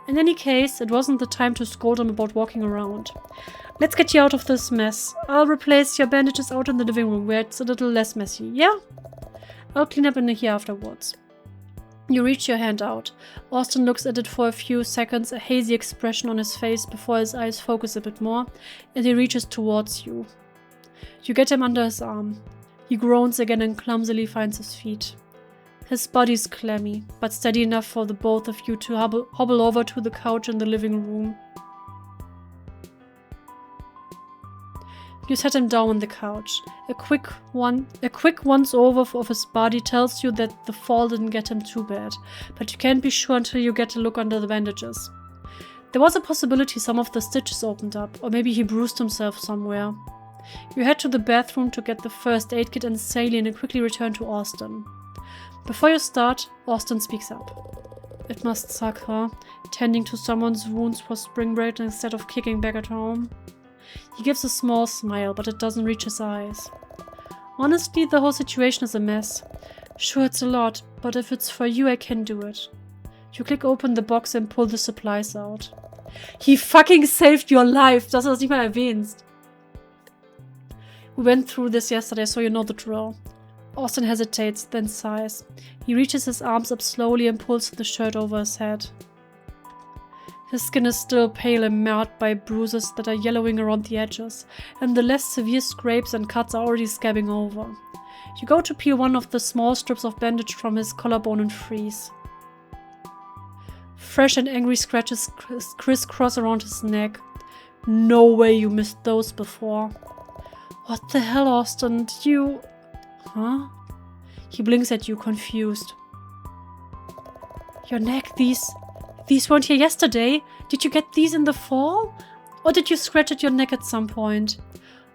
In any case, it wasn't the time to scold him about walking around. Let's get you out of this mess. I'll replace your bandages out in the living room where it's a little less messy, yeah? I'll clean up in here afterwards. You reach your hand out. Austin looks at it for a few seconds, a hazy expression on his face before his eyes focus a bit more, and he reaches towards you. You get him under his arm. He groans again and clumsily finds his feet. His body's clammy, but steady enough for the both of you to hobble over to the couch in the living room. You set him down on the couch. A quick once-over of his body tells you that the fall didn't get him too bad, but you can't be sure until you get a look under the bandages. There was a possibility some of the stitches opened up, or maybe he bruised himself somewhere. You head to the bathroom to get the first aid kit and saline and quickly return to Austin. Before you start, Austin speaks up. It must suck, huh? Tending to someone's wounds for spring break instead of kicking back at home. He gives a small smile, but it doesn't reach his eyes. Honestly, the whole situation is a mess. Sure, it's a lot, but if it's for you, I can do it. You click open the box and pull the supplies out. He fucking saved your life! Das hast du nicht mal erwähnt. We went through this yesterday, so you know the drill. Austin hesitates, then sighs. He reaches his arms up slowly and pulls the shirt over his head. His skin is still pale and marred by bruises that are yellowing around the edges, and the less severe scrapes and cuts are already scabbing over. You go to peel one of the small strips of bandage from his collarbone and freeze. Fresh and angry scratches crisscross around his neck. No way you missed those before. What the hell, Austin? Did you... Huh? He blinks at you, confused. Your neck, these weren't here yesterday. Did you get these in the fall? Or did you scratch at your neck at some point?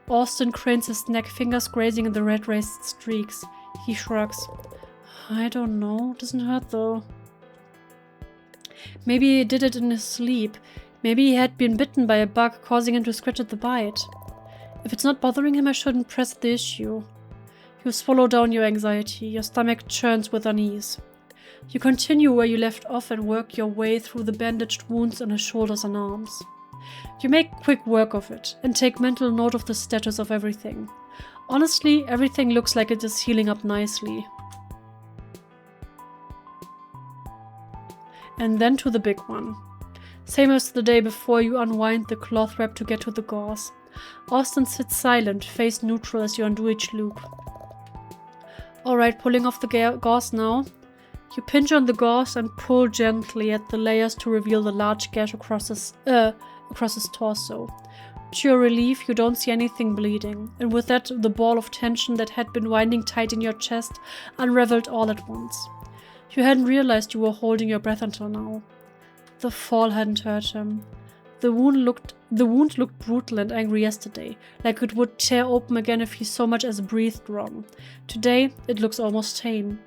Austin cranes his neck, fingers grazing in the red raised streaks. He shrugs. I don't know. Doesn't hurt though. Maybe he did it in his sleep. Maybe he had been bitten by a bug, causing him to scratch at the bite. If it's not bothering him, I shouldn't press the issue. You swallow down your anxiety. Your stomach churns with unease. You continue where you left off and work your way through the bandaged wounds on his shoulders and arms. You make quick work of it, and take mental note of the status of everything. Honestly, everything looks like it is healing up nicely. And then to the big one. Same as the day before, you unwind the cloth wrap to get to the gauze. Austin sits silent, face neutral as you undo each loop. Alright, pulling off the gauze now. You pinch on the gauze and pull gently at the layers to reveal the large gash across his torso. To your relief, you don't see anything bleeding, and with that, the ball of tension that had been winding tight in your chest unraveled all at once. You hadn't realized you were holding your breath until now. The fall hadn't hurt him. The wound looked brutal and angry yesterday, like it would tear open again if he so much as breathed wrong. Today, it looks almost tame.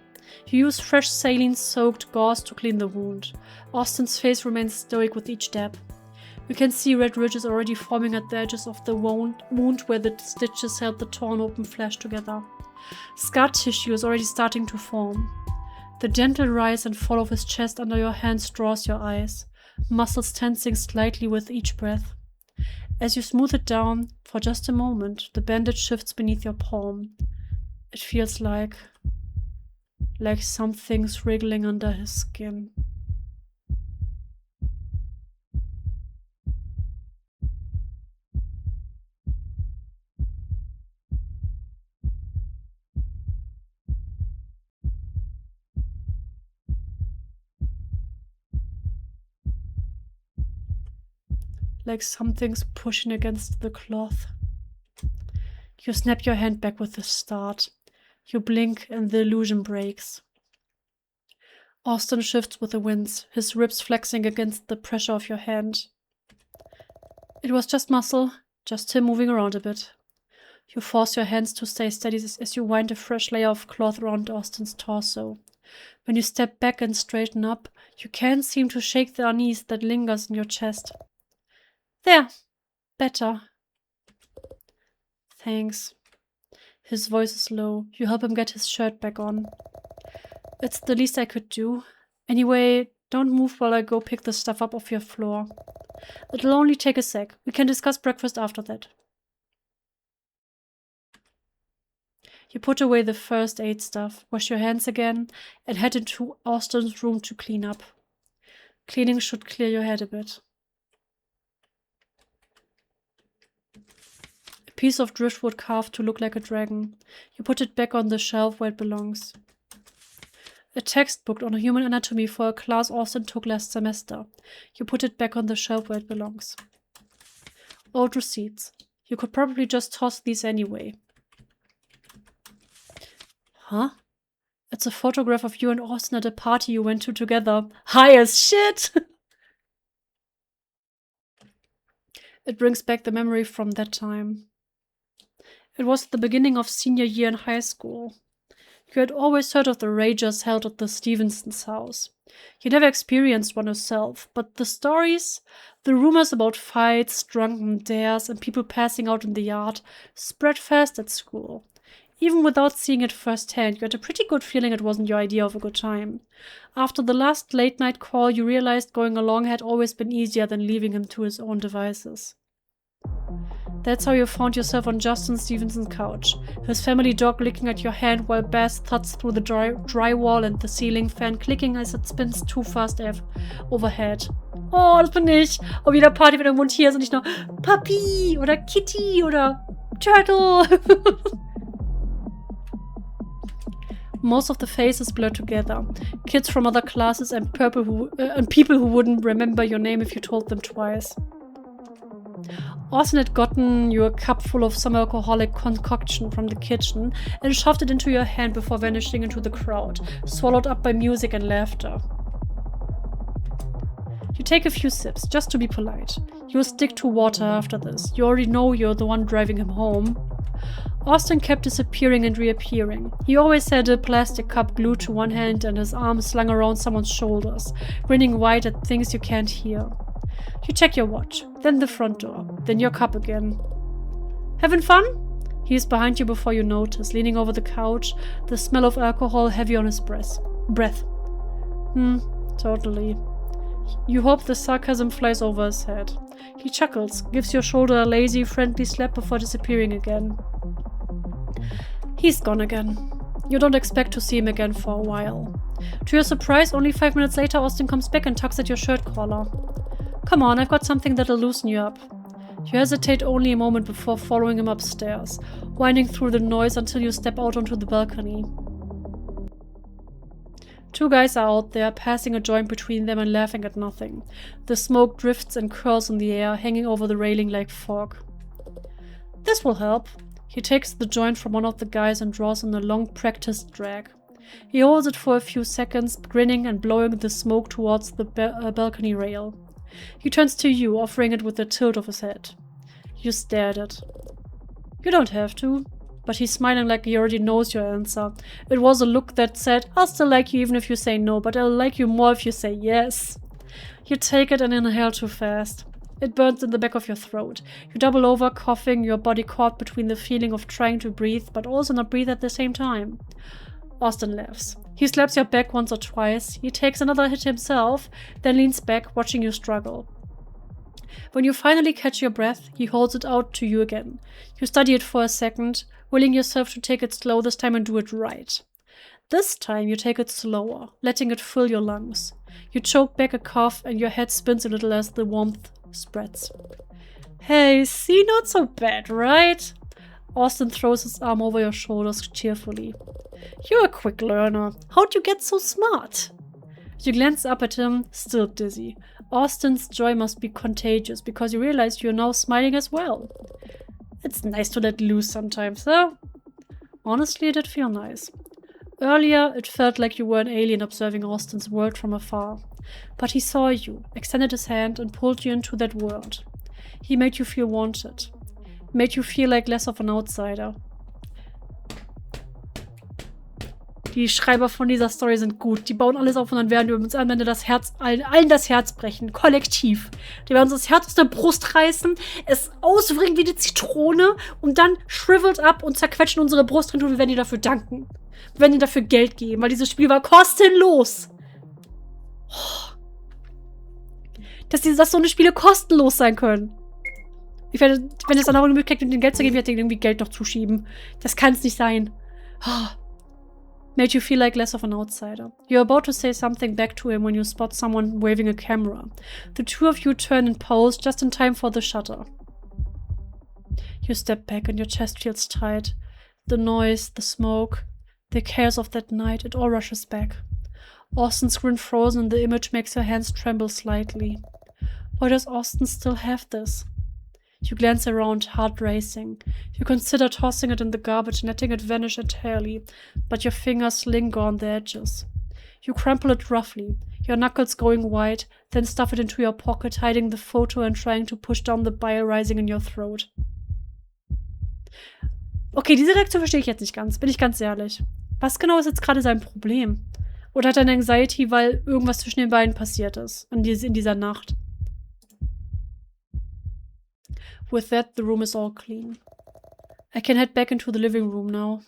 You use fresh saline-soaked gauze to clean the wound. Austin's face remains stoic with each dab. You can see red ridges already forming at the edges of the wound where the stitches held the torn open flesh together. Scar tissue is already starting to form. The gentle rise and fall of his chest under your hands draws your eyes, muscles tensing slightly with each breath. As you smooth it down, for just a moment, the bandage shifts beneath your palm. It feels like something's wriggling under his skin. Like something's pushing against the cloth. You snap your hand back with a start. You blink and the illusion breaks. Austin shifts with a wince, his ribs flexing against the pressure of your hand. It was just muscle, just him moving around a bit. You force your hands to stay steady as you wind a fresh layer of cloth around Austin's torso. When you step back and straighten up, you can't seem to shake the unease that lingers in your chest. There. Better. Thanks. His voice is low. You help him get his shirt back on. It's the least I could do. Anyway, don't move while I go pick the stuff up off your floor. It'll only take a sec. We can discuss breakfast after that. You put away the first aid stuff, wash your hands again, and head into Austin's room to clean up. Cleaning should clear your head a bit. A piece of driftwood carved to look like a dragon. You put it back on the shelf where it belongs. A textbook on human anatomy for a class Austin took last semester. You put it back on the shelf where it belongs. Old receipts. You could probably just toss these anyway. Huh? It's a photograph of you and Austin at a party you went to together. High as shit! It brings back the memory from that time. It was the beginning of senior year in high school. You had always heard of the rages held at the Stevensons' house. You never experienced one yourself, but the stories, the rumors about fights, drunken dares, and people passing out in the yard spread fast at school. Even without seeing it firsthand, you had a pretty good feeling it wasn't your idea of a good time. After the last late-night call, you realized going along had always been easier than leaving him to his own devices. That's how you found yourself on Justin Stevenson's couch, his family dog licking at your hand while bass thuds through the drywall and the ceiling fan clicking as it spins too fast overhead. Oh, das bin ich! Auf jeder Party, wenn irgendwo ein Tier ist und ich noch Papi oder Kitty oder Turtle. Most of the faces blur together. Kids from other classes and people who wouldn't remember your name if you told them twice. Austin had gotten you a cup full of some alcoholic concoction from the kitchen and shoved it into your hand before vanishing into the crowd, swallowed up by music and laughter. You take a few sips, just to be polite. You'll stick to water after this. You already know you're the one driving him home. Austin kept disappearing and reappearing. He always had a plastic cup glued to one hand and his arm slung around someone's shoulders, grinning wide at things you can't hear. You check your watch, then the front door, then your cup again. Having fun? He is behind you before you notice, leaning over the couch, the smell of alcohol heavy on his breath. Totally. You hope the sarcasm flies over his head. He chuckles, gives your shoulder a lazy, friendly slap before disappearing again. He's gone again. You don't expect to see him again for a while. To your surprise, only 5 minutes later, Austin comes back and tugs at your shirt collar. Come on, I've got something that'll loosen you up. You hesitate only a moment before following him upstairs, winding through the noise until you step out onto the balcony. 2 guys are out there, passing a joint between them and laughing at nothing. The smoke drifts and curls in the air, hanging over the railing like fog. This will help. He takes the joint from one of the guys and draws in a long, practiced drag. He holds it for a few seconds, grinning and blowing the smoke towards the balcony rail. He turns to you, offering it with a tilt of his head. You stare at it. You don't have to. But he's smiling like he already knows your answer. It was a look that said, I'll still like you even if you say no, but I'll like you more if you say yes. You take it and inhale too fast. It burns in the back of your throat. You double over, coughing, your body caught between the feeling of trying to breathe, but also not breathe at the same time. Austin laughs. He slaps your back once or twice. He takes another hit himself, then leans back, watching you struggle. When you finally catch your breath, he holds it out to you again. You study it for a second, willing yourself to take it slow this time and do it right. This time you take it slower, letting it fill your lungs. You choke back a cough and your head spins a little as the warmth spreads. Hey, see, not so bad, right? Austin throws his arm over your shoulders cheerfully. You're a quick learner. How'd you get so smart? You glance up at him, still dizzy. Austin's joy must be contagious because you realize you're now smiling as well. It's nice to let loose sometimes, though. Honestly, it did feel nice. Earlier, it felt like you were an alien observing Austin's world from afar. But he saw you, extended his hand, and pulled you into that world. He made you feel wanted. Made you feel like less of an outsider. Die Schreiber von dieser Story sind gut. Die bauen alles auf und dann werden wir uns am Ende das Herz, allen das Herz brechen. Kollektiv. Die werden uns das Herz aus der Brust reißen, es auswringen wie eine Zitrone und dann shrivelt ab und zerquetschen unsere Brust und wir werden dir dafür danken. Wir werden dir dafür Geld geben, weil dieses Spiel war kostenlos. Dass so eine Spiele kostenlos sein können. Ich werde, wenn es dann auch eine Möglichkeit gibt, den Geld zu geben, werde ich irgendwie Geld noch zuschieben. Das kann es nicht sein. Made you feel like less of an outsider. You're about to say something back to him when you spot someone waving a camera. The 2 of you turn and pose just in time for the shutter. You step back and your chest feels tight. The noise, the smoke, the chaos of that night, it all rushes back. Austin's grin frozen and the image makes your hands tremble slightly. Why does Austin still have this? You glance around, heart racing. You consider tossing it in the garbage and letting it vanish entirely, but your fingers linger on the edges. You crumple it roughly, your knuckles going white, then stuff it into your pocket, hiding the photo and trying to push down the bile rising in your throat. Okay, diese Reaktion verstehe ich jetzt nicht ganz, bin ich ganz ehrlich. Was genau ist jetzt gerade sein Problem? Oder hat er eine Anxiety, weil irgendwas zwischen den beiden passiert ist, in dieser Nacht? With that, the room is all clean. I can head back into the living room now.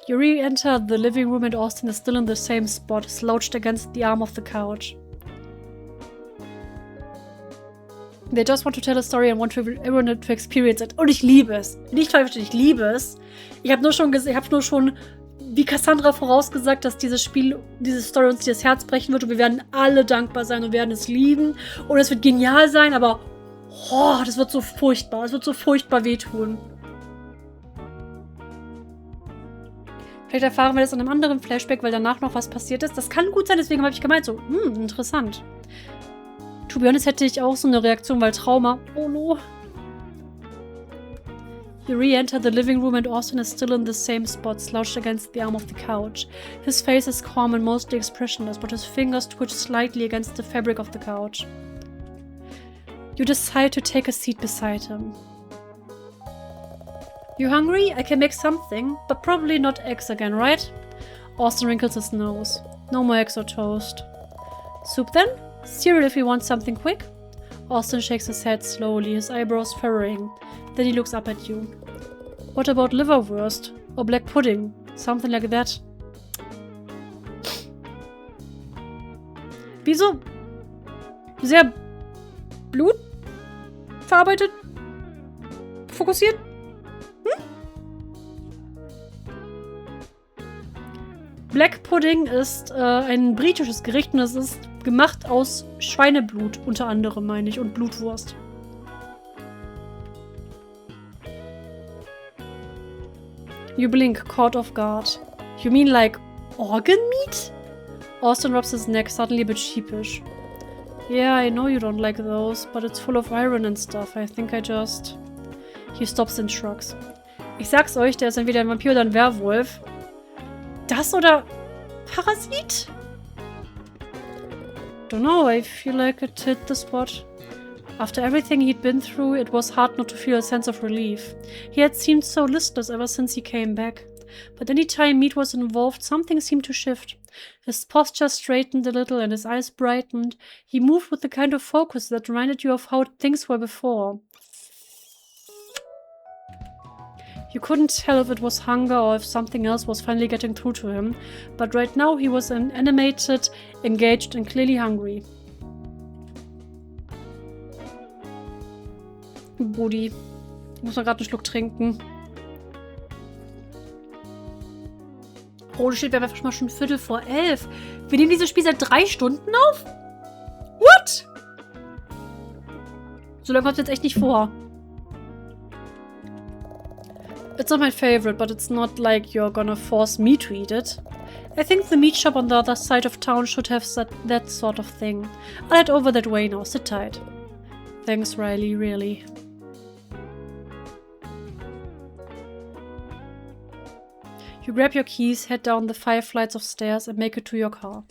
You re-enter the living room and Austin is still in the same spot, slouched against the arm of the couch. They just want to tell a story and want everyone to experience it. Und ich liebe es. Nicht falsch, ich liebe es. Ich habe nur schon wie Cassandra vorausgesagt, dass dieses Spiel, diese Story uns das Herz brechen wird und wir werden alle dankbar sein und werden es lieben und es wird genial sein, aber oh, das wird so furchtbar. Es wird so furchtbar wehtun. Vielleicht erfahren wir das in einem anderen Flashback, weil danach noch was passiert ist. Das kann gut sein, deswegen habe ich gemeint, so, interessant. To be honest hätte ich auch so eine Reaktion, weil Trauma. Oh no. You re-enter the living room and Austin is still in the same spot, slouched against the arm of the couch. His face is calm and mostly expressionless, but his fingers twitch slightly against the fabric of the couch. You decide to take a seat beside him. You hungry? I can make something, but probably not eggs again, right? Austin wrinkles his nose. No more eggs or toast. Soup then? Cereal if you want something quick? Austin shakes his head slowly, his eyebrows furrowing. Then he looks up at you. What about liverwurst? Or black pudding? Something like that. Wieso? Sehr blutverarbeitet? Fokussiert? Black Pudding ist ein britisches Gericht und es ist gemacht aus Schweineblut, unter anderem, meine ich, und Blutwurst. You blink, caught off guard. You mean like organ meat? Austin rubs his neck, suddenly a bit sheepish. Yeah, I know you don't like those, but it's full of iron and stuff. I think I just... He stops and shrugs. Ich sag's euch, der ist entweder ein Vampir oder ein Werwolf. Das oder Parasit? Don't know, I feel like it hit the spot. After everything he'd been through, it was hard not to feel a sense of relief. He had seemed so listless ever since he came back. But any time meat was involved, something seemed to shift. His posture straightened a little and his eyes brightened. He moved with the kind of focus that reminded you of how things were before. You couldn't tell if it was hunger or if something else was finally getting through to him, but right now he was animated, engaged and clearly hungry. Brudi, ich muss mal gerade einen Schluck trinken. Oh, shit, wir haben einfach mal schon 11:15. Wir nehmen dieses Spiel seit 3 Stunden auf? What? So lange kommt es jetzt echt nicht vor. It's not my favorite, but it's not like you're gonna force me to eat it. I think the meat shop on the other side of town should have that sort of thing. I'll head over that way now. Sit tight. Thanks, Riley, really. You grab your keys, head down the 5 flights of stairs and make it to your car.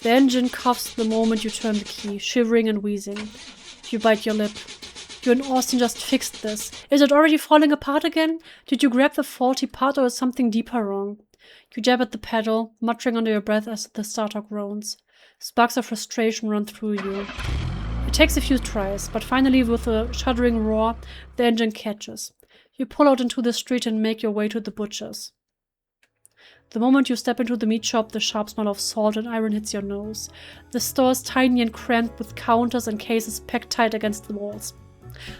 The engine coughs the moment you turn the key, shivering and wheezing. You bite your lip. You and Austin just fixed this. Is it already falling apart again? Did you grab the faulty part or is something deeper wrong? You jab at the pedal, muttering under your breath as the starter groans. Sparks of frustration run through you. It takes a few tries, but finally with a shuddering roar, the engine catches. You pull out into the street and make your way to the butcher's. The moment you step into the meat shop, the sharp smell of salt and iron hits your nose. The store is tiny and cramped with counters and cases packed tight against the walls.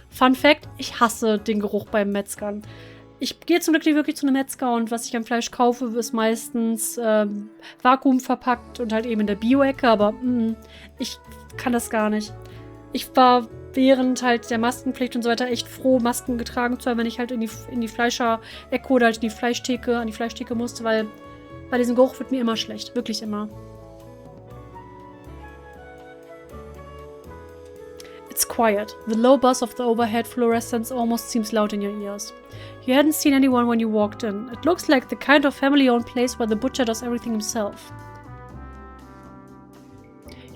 Fun Fact, ich hasse den Geruch beim Metzgern. Ich gehe zum Glück nicht wirklich zu einem Metzger und was ich am Fleisch kaufe, ist meistens vakuumverpackt und halt eben in der Bio-Ecke, aber ich kann das gar nicht. Ich war während halt der Maskenpflicht und so weiter echt froh, Masken getragen zu haben, wenn ich halt in die Fleischer-Ecke oder halt an die Fleischtheke musste, weil bei diesem Geruch wird mir immer schlecht. Wirklich immer. It's quiet. The low buzz of the overhead fluorescents almost seems loud in your ears. You hadn't seen anyone when you walked in. It looks like the kind of family-owned place where the butcher does everything himself.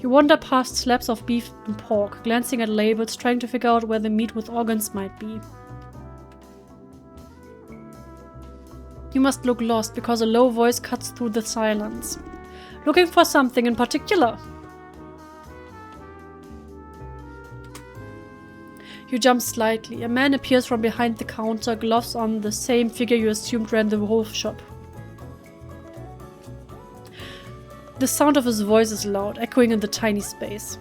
You wander past slabs of beef and pork, glancing at labels, trying to figure out where the meat with organs might be. You must look lost because a low voice cuts through the silence. Looking for something in particular? You jump slightly. A man appears from behind the counter, gloves on, the same figure you assumed ran the whole shop. The sound of his voice is loud, echoing in the tiny space.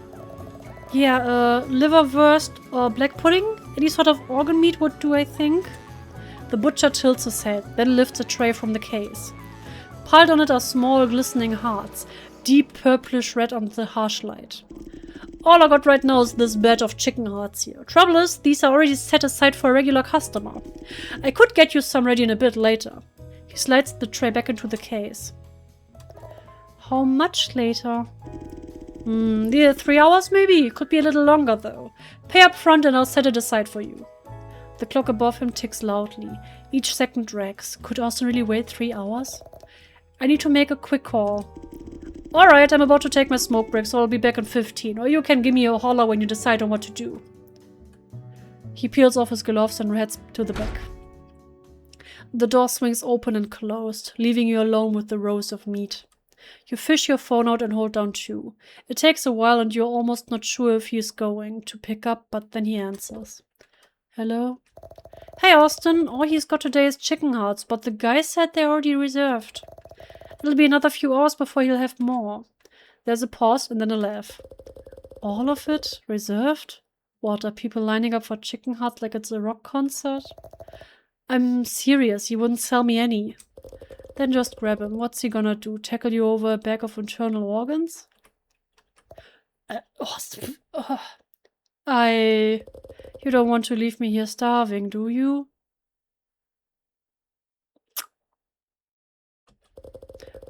Yeah, liverwurst or black pudding? Any sort of organ meat would do, I think. The butcher tilts his head, then lifts a tray from the case. Piled on it are small, glistening hearts, deep purplish red under the harsh light. All I got right now is this bed of chicken hearts here. Trouble is, these are already set aside for a regular customer. I could get you some ready in a bit later. He slides the tray back into the case. How much later? 3 hours maybe? Could be a little longer though. Pay up front and I'll set it aside for you. The clock above him ticks loudly. Each second drags. Could Austin really wait 3 hours? I need to make a quick call. Alright, I'm about to take my smoke break, so I'll be back in 15. Or you can give me a holler when you decide on what to do. He peels off his gloves and heads to the back. The door swings open and closed, leaving you alone with the rows of meat. You fish your phone out and hold down 2. It takes a while and you're almost not sure if he's going to pick up, but then he answers. Hello? Hey Austin, all he's got today is chicken hearts, but the guy said they're already reserved. It'll be another few hours before he'll have more. There's a pause and then a laugh. All of it? Reserved? What, are people lining up for chicken hearts like it's a rock concert? I'm serious, he wouldn't sell me any. Then just grab him. What's he gonna do? Tackle you over a bag of internal organs? You don't want to leave me here starving, do you?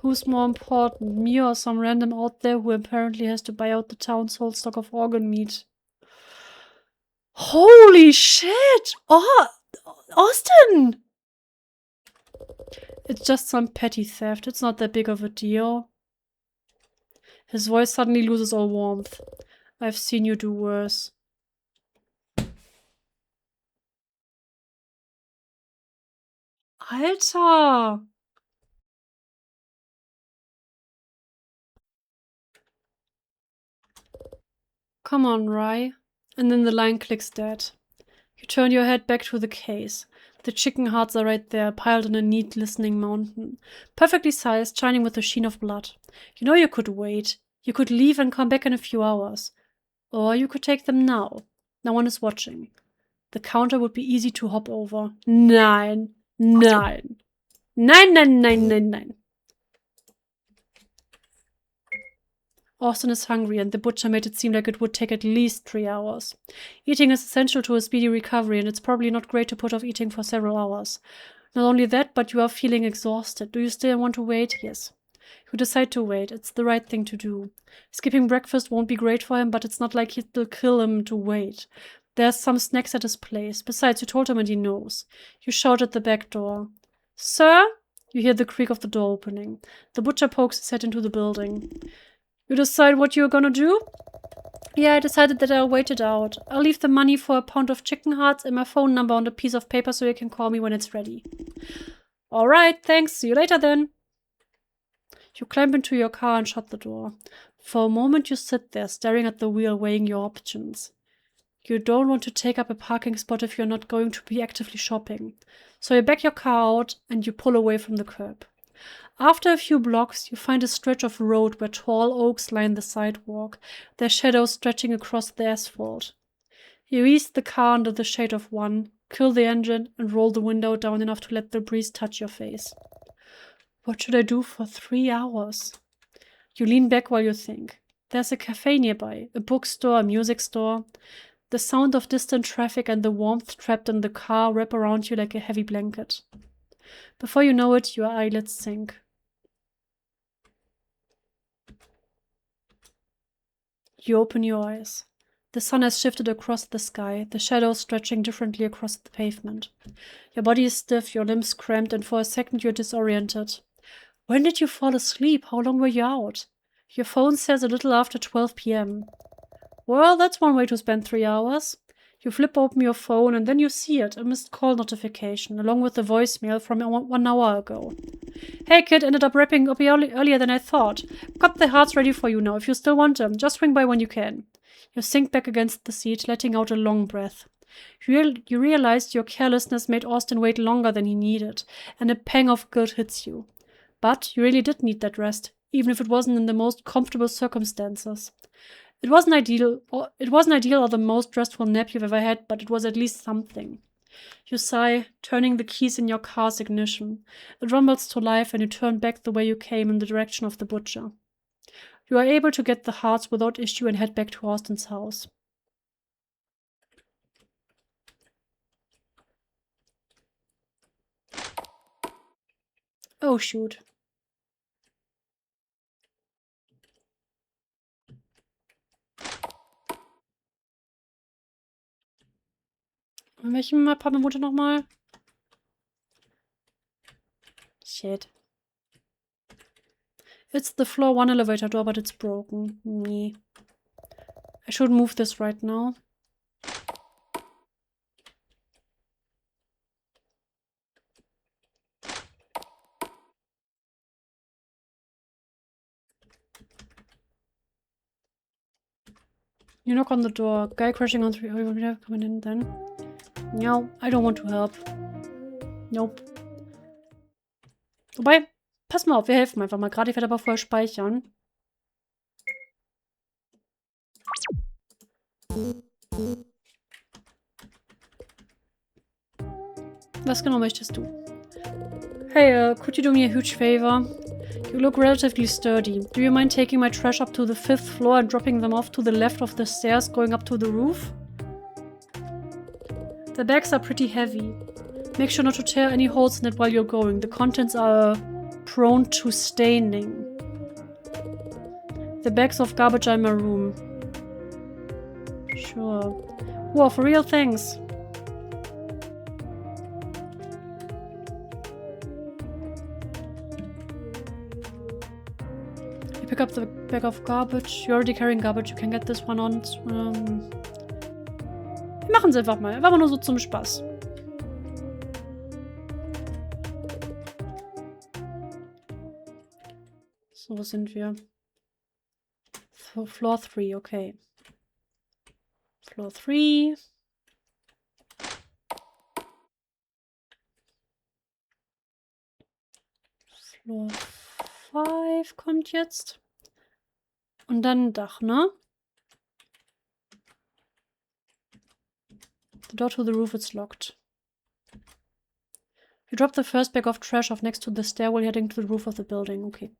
Who's more important, me or some random out there who apparently has to buy out the town's whole stock of organ meat? Holy shit! Oh, Austin! It's just some petty theft. It's not that big of a deal. His voice suddenly loses all warmth. I've seen you do worse. Alter! Come on, Rye. And then the line clicks dead. You turn your head back to the case. The chicken hearts are right there, piled on a neat, glistening mountain. Perfectly sized, shining with a sheen of blood. You know you could wait. You could leave and come back in a few hours. Or you could take them now. No one is watching. The counter would be easy to hop over. Nein. Nein. Nein, nein, nein, nein, nein. Austin is hungry, and the butcher made it seem like it would take at least 3 hours. Eating is essential to a speedy recovery, and it's probably not great to put off eating for several hours. Not only that, but you are feeling exhausted. Do you still want to wait? Yes. You decide to wait. It's the right thing to do. Skipping breakfast won't be great for him, but it's not like it'll kill him to wait. There's some snacks at his place. Besides, you told him and he knows. You shout at the back door. Sir? You hear the creak of the door opening. The butcher pokes his head into the building. You decide what you're gonna do? Yeah, I decided that I'll wait it out. I'll leave the money for a pound of chicken hearts and my phone number on a piece of paper so you can call me when it's ready. Alright, thanks. See you later then. You climb into your car and shut the door. For a moment you sit there, staring at the wheel, weighing your options. You don't want to take up a parking spot if you're not going to be actively shopping. So you back your car out and you pull away from the curb. After a few blocks, you find a stretch of road where tall oaks line the sidewalk, their shadows stretching across the asphalt. You ease the car under the shade of one, kill the engine, and roll the window down enough to let the breeze touch your face. What should I do for 3 hours? You lean back while you think. There's a cafe nearby, a bookstore, a music store. The sound of distant traffic and the warmth trapped in the car wrap around you like a heavy blanket. Before you know it, your eyelids sink. You open your eyes. The sun has shifted across the sky, the shadows stretching differently across the pavement. Your body is stiff, your limbs cramped, and for a second you're disoriented. When did you fall asleep? How long were you out? Your phone says a little after 12 p.m. Well, that's one way to spend 3 hours. You flip open your phone and then you see it, a missed call notification, along with the voicemail from 1 hour ago. Hey kid, ended up wrapping up earlier than I thought. Got the hearts ready for you now. If you still want them, just swing by when you can. You sink back against the seat, letting out a long breath. You realized your carelessness made Austin wait longer than he needed, and a pang of guilt hits you. But you really did need that rest, even if it wasn't in the most comfortable circumstances. It wasn't ideal or the most restful nap you've ever had, but it was at least something. You sigh, turning the keys in your car's ignition. It rumbles to life and you turn back the way you came in the direction of the butcher. You are able to get the hearts without issue and head back to Austin's house. Oh shoot. In welchem Apartment wohnt er nochmal? Shit. It's the floor 1 elevator door, but it's broken. Nee. I should move this right now. You knock on the door. Guy crashing on 3. Oh, you coming in then? No, I don't want to help. Nope. Wobei, pass mal auf, wir helfen einfach mal. Gerade, ich werde aber vorher speichern. Was genau möchtest du? Hey, could you do me a huge favor? You look relatively sturdy. Do you mind taking my trash up to the 5th floor and dropping them off to the left of the stairs going up to the roof? The bags are pretty heavy. Make sure not to tear any holes in it while you're going. The contents are prone to staining. The bags of garbage are in my room. Sure. Whoa, for real, thanks. You pick up the bag of garbage. You're already carrying garbage. You can get this one on. Wir machen es einfach mal. Einfach nur so zum Spaß. So, wo sind wir? Floor 3, okay. Floor 3. Floor 5 kommt jetzt. Und dann ein Dach, ne? The door to the roof is locked. You drop the first bag of trash off next to the stairwell heading to the roof of the building. Okay.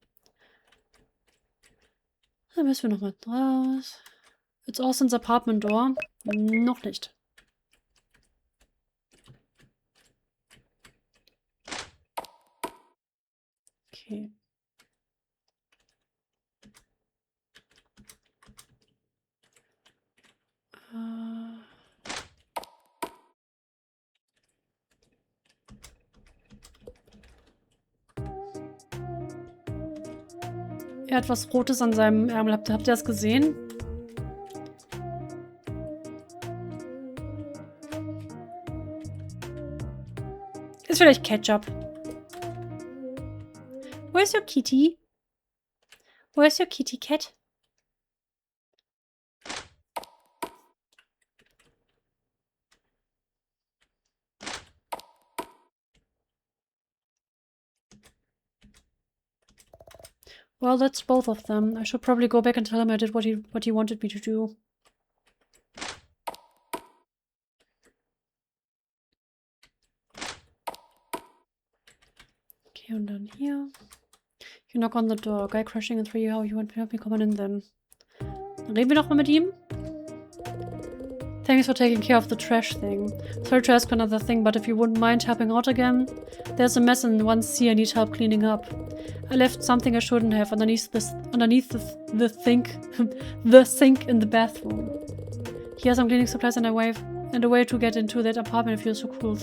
Dann müssen wir nochmal raus. It's Austin's apartment door. Noch nicht. Okay. Er hat was Rotes an seinem Ärmel. Habt ihr das gesehen? Ist vielleicht Ketchup. Where's your kitty? Where's your kitty cat? Well, that's both of them. I should probably go back and tell him I did what he wanted me to do. Okay, und dann hier. You knock on the door. Guy crashing in 3. How you want me coming in then? Dann reden wir doch mal mit ihm. Thanks for taking care of the trash thing. Sorry to ask for another thing, but if you wouldn't mind helping out again? There's a mess in 1C I need help cleaning up. I left something I shouldn't have underneath the sink in the bathroom. Here are some cleaning supplies and a way to get into that apartment if you're so cool.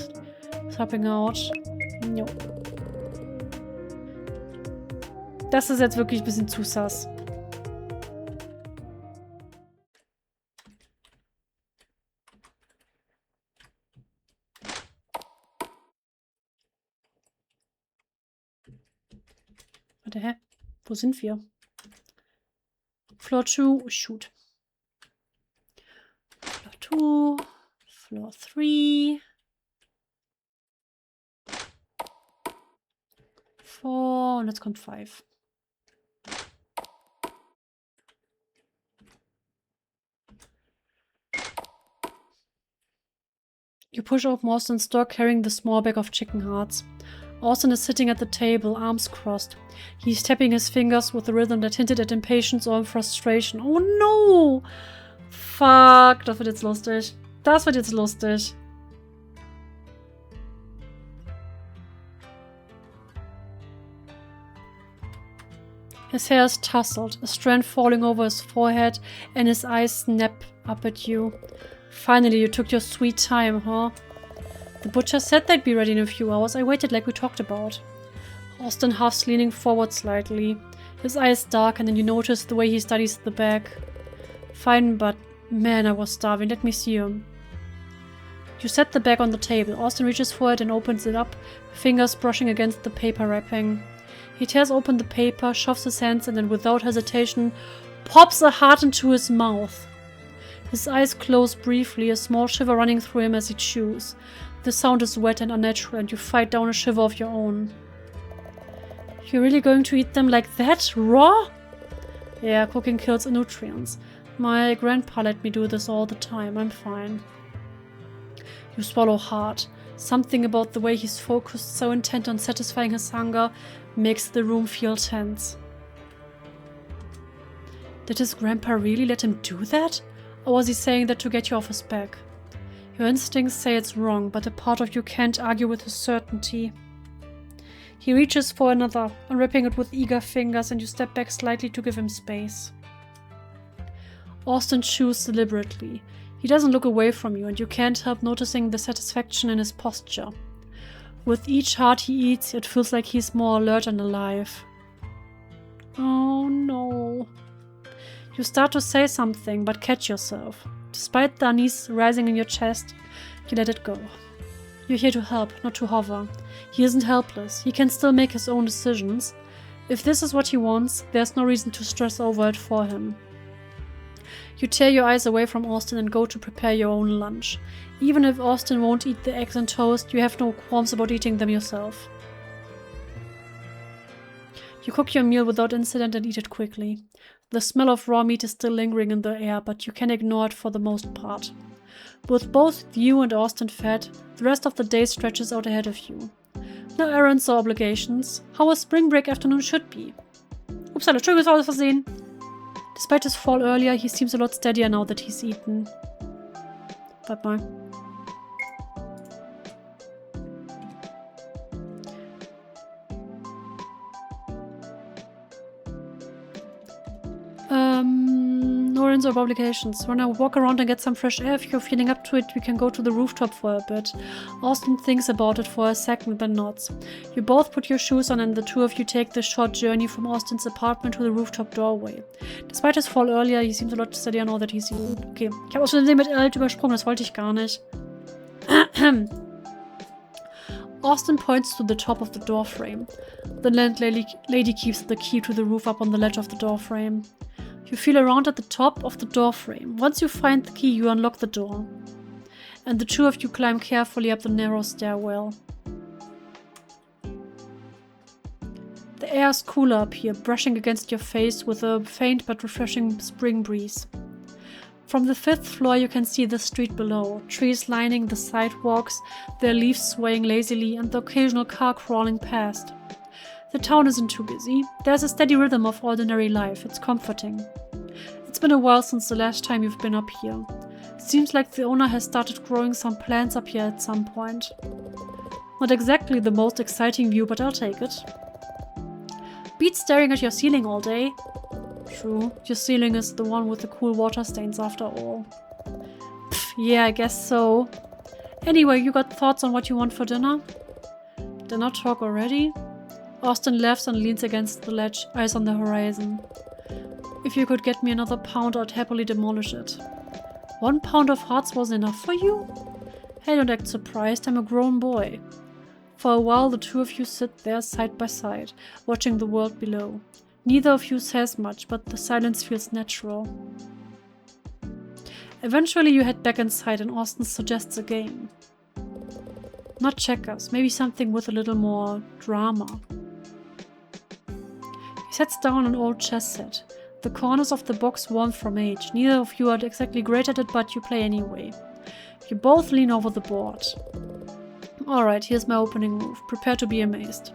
Helping out. No. Das ist jetzt wirklich ein bisschen zu sass. Warte, hä? Wo sind wir? Floor 2, shoot. Floor 2, Floor 3. 4 und jetzt kommt 5. You push open Austin's door carrying the small bag of chicken hearts. Austin is sitting at the table, arms crossed. He's tapping his fingers with a rhythm that hinted at impatience or frustration. Oh no! Fuck, das wird jetzt lustig. Das wird jetzt lustig. His hair is tousled, a strand falling over his forehead, and his eyes snap up at you. Finally, you took your sweet time, huh? The butcher said they'd be ready in a few hours. I waited like we talked about. Austin half's leaning forward slightly. His eyes darken and you notice the way he studies the bag. Fine, but man, I was starving. Let me see him. You set the bag on the table. Austin reaches for it and opens it up, fingers brushing against the paper wrapping. He tears open the paper, shoves his hands in and without hesitation pops a heart into his mouth. His eyes close briefly, a small shiver running through him as he chews. The sound is wet and unnatural and you fight down a shiver of your own. You're really going to eat them like that? Raw? Yeah, cooking kills the nutrients. My grandpa let me do this all the time. I'm fine. You swallow hard. Something about the way he's focused, so intent on satisfying his hunger, makes the room feel tense. Did his grandpa really let him do that? Or was he saying that to get you off his back? Your instincts say it's wrong, but a part of you can't argue with his certainty. He reaches for another, unwrapping it with eager fingers, and you step back slightly to give him space. Austin chews deliberately. He doesn't look away from you, and you can't help noticing the satisfaction in his posture. With each heart he eats, it feels like he's more alert and alive. Oh no. You start to say something, but catch yourself. Despite the unease rising in your chest, you let it go. You're here to help, not to hover. He isn't helpless. He can still make his own decisions. If this is what he wants, there's no reason to stress over it for him. You tear your eyes away from Austin and go to prepare your own lunch. Even if Austin won't eat the eggs and toast, you have no qualms about eating them yourself. You cook your meal without incident and eat it quickly. The smell of raw meat is still lingering in the air, but you can ignore it for the most part. With both you and Austin fed, the rest of the day stretches out ahead of you. No errands or obligations. How a spring break afternoon should be. Upsala, Entschuldigung, das war aus Versehen. Despite his fall earlier, he seems a lot steadier now that he's eaten. Warte mal. No errands or obligations. Wanna walk around and get some fresh air? If you're feeling up to it, we can go to the rooftop for a bit. Austin thinks about it for a second, then nods. You both put your shoes on and the two of you take the short journey from Austin's apartment to the rooftop doorway. Despite his fall earlier, he seems a lot steadier now that he's eaten. Okay, ich habe aus Versehen mit alt übersprungen, das wollte ich gar nicht. Austin points to the top of the doorframe. The landlady keeps the key to the roof up on the ledge of the doorframe. You feel around at the top of the doorframe. Once you find the key, you unlock the door. And the two of you climb carefully up the narrow stairwell. The air is cooler up here, brushing against your face with a faint but refreshing spring breeze. From the 5th floor you can see the street below, trees lining the sidewalks, their leaves swaying lazily, and the occasional car crawling past. The town isn't too busy. There's a steady rhythm of ordinary life. It's comforting. It's been a while since the last time you've been up here. Seems like the owner has started growing some plants up here at some point. Not exactly the most exciting view, but I'll take it. Beat staring at your ceiling all day. True, your ceiling is the one with the cool water stains after all. Pff, yeah, I guess so. Anyway, you got thoughts on what you want for dinner? Dinner talk already? Austin laughs and leans against the ledge, eyes on the horizon. If you could get me another pound, I'd happily demolish it. 1 pound of hearts was enough for you? Hey, don't act surprised, I'm a grown boy. For a while, the two of you sit there side by side, watching the world below. Neither of you says much, but the silence feels natural. Eventually, you head back inside and Austin suggests a game. Not checkers, maybe something with a little more drama. He sets down an old chess set. The corners of the box warm from age. Neither of you are exactly great at it, but you play anyway. You both lean over the board. Alright, here's my opening move. Prepare to be amazed.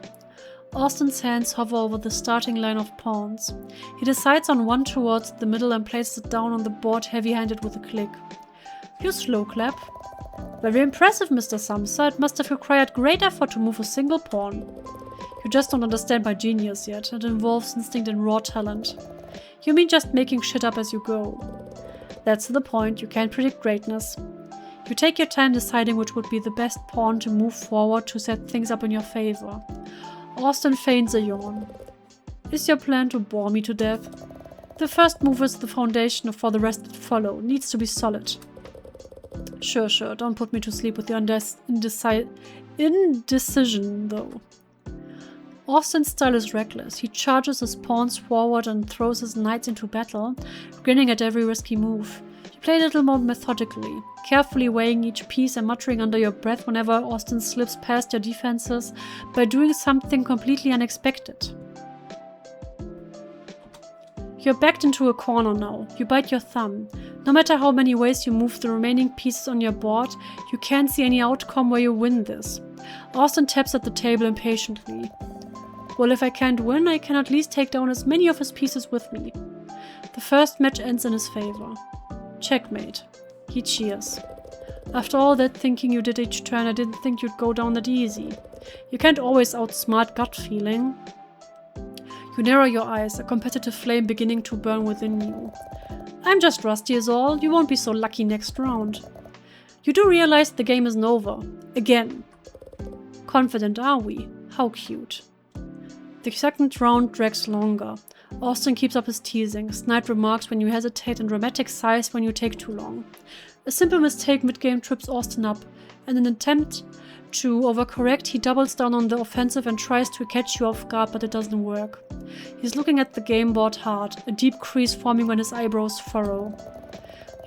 Austin's hands hover over the starting line of pawns. He decides on one towards the middle and places it down on the board heavy-handed with a click. You slow clap. Very impressive, Mr. Samsa. It must have required great effort to move a single pawn. You just don't understand my genius yet. It involves instinct and raw talent. You mean just making shit up as you go. That's the point. You can't predict greatness. You take your time deciding which would be the best pawn to move forward to set things up in your favor. Austin feigns a yawn. Is your plan to bore me to death? The first move is the foundation for the rest to follow. Needs to be solid. Sure, don't put me to sleep with your indecision, though. Austin's style is reckless. He charges his pawns forward and throws his knights into battle, grinning at every risky move. You play a little more methodically, carefully weighing each piece and muttering under your breath whenever Austin slips past your defenses by doing something completely unexpected. You're backed into a corner now. You bite your thumb. No matter how many ways you move the remaining pieces on your board, you can't see any outcome where you win this. Austin taps at the table impatiently. Well, if I can't win, I can at least take down as many of his pieces with me. The first match ends in his favor. Checkmate. He cheers. After all that thinking you did each turn, I didn't think you'd go down that easy. You can't always outsmart gut feeling. You narrow your eyes, a competitive flame beginning to burn within you. I'm just rusty is all. You won't be so lucky next round. You do realize the game isn't over. Again. Confident are we? How cute. The second round drags longer. Austin keeps up his teasing, snide remarks when you hesitate, and dramatic sighs when you take too long. A simple mistake mid-game trips Austin up, and in an attempt to overcorrect, he doubles down on the offensive and tries to catch you off guard, but it doesn't work. He's looking at the game board hard, a deep crease forming when his eyebrows furrow.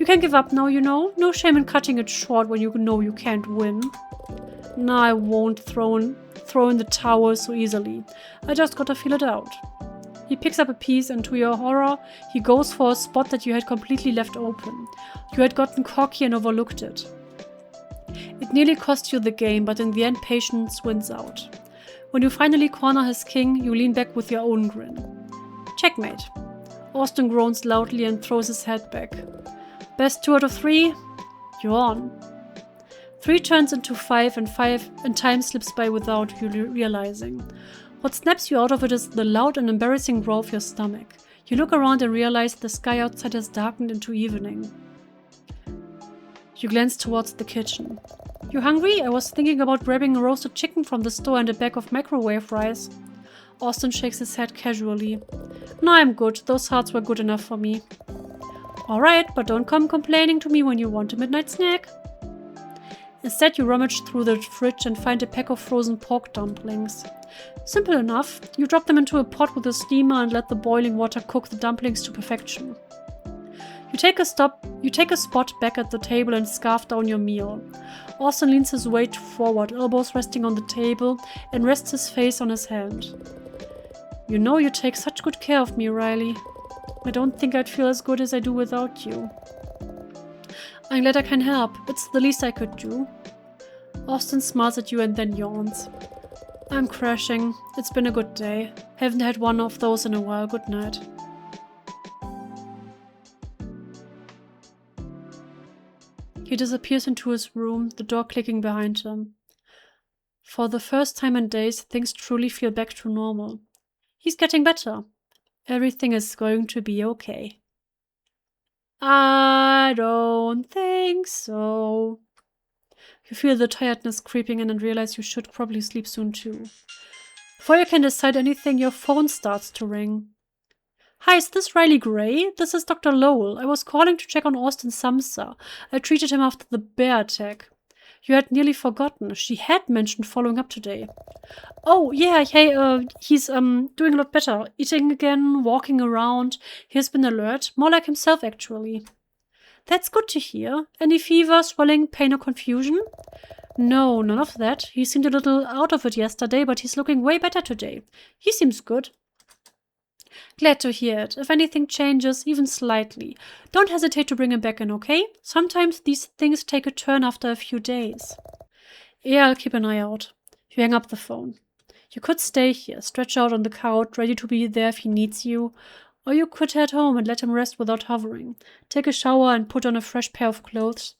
You can give up now, you know? No shame in cutting it short when you know you can't win. Nah, I won't throw in the towel so easily. I just gotta feel it out. He picks up a piece and to your horror, he goes for a spot that you had completely left open. You had gotten cocky and overlooked it. It nearly cost you the game, but in the end patience wins out. When you finally corner his king, you lean back with your own grin. Checkmate. Austin groans loudly and throws his head back. Best 2 out of 3? You're on. 3 turns into 5 and time slips by without you realizing. What snaps you out of it is the loud and embarrassing growl of your stomach. You look around and realize the sky outside has darkened into evening. You glance towards the kitchen. You hungry? I was thinking about grabbing a roasted chicken from the store and a bag of microwave rice. Austin shakes his head casually. No, I'm good. Those hearts were good enough for me. Alright, but don't come complaining to me when you want a midnight snack. Instead, you rummage through the fridge and find a pack of frozen pork dumplings. Simple enough. You drop them into a pot with a steamer and let the boiling water cook the dumplings to perfection. You take a spot back at the table and scarf down your meal. Austin leans his weight forward, elbows resting on the table, and rests his face on his hand. You know you take such good care of me, Riley. I don't think I'd feel as good as I do without you. I'm glad I can help. It's the least I could do. Austin smiles at you and then yawns. I'm crashing. It's been a good day. Haven't had one of those in a while. Good night. He disappears into his room, the door clicking behind him. For the first time in days, things truly feel back to normal. He's getting better. Everything is going to be okay. I don't think so. You feel the tiredness creeping in and realize you should probably sleep soon too. Before you can decide anything, your phone starts to ring. Hi, is this Riley Gray? This is Dr. Lowell. I was calling to check on Austin Samsa. I treated him after the bear attack. You had nearly forgotten. She had mentioned following up today. Oh, yeah, hey, he's doing a lot better. Eating again, walking around. He has been alert. More like himself, actually. That's good to hear. Any fever, swelling, pain, or confusion? No, none of that. He seemed a little out of it yesterday, but he's looking way better today. He seems good. Glad to hear it. If anything changes, even slightly, don't hesitate to bring him back in, okay? Sometimes these things take a turn after a few days. Yeah, I'll keep an eye out. You hang up the phone. You could stay here, stretch out on the couch, ready to be there if he needs you. Or you could head home and let him rest without hovering. Take a shower and put on a fresh pair of clothes.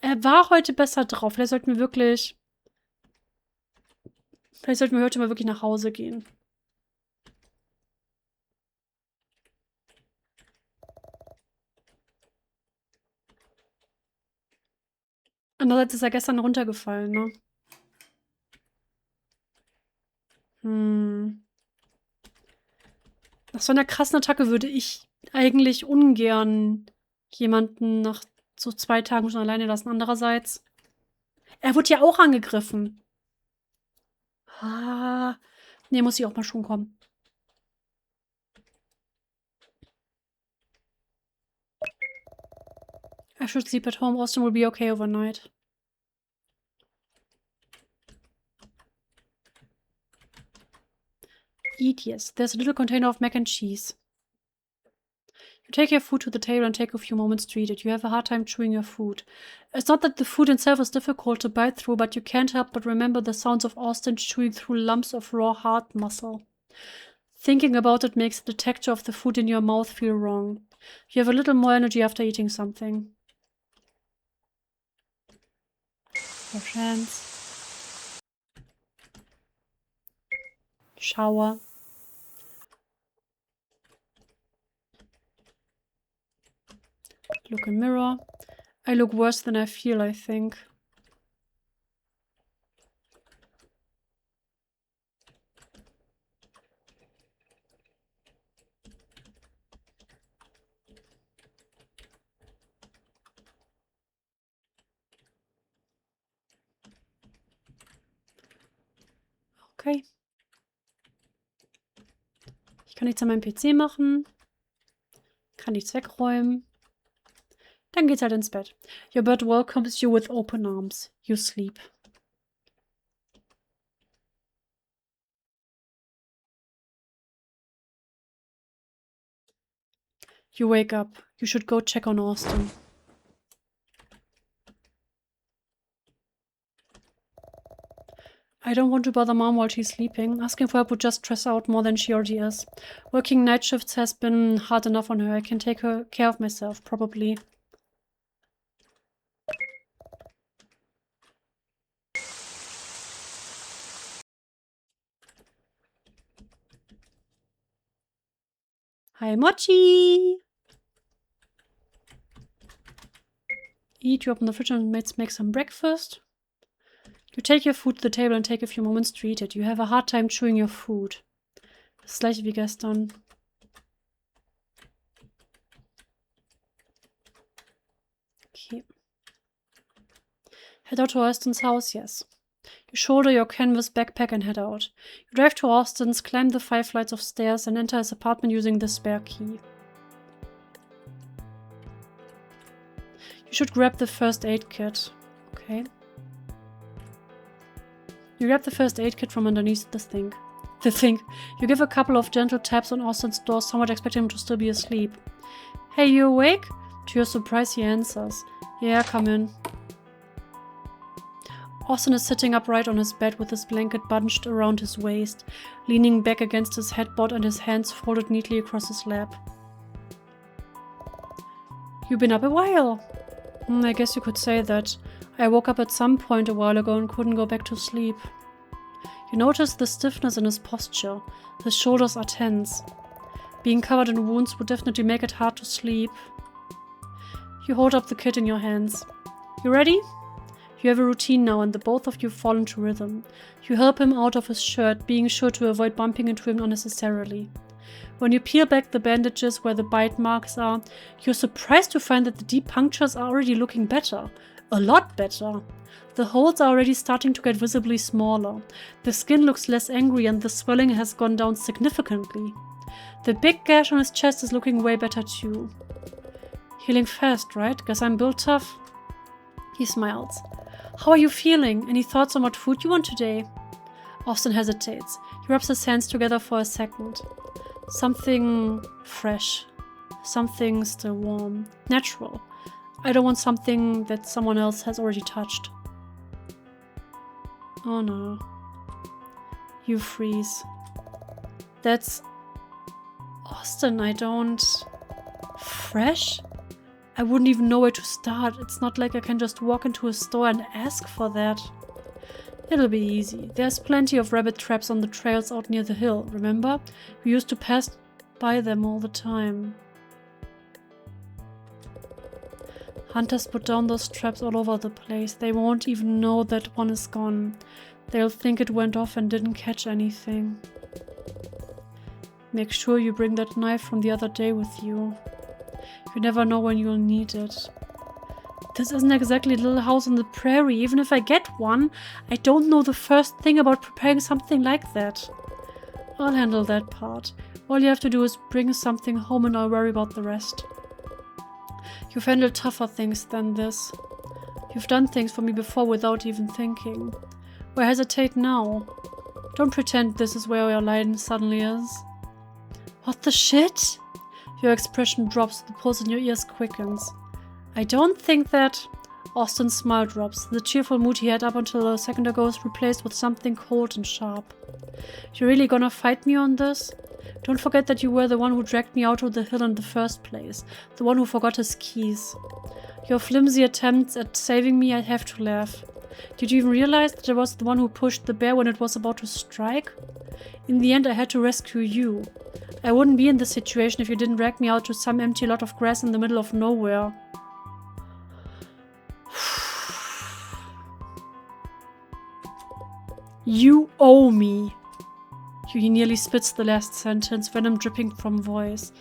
Er war heute besser drauf. Vielleicht sollten wir heute mal wirklich nach Hause gehen. Andererseits ist er gestern runtergefallen, ne? Nach so einer krassen Attacke würde ich eigentlich ungern jemanden nach so 2 Tagen schon alleine lassen. Andererseits, er wurde ja auch angegriffen. Nee, muss ich auch mal schon kommen. I should sleep at home. Austin will be okay overnight. Eat, yes. There's a little container of mac and cheese. You take your food to the table and take a few moments to eat it. You have a hard time chewing your food. It's not that the food itself is difficult to bite through, but you can't help but remember the sounds of Austin chewing through lumps of raw heart muscle. Thinking about it makes the texture of the food in your mouth feel wrong. You have a little more energy after eating something. Wash hands. Shower. Look in mirror. I look worse than I feel, I think. Okay. Ich kann nichts an meinem PC machen. Kann nichts wegräumen. Dann geht's halt ins Bett. Your bed welcomes you with open arms. You sleep. You wake up. You should go check on Austin. I don't want to bother Mom while she's sleeping. Asking for help would just stress out more than she already is. Working night shifts has been hard enough on her. I can take care of myself, probably. Hi, Mochi! Eat, you open the fridge and make some breakfast. You take your food to the table and take a few moments to eat it. You have a hard time chewing your food. Das gleiche wie gestern. Okay. Head out to Austin's house, yes. You shoulder your canvas backpack and head out. You drive to Austin's, climb the 5 flights of stairs, and enter his apartment using the spare key. You should grab the first aid kit. Okay. You grab the first aid kit from underneath the thing. You give a couple of gentle taps on Austin's door, somewhat expecting him to still be asleep. Hey, you awake? To your surprise, he answers. Yeah, come in. Austin is sitting upright on his bed with his blanket bunched around his waist, leaning back against his headboard and his hands folded neatly across his lap. You've been up a while. I guess you could say that. I woke up at some point a while ago and couldn't go back to sleep. You notice the stiffness in his posture. His shoulders are tense. Being covered in wounds would definitely make it hard to sleep. You hold up the kit in your hands. You ready? You have a routine now and the both of you fall into rhythm. You help him out of his shirt, being sure to avoid bumping into him unnecessarily. When you peel back the bandages where the bite marks are, you're surprised to find that the deep punctures are already looking better. A lot better. The holes are already starting to get visibly smaller. The skin looks less angry and the swelling has gone down significantly. The big gash on his chest is looking way better too. Healing fast, right? Guess I'm built tough? He smiles. How are you feeling? Any thoughts on what food you want today? Austin hesitates. He rubs his hands together for a second. Something fresh. Something still warm. Natural. I don't want something that someone else has already touched. Oh no. You freeze. That's... Austin, I don't... Fresh? I wouldn't even know where to start. It's not like I can just walk into a store and ask for that. It'll be easy. There's plenty of rabbit traps on the trails out near the hill, remember? We used to pass by them all the time. Hunters put down those traps all over the place. They won't even know that one is gone. They'll think it went off and didn't catch anything. Make sure you bring that knife from the other day with you. You never know when you'll need it. This isn't exactly a little house on the prairie. Even if I get one, I don't know the first thing about preparing something like that. I'll handle that part. All you have to do is bring something home and I'll worry about the rest. You've handled tougher things than this. You've done things for me before without even thinking. Why hesitate now? Don't pretend this is where your line suddenly is. What the shit? Your expression drops, the pulse in your ears quickens. I don't think that... Austin's smile drops. The cheerful mood he had up until a second ago is replaced with something cold and sharp. You really gonna fight me on this? Don't forget that you were the one who dragged me out to the hill in the first place. The one who forgot his keys. Your flimsy attempts at saving me, I have to laugh. Did you even realize that I was the one who pushed the bear when it was about to strike? In the end, I had to rescue you. I wouldn't be in this situation if you didn't drag me out to some empty lot of grass in the middle of nowhere. You owe me. He nearly spits the last sentence, venom dripping from voice.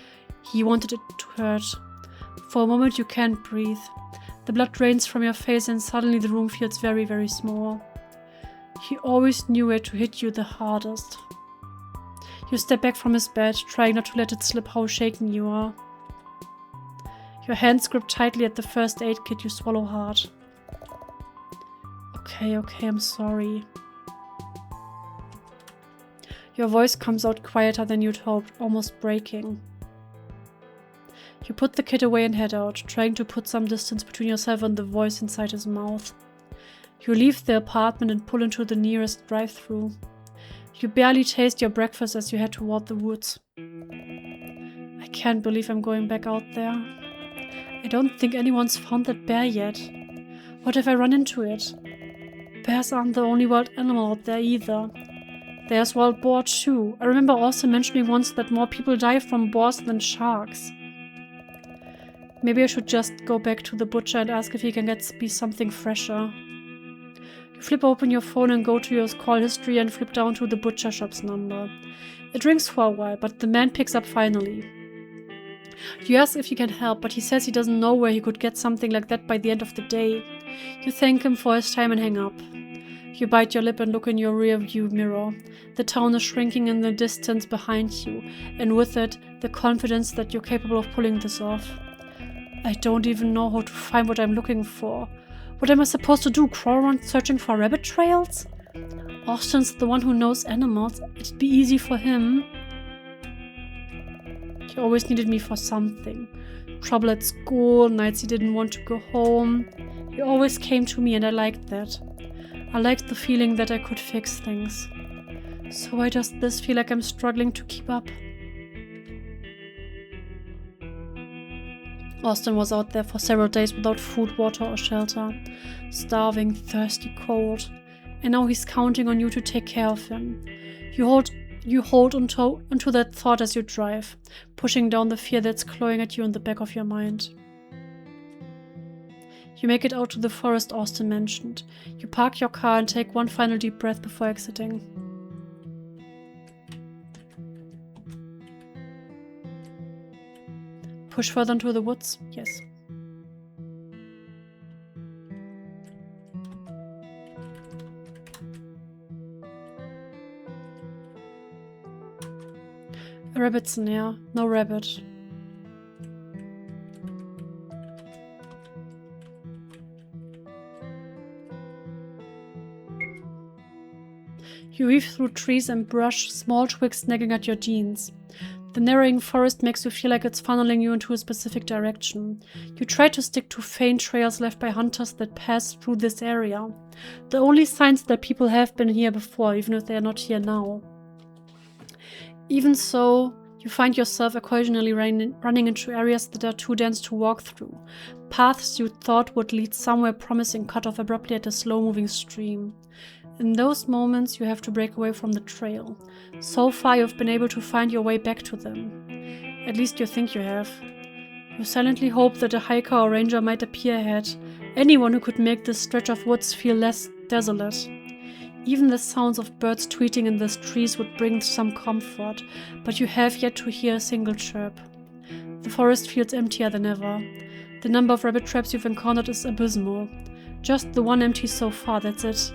He wanted it to hurt. For a moment you can't breathe. The blood drains from your face and suddenly the room feels very, very small. He always knew where to hit you the hardest. You step back from his bed, trying not to let it slip how shaken you are. Your hands grip tightly at the first aid kit, you swallow hard. Okay, I'm sorry. Your voice comes out quieter than you'd hoped, almost breaking. You put the kit away and head out, trying to put some distance between yourself and the voice inside his mouth. You leave the apartment and pull into the nearest drive-thru. You barely taste your breakfast as you head toward the woods. I can't believe I'm going back out there. I don't think anyone's found that bear yet. What if I run into it? Bears aren't the only wild animal out there either. There's wild boar too. I remember also mentioning once that more people die from boars than sharks. Maybe I should just go back to the butcher and ask if he can get me something fresher. You flip open your phone and go to your call history and flip down to the butcher shop's number. It rings for a while, but the man picks up finally. You ask if he can help, but he says he doesn't know where he could get something like that by the end of the day. You thank him for his time and hang up. You bite your lip and look in your rear view mirror. The town is shrinking in the distance behind you, and with it, the confidence that you're capable of pulling this off. I don't even know how to find what I'm looking for. What am I supposed to do? Crawl around searching for rabbit trails? Austin's the one who knows animals. It'd be easy for him. He always needed me for something. Trouble at school, nights he didn't want to go home. He always came to me and I liked that. I liked the feeling that I could fix things. So why does this feel like I'm struggling to keep up? Austin was out there for several days without food, water, or shelter. Starving, thirsty, cold. And now he's counting on you to take care of him. You hold onto that thought as you drive, pushing down the fear that's clawing at you in the back of your mind. You make it out to the forest Austin mentioned. You park your car and take one final deep breath before exiting. Push further into the woods? Yes. A rabbit's near. No rabbit. You weave through trees and brush, small twigs snagging at your jeans. The narrowing forest makes you feel like it's funneling you into a specific direction. You try to stick to faint trails left by hunters that pass through this area. The only signs that people have been here before, even if they are not here now. Even so, you find yourself occasionally running into areas that are too dense to walk through. Paths you thought would lead somewhere promising cut off abruptly at a slow-moving stream. In those moments, you have to break away from the trail. So far, you've been able to find your way back to them. At least you think you have. You silently hope that a hiker or ranger might appear ahead, anyone who could make this stretch of woods feel less desolate. Even the sounds of birds tweeting in the trees would bring some comfort, but you have yet to hear a single chirp. The forest feels emptier than ever. The number of rabbit traps you've encountered is abysmal. Just the one empty so far, that's it.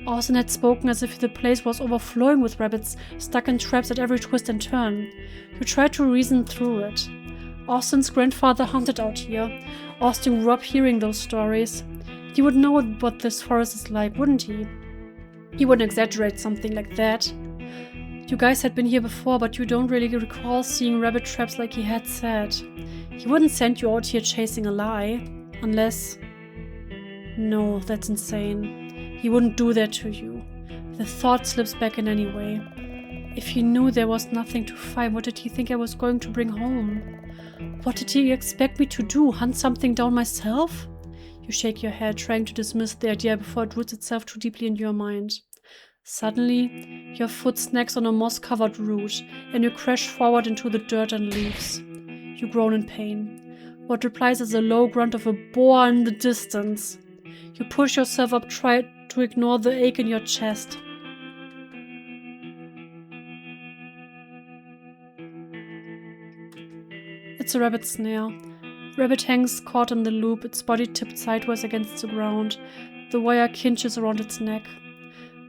Austin had spoken as if the place was overflowing with rabbits, stuck in traps at every twist and turn. You tried to reason through it. Austin's grandfather hunted out here. Austin grew up hearing those stories. He would know what this forest is like, wouldn't he? He wouldn't exaggerate something like that. You guys had been here before, but you don't really recall seeing rabbit traps like he had said. He wouldn't send you out here chasing a lie. Unless... No, that's insane. He wouldn't do that to you. The thought slips back in anyway. If he knew there was nothing to find, what did he think I was going to bring home? What did he expect me to do? Hunt something down myself? You shake your head, trying to dismiss the idea before it roots itself too deeply into your mind. Suddenly, your foot snags on a moss-covered root, and you crash forward into the dirt and leaves. You groan in pain. What replies is a low grunt of a boar in the distance. You push yourself up, try to ignore the ache in your chest. It's a rabbit snare. Rabbit hangs caught in the loop, its body tipped sideways against the ground. The wire cinches around its neck.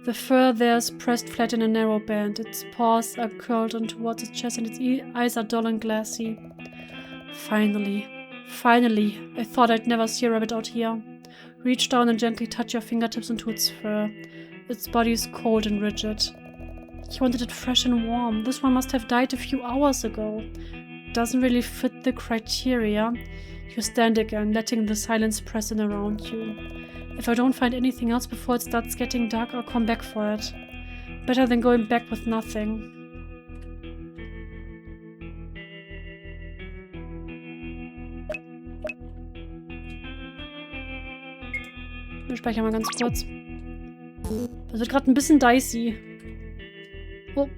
The fur there is pressed flat in a narrow band. Its paws are curled in towards its chest and its eyes are dull and glassy. Finally, I thought I'd never see a rabbit out here. Reach down and gently touch your fingertips into its fur. Its body is cold and rigid. You wanted it fresh and warm. This one must have died a few hours ago. Doesn't really fit the criteria. You stand again, letting the silence press in around you. If I don't find anything else before it starts getting dark, I'll come back for it. Better than going back with nothing. Wir speichern mal ganz kurz. Das wird gerade ein bisschen dicey. Oh.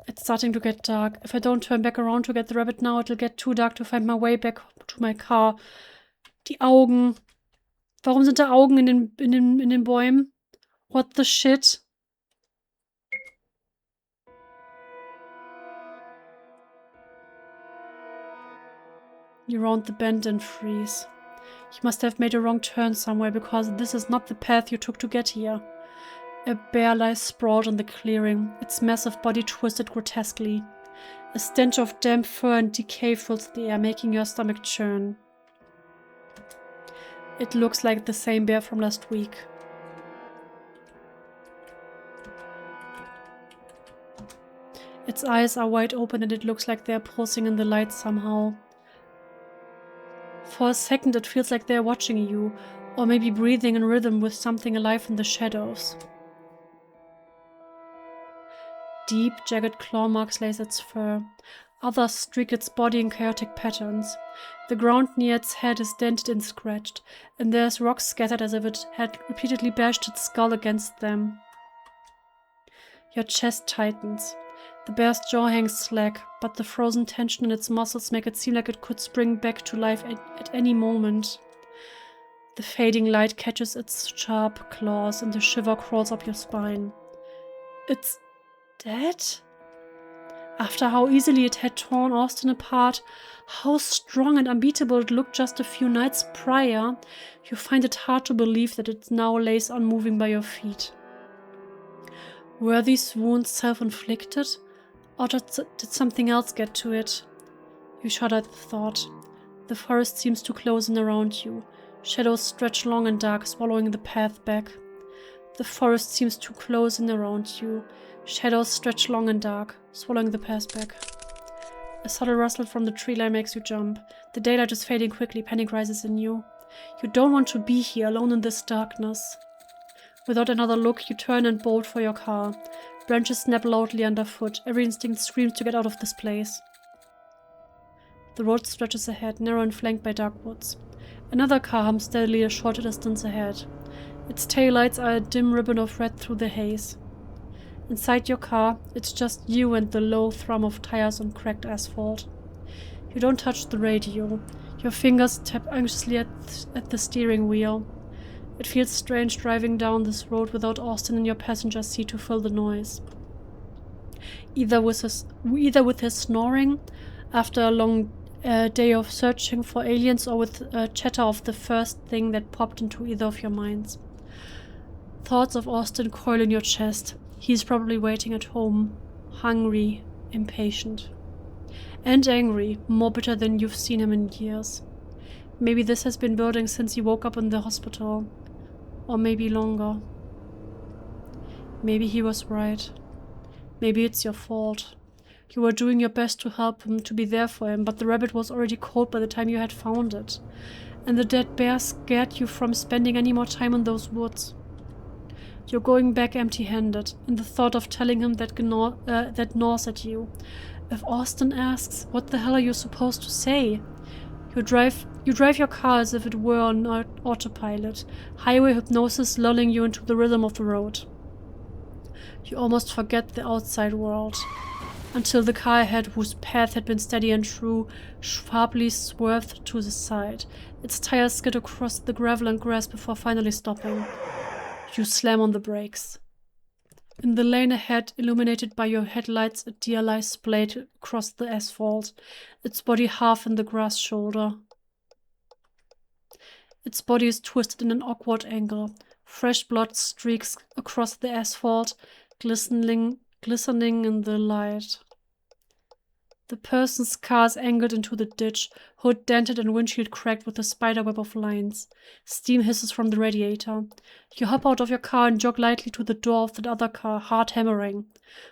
It's starting to get dark. If I don't turn back around to get the rabbit now, it'll get too dark to find my way back to my car. Die Augen. Warum sind da Augen in den Bäumen? What the shit? You round the bend and freeze. You must have made a wrong turn somewhere, because this is not the path you took to get here. A bear lies sprawled in the clearing, its massive body twisted grotesquely. A stench of damp fur and decay fills the air, making your stomach churn. It looks like the same bear from last week. Its eyes are wide open and it looks like they are pulsing in the light somehow. For a second it feels like they are watching you, or maybe breathing in rhythm with something alive in the shadows. Deep, jagged claw marks lace its fur. Others streak its body in chaotic patterns. The ground near its head is dented and scratched, and there's rocks scattered as if it had repeatedly bashed its skull against them. Your chest tightens. The bear's jaw hangs slack, but the frozen tension in its muscles make it seem like it could spring back to life at any moment. The fading light catches its sharp claws and the shiver crawls up your spine. It's dead? After how easily it had torn Austin apart, how strong and unbeatable it looked just a few nights prior, you find it hard to believe that it now lays unmoving by your feet. Were these wounds self-inflicted? Or did something else get to it? You shudder at the thought. The forest seems to close in around you. Shadows stretch long and dark, swallowing the path back. The forest seems to close in around you. Shadows stretch long and dark, swallowing the path back. A subtle rustle from the tree line makes you jump. The daylight is fading quickly, panic rises in you. You don't want to be here, alone in this darkness. Without another look, you turn and bolt for your car. Branches snap loudly underfoot. Every instinct screams to get out of this place. The road stretches ahead, narrow and flanked by dark woods. Another car hums steadily a short distance ahead. Its taillights are a dim ribbon of red through the haze. Inside your car, it's just you and the low thrum of tires on cracked asphalt. You don't touch the radio. Your fingers tap anxiously at the steering wheel. It feels strange driving down this road without Austin in your passenger seat to fill the noise. Either with his snoring after a long day of searching for aliens, or with a chatter of the first thing that popped into either of your minds. Thoughts of Austin coil in your chest. He's probably waiting at home, hungry, impatient. And angry, more bitter than you've seen him in years. Maybe this has been building since he woke up in the hospital. Or maybe longer. Maybe he was right. Maybe it's your fault. You were doing your best to help him, to be there for him, but the rabbit was already cold by the time you had found it. And the dead bear scared you from spending any more time in those woods. You're going back empty-handed, and the thought of telling him that gnaws at you. If Austin asks, what the hell are you supposed to say? You drive your car as if it were on autopilot, highway hypnosis lulling you into the rhythm of the road. You almost forget the outside world, until the car ahead, whose path had been steady and true, sharply swerved to the side. Its tires skid across the gravel and grass before finally stopping. You slam on the brakes. In the lane ahead, illuminated by your headlights, a deer lies splayed across the asphalt, its body half in the grass shoulder. Its body is twisted in an awkward angle. Fresh blood streaks across the asphalt, glistening in the light. The person's car is angled into the ditch, hood dented and windshield cracked with a spiderweb of lines. Steam hisses from the radiator. You hop out of your car and jog lightly to the door of the other car, heart hammering.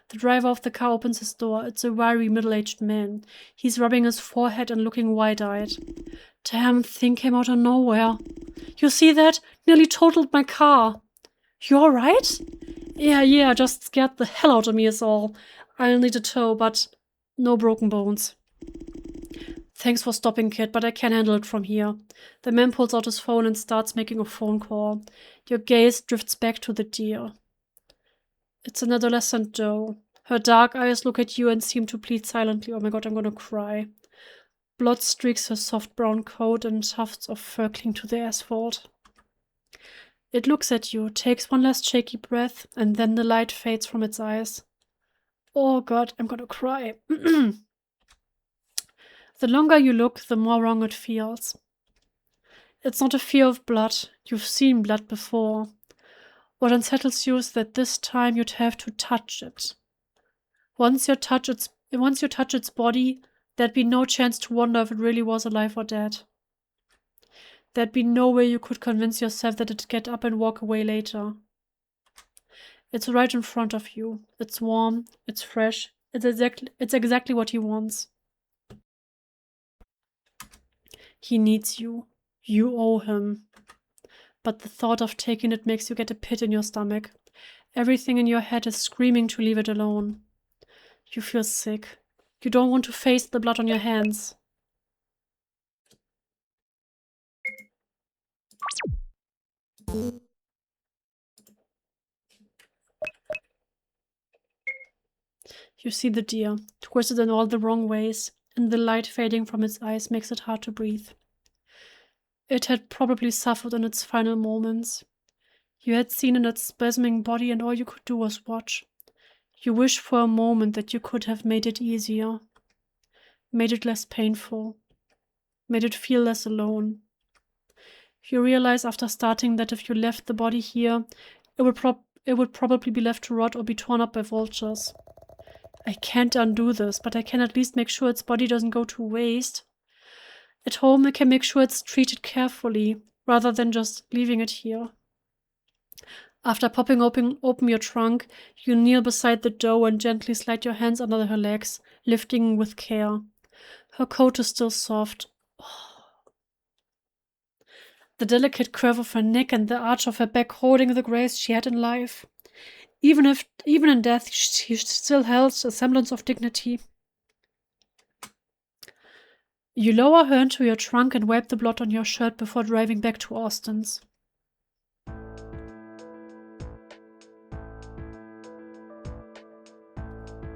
The driver of the car opens his door. It's a wiry, middle-aged man. He's rubbing his forehead and looking wide-eyed. Damn thing came out of nowhere. You see that? Nearly totaled my car. You alright? Yeah, just scared the hell out of me is all. I'll need a tow, but no broken bones. Thanks for stopping, kid, but I can't handle it from here. The man pulls out his phone and starts making a phone call. Your gaze drifts back to the deer. It's an adolescent doe. Her dark eyes look at you and seem to plead silently. Oh my god, I'm gonna cry. Blood streaks her soft brown coat and tufts of fur cling to the asphalt. It looks at you, takes one last shaky breath, and then the light fades from its eyes. Oh god, I'm gonna cry. The longer you look, the more wrong it feels. It's not a fear of blood. You've seen blood before. What unsettles you is that this time you'd have to touch it. Once you touch its body, there'd be no chance to wonder if it really was alive or dead. There'd be no way you could convince yourself that it'd get up and walk away later. It's right in front of you. It's warm, it's fresh, it's exactly what he wants. He needs you. You owe him. But the thought of taking it makes you get a pit in your stomach. Everything in your head is screaming to leave it alone. You feel sick. You don't want to face the blood on your hands. You see the deer, twisted in all the wrong ways, and the light fading from its eyes makes it hard to breathe. It had probably suffered in its final moments. You had seen in its spasming body, and all you could do was watch. You wish for a moment that you could have made it easier, made it less painful, made it feel less alone. You realize after starting that if you left the body here, it would probably be left to rot or be torn up by vultures. I can't undo this, but I can at least make sure its body doesn't go to waste. At home, I can make sure it's treated carefully, rather than just leaving it here. After popping open your trunk, you kneel beside the doe and gently slide your hands under her legs, lifting with care. Her coat is still soft. The delicate curve of her neck and the arch of her back holding the grace she had in life. Even in death, she still held a semblance of dignity. You lower her into your trunk and wipe the blood on your shirt before driving back to Austin's.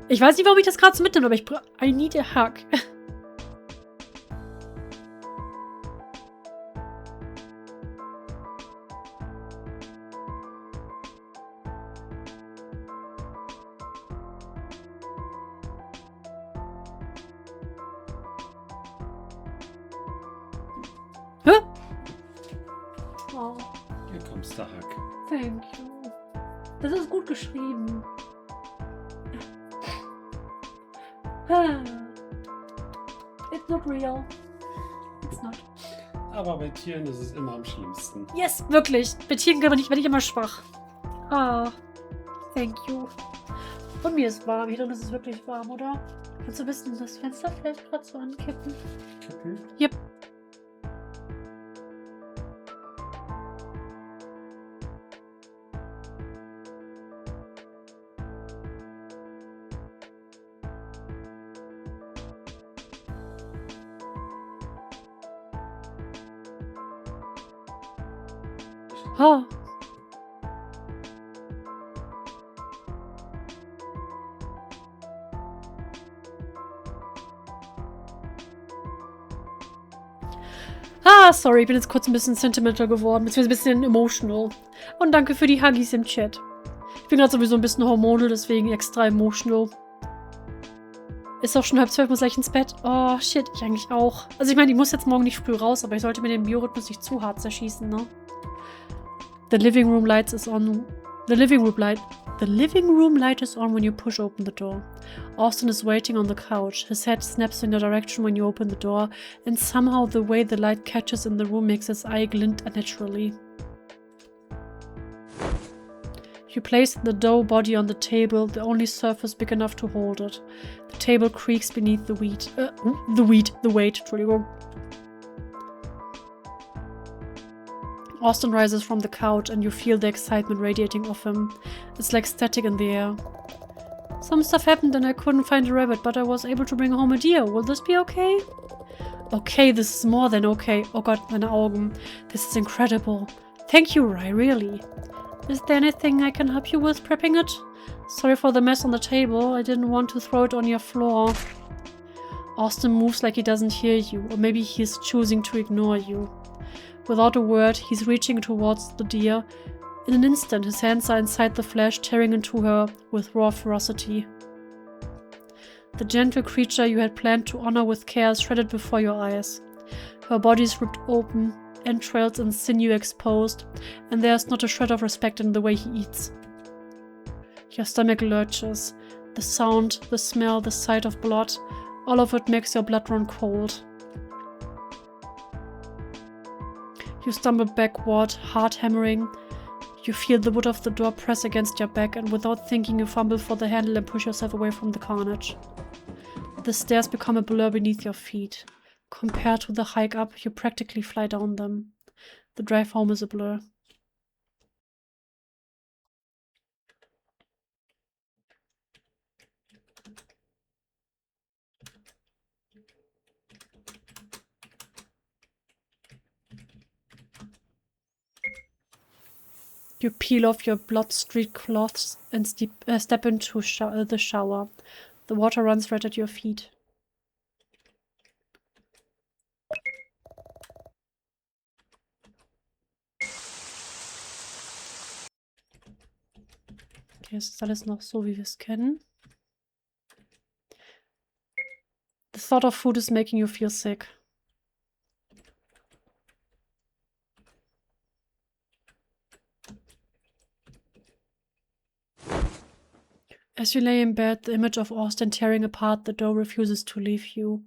Ich weiß nicht, warum ich das gerade so mitnehme, aber I need a hug. Hä? Oh. Hier kommst der Hack. Thank you. Das ist gut geschrieben. It's not real. It's not. Aber bei Tieren ist es immer am schlimmsten. Yes, wirklich. Bei Tieren werde ich immer schwach. Ah, thank you. Und mir ist warm. Hier drin ist es wirklich warm, oder? Kannst du ein bisschen das Fenster vielleicht gerade so ankippen? Kippen? Yep. Oh. Ah, sorry, ich bin jetzt kurz ein bisschen sentimental geworden, beziehungsweise ein bisschen emotional. Und danke für die Huggies im Chat. Ich bin gerade sowieso ein bisschen hormonal, deswegen extra emotional. Ist auch schon 11:30, muss gleich ins Bett. Oh, shit, ich eigentlich auch. Also ich meine, ich muss jetzt morgen nicht früh raus, aber ich sollte mir den Biorhythmus nicht zu hart zerschießen, ne? The living room light is on when you push open the door. Austin is waiting on the couch. His head snaps in your direction when you open the door, and somehow the way the light catches in the room makes his eye glint unnaturally. You place the dough body on the table, the only surface big enough to hold it. The table creaks beneath the weight, Entschuldigung. Austin rises from the couch and you feel the excitement radiating off him. It's like static in the air. Some stuff happened and I couldn't find a rabbit, but I was able to bring home a deer. Will this be okay? Okay, this is more than okay. Oh Gott, meine Augen. This is incredible. Thank you, Rai, really. Is there anything I can help you with prepping it? Sorry for the mess on the table. I didn't want to throw it on your floor. Austin moves like he doesn't hear you, or maybe he's choosing to ignore you. Without a word, he's reaching towards the deer. In an instant, his hands are inside the flesh, tearing into her with raw ferocity. The gentle creature you had planned to honor with care is shredded before your eyes. Her body is ripped open, entrails and sinew exposed, and there's not a shred of respect in the way he eats. Your stomach lurches. The sound, the smell, the sight of blood, all of it makes your blood run cold. You stumble backward, heart hammering. You feel the wood of the door press against your back, and without thinking you fumble for the handle and push yourself away from the carnage. The stairs become a blur beneath your feet. Compared to the hike up, you practically fly down them. The drive home is a blur. You peel off your blood-streaked cloths and step into the shower. The water runs right at your feet. Okay, es ist alles noch so, wie wir es kennen. The thought of food is making you feel sick. As you lay in bed, the image of Austin tearing apart the door refuses to leave you.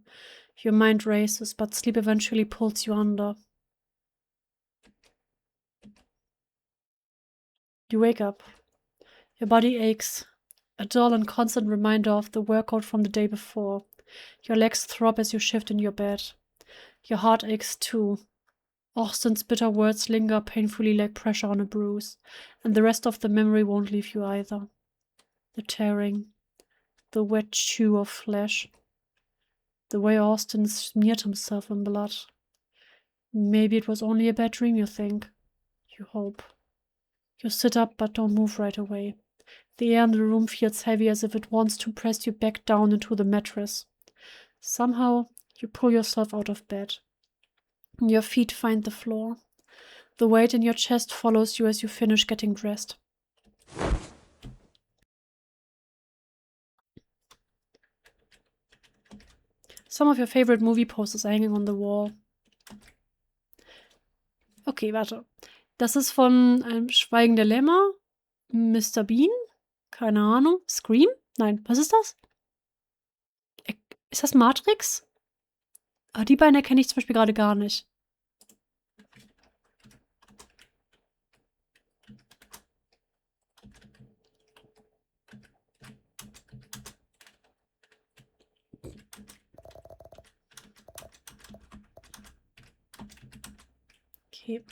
Your mind races, but sleep eventually pulls you under. You wake up. Your body aches, a dull and constant reminder of the workout from the day before. Your legs throb as you shift in your bed. Your heart aches too. Austin's bitter words linger painfully like pressure on a bruise, and the rest of the memory won't leave you either. The tearing, the wet chew of flesh, the way Austin smeared himself in blood. Maybe it was only a bad dream, you think. You hope. You sit up but don't move right away. The air in the room feels heavy as if it wants to press you back down into the mattress. Somehow, you pull yourself out of bed. Your feet find the floor. The weight in your chest follows you as you finish getting dressed. Some of your favorite movie posters are hanging on the wall. Okay, warte. Das ist von Schweigen der Lämmer, Mr. Bean, keine Ahnung, Scream? Nein, was ist das? Ist das Matrix? Aber die beiden erkenne ich zum Beispiel gerade gar nicht. Okay.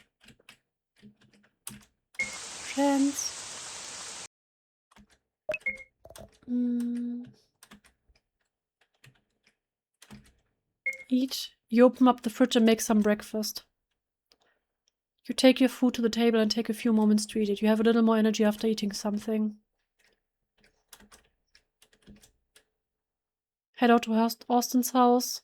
Friends. Eat. You open up the fridge and make some breakfast. You take your food to the table and take a few moments to eat it. You have a little more energy after eating something. Head out to Austin's house.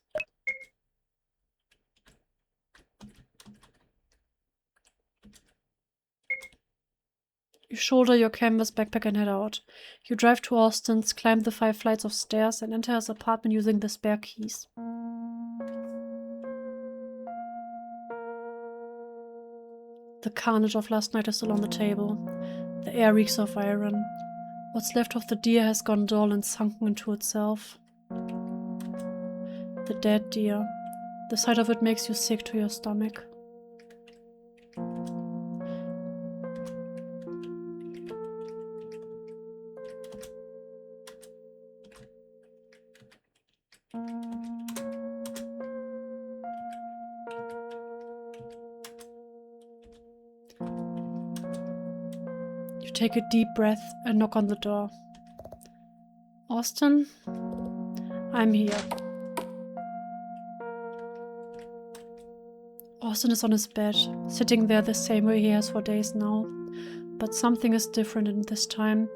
You shoulder your canvas backpack and head out. You drive to Austin's, climb the 5 flights of stairs, and enter his apartment using the spare keys. The carnage of last night is still on the table. The air reeks of iron. What's left of the deer has gone dull and sunken into itself. The dead deer. The sight of it makes you sick to your stomach. You take a deep breath and knock on the door. Austin? I'm here. Austin is on his bed, sitting there the same way he has for days now. But something is different in this time.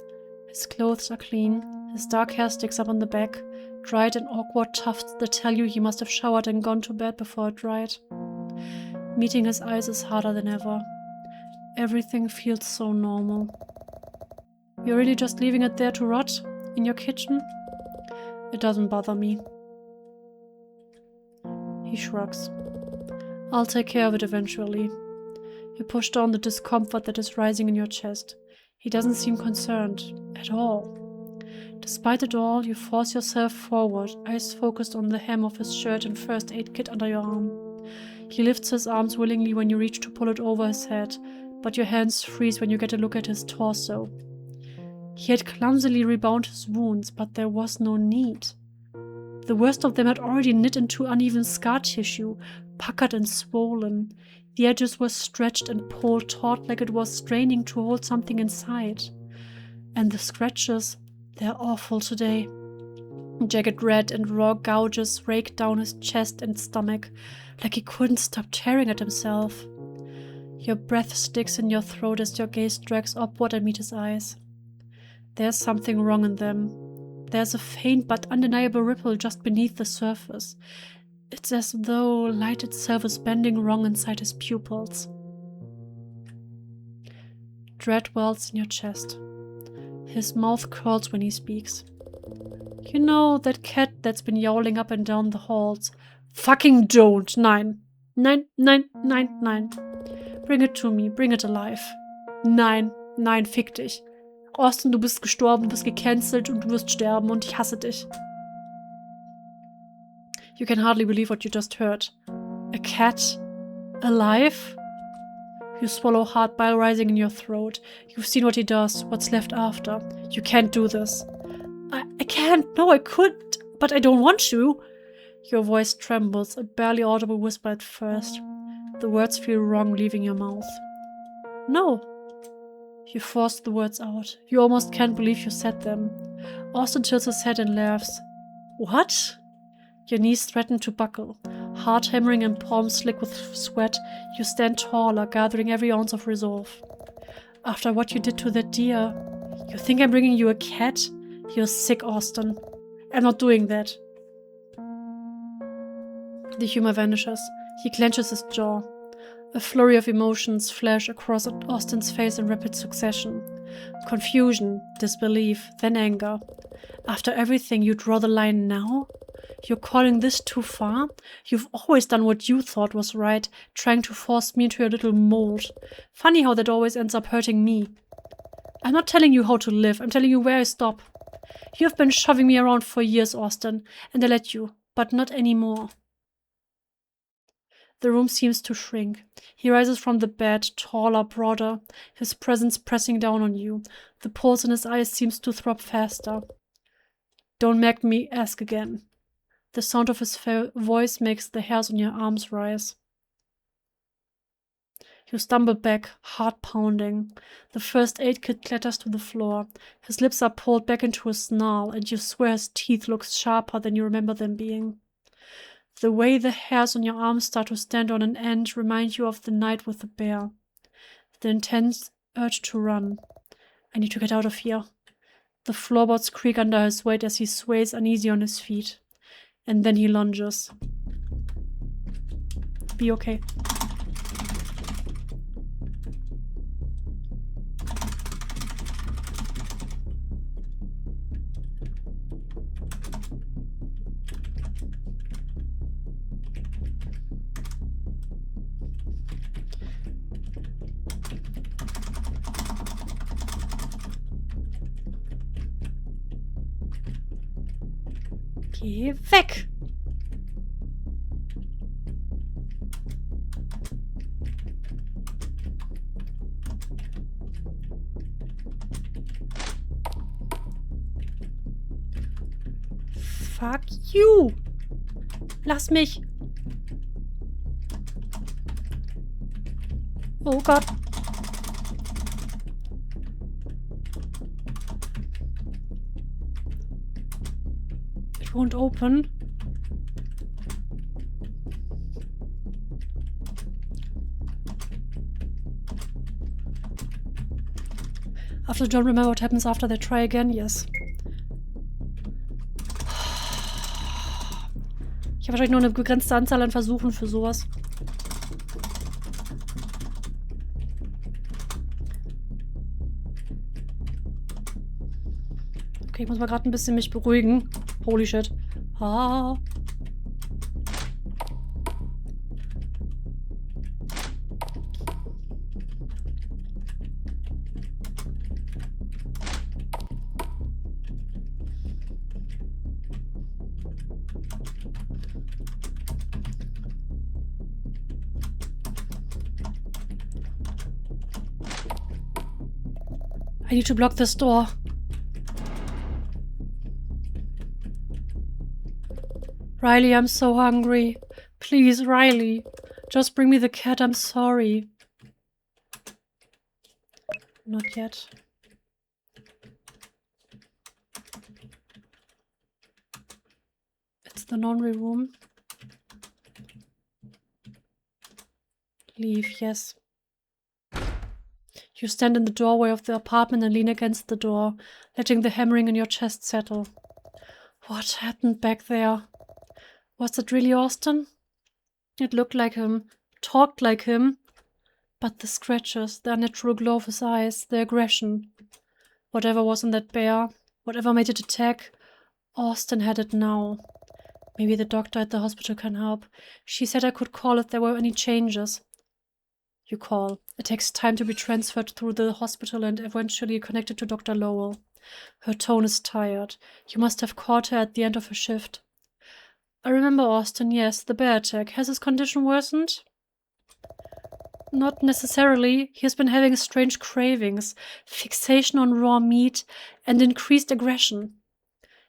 His clothes are clean, his dark hair sticks up on the back, dried in awkward tufts that tell you he must have showered and gone to bed before it dried. Meeting his eyes is harder than ever. Everything feels so normal. You're really just leaving it there to rot? In your kitchen? It doesn't bother me. He shrugs. I'll take care of it eventually. You push down the discomfort that is rising in your chest. He doesn't seem concerned. At all. Despite it all, you force yourself forward, eyes focused on the hem of his shirt and first aid kit under your arm. He lifts his arms willingly when you reach to pull it over his head, but your hands freeze when you get a look at his torso. He had clumsily rebound his wounds, but there was no need. The worst of them had already knit into uneven scar tissue, puckered and swollen. The edges were stretched and pulled taut like it was straining to hold something inside. And the scratches, they're awful today. Jagged red and raw gouges raked down his chest and stomach, like he couldn't stop tearing at himself. Your breath sticks in your throat as your gaze drags upward and meets his eyes. There's something wrong in them. There's a faint but undeniable ripple just beneath the surface. It's as though light itself is bending wrong inside his pupils. Dread wells in your chest. His mouth curls when he speaks. You know, that cat that's been yowling up and down the halls. Fucking don't! Nein. Nein, nein, nein, nein. Bring it to me. Bring it alive. Nein, nein, fick dich. Austin, du bist gestorben, du bist gecancelt und du wirst sterben und ich hasse dich. You can hardly believe what you just heard. A cat? Alive? You swallow hard, bile rising in your throat. You've seen what he does, what's left after. You can't do this. I can't. No, I could, but I don't want to. Your voice trembles, a barely audible whisper at first. The words feel wrong leaving your mouth. No. You force the words out. You almost can't believe you said them. Austin tilts his head and laughs. What? Your knees threaten to buckle. Heart hammering and palms slick with sweat, you stand taller, gathering every ounce of resolve. After what you did to that deer, you think I'm bringing you a cat? You're sick, Austin. I'm not doing that. The humor vanishes. He clenches his jaw. A flurry of emotions flash across Austin's face in rapid succession. Confusion, disbelief, then anger. After everything, you draw the line now? You're calling this too far? You've always done what you thought was right, trying to force me into your little mold. Funny how that always ends up hurting me. I'm not telling you how to live, I'm telling you where I stop. You have been shoving me around for years, Austin, and I let you, but not anymore. The room seems to shrink. He rises from the bed, taller, broader, his presence pressing down on you. The pulse in his eyes seems to throb faster. Don't make me ask again. The sound of his voice makes the hairs on your arms rise. You stumble back, heart pounding. The first aid kit clatters to the floor. His lips are pulled back into a snarl, and you swear his teeth look sharper than you remember them being. The way the hairs on your arms start to stand on an end remind you of the night with the bear. The intense urge to run. I need to get out of here. The floorboards creak under his weight as he sways uneasy on his feet. And then he lunges. Be okay. Geh weg! Fuck you! Lass mich! Oh Gott! It won't open. After John, remember what happens after they try again? Yes. Ich habe wahrscheinlich nur eine begrenzte Anzahl an Versuchen für sowas. Okay, ich muss mal gerade ein bisschen mich beruhigen. Holy shit. Ah. I need to block this door. Riley, I'm so hungry. Please, Riley. Just bring me the cat, I'm sorry. Not yet. It's the laundry room. Leave, yes. You stand in the doorway of the apartment and lean against the door, letting the hammering in your chest settle. What happened back there? Was that really Austin? It looked like him, talked like him. But the scratches, the unnatural glow of his eyes, the aggression. Whatever was in that bear, whatever made it attack, Austin had it now. Maybe the doctor at the hospital can help. She said I could call if there were any changes. You call. It takes time to be transferred through the hospital and eventually connected to Dr. Lowell. Her tone is tired. You must have caught her at the end of her shift. I remember Austin, yes, the bear attack. Has his condition worsened? Not necessarily. He has been having strange cravings, fixation on raw meat, and increased aggression.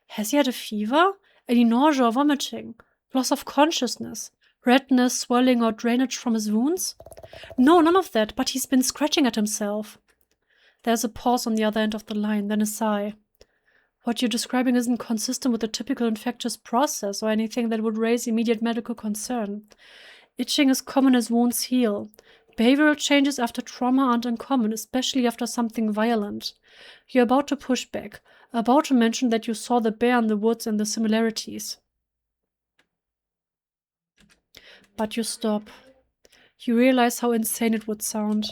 Has he had a fever? Any nausea or vomiting? Loss of consciousness? Redness, swelling, or drainage from his wounds? No, none of that, but he's been scratching at himself. There's a pause on the other end of the line, then a sigh. What you're describing isn't consistent with the typical infectious process or anything that would raise immediate medical concern. Itching is common as wounds heal. Behavioral changes after trauma aren't uncommon, especially after something violent. You're about to push back, about to mention that you saw the bear in the woods and the similarities. But you stop. You realize how insane it would sound.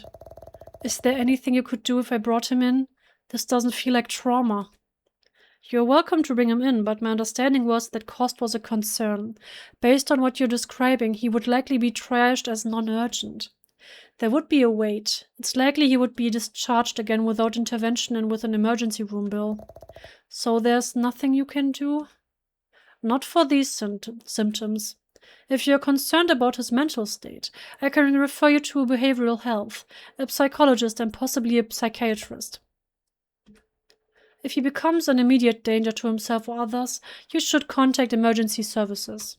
Is there anything you could do if I brought him in? This doesn't feel like trauma. You're welcome to bring him in, but my understanding was that cost was a concern. Based on what you're describing, he would likely be trashed as non-urgent. There would be a wait. It's likely he would be discharged again without intervention and with an emergency room bill. So there's nothing you can do? Not for these symptoms. If you're concerned about his mental state, I can refer you to behavioral health, a psychologist, and possibly a psychiatrist. If he becomes an immediate danger to himself or others, you should contact emergency services.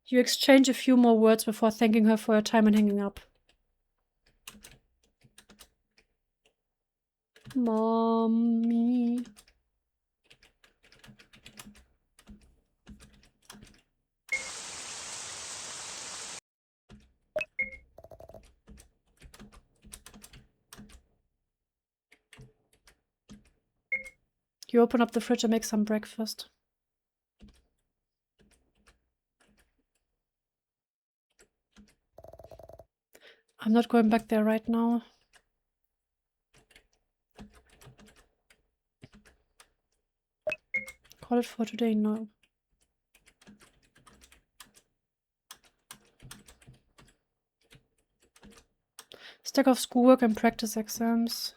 You exchange a few more words before thanking her for her time and hanging up. Mommy. You open up the fridge and make some breakfast. I'm not going back there right now. Call it for today, no. Stack of schoolwork and practice exams.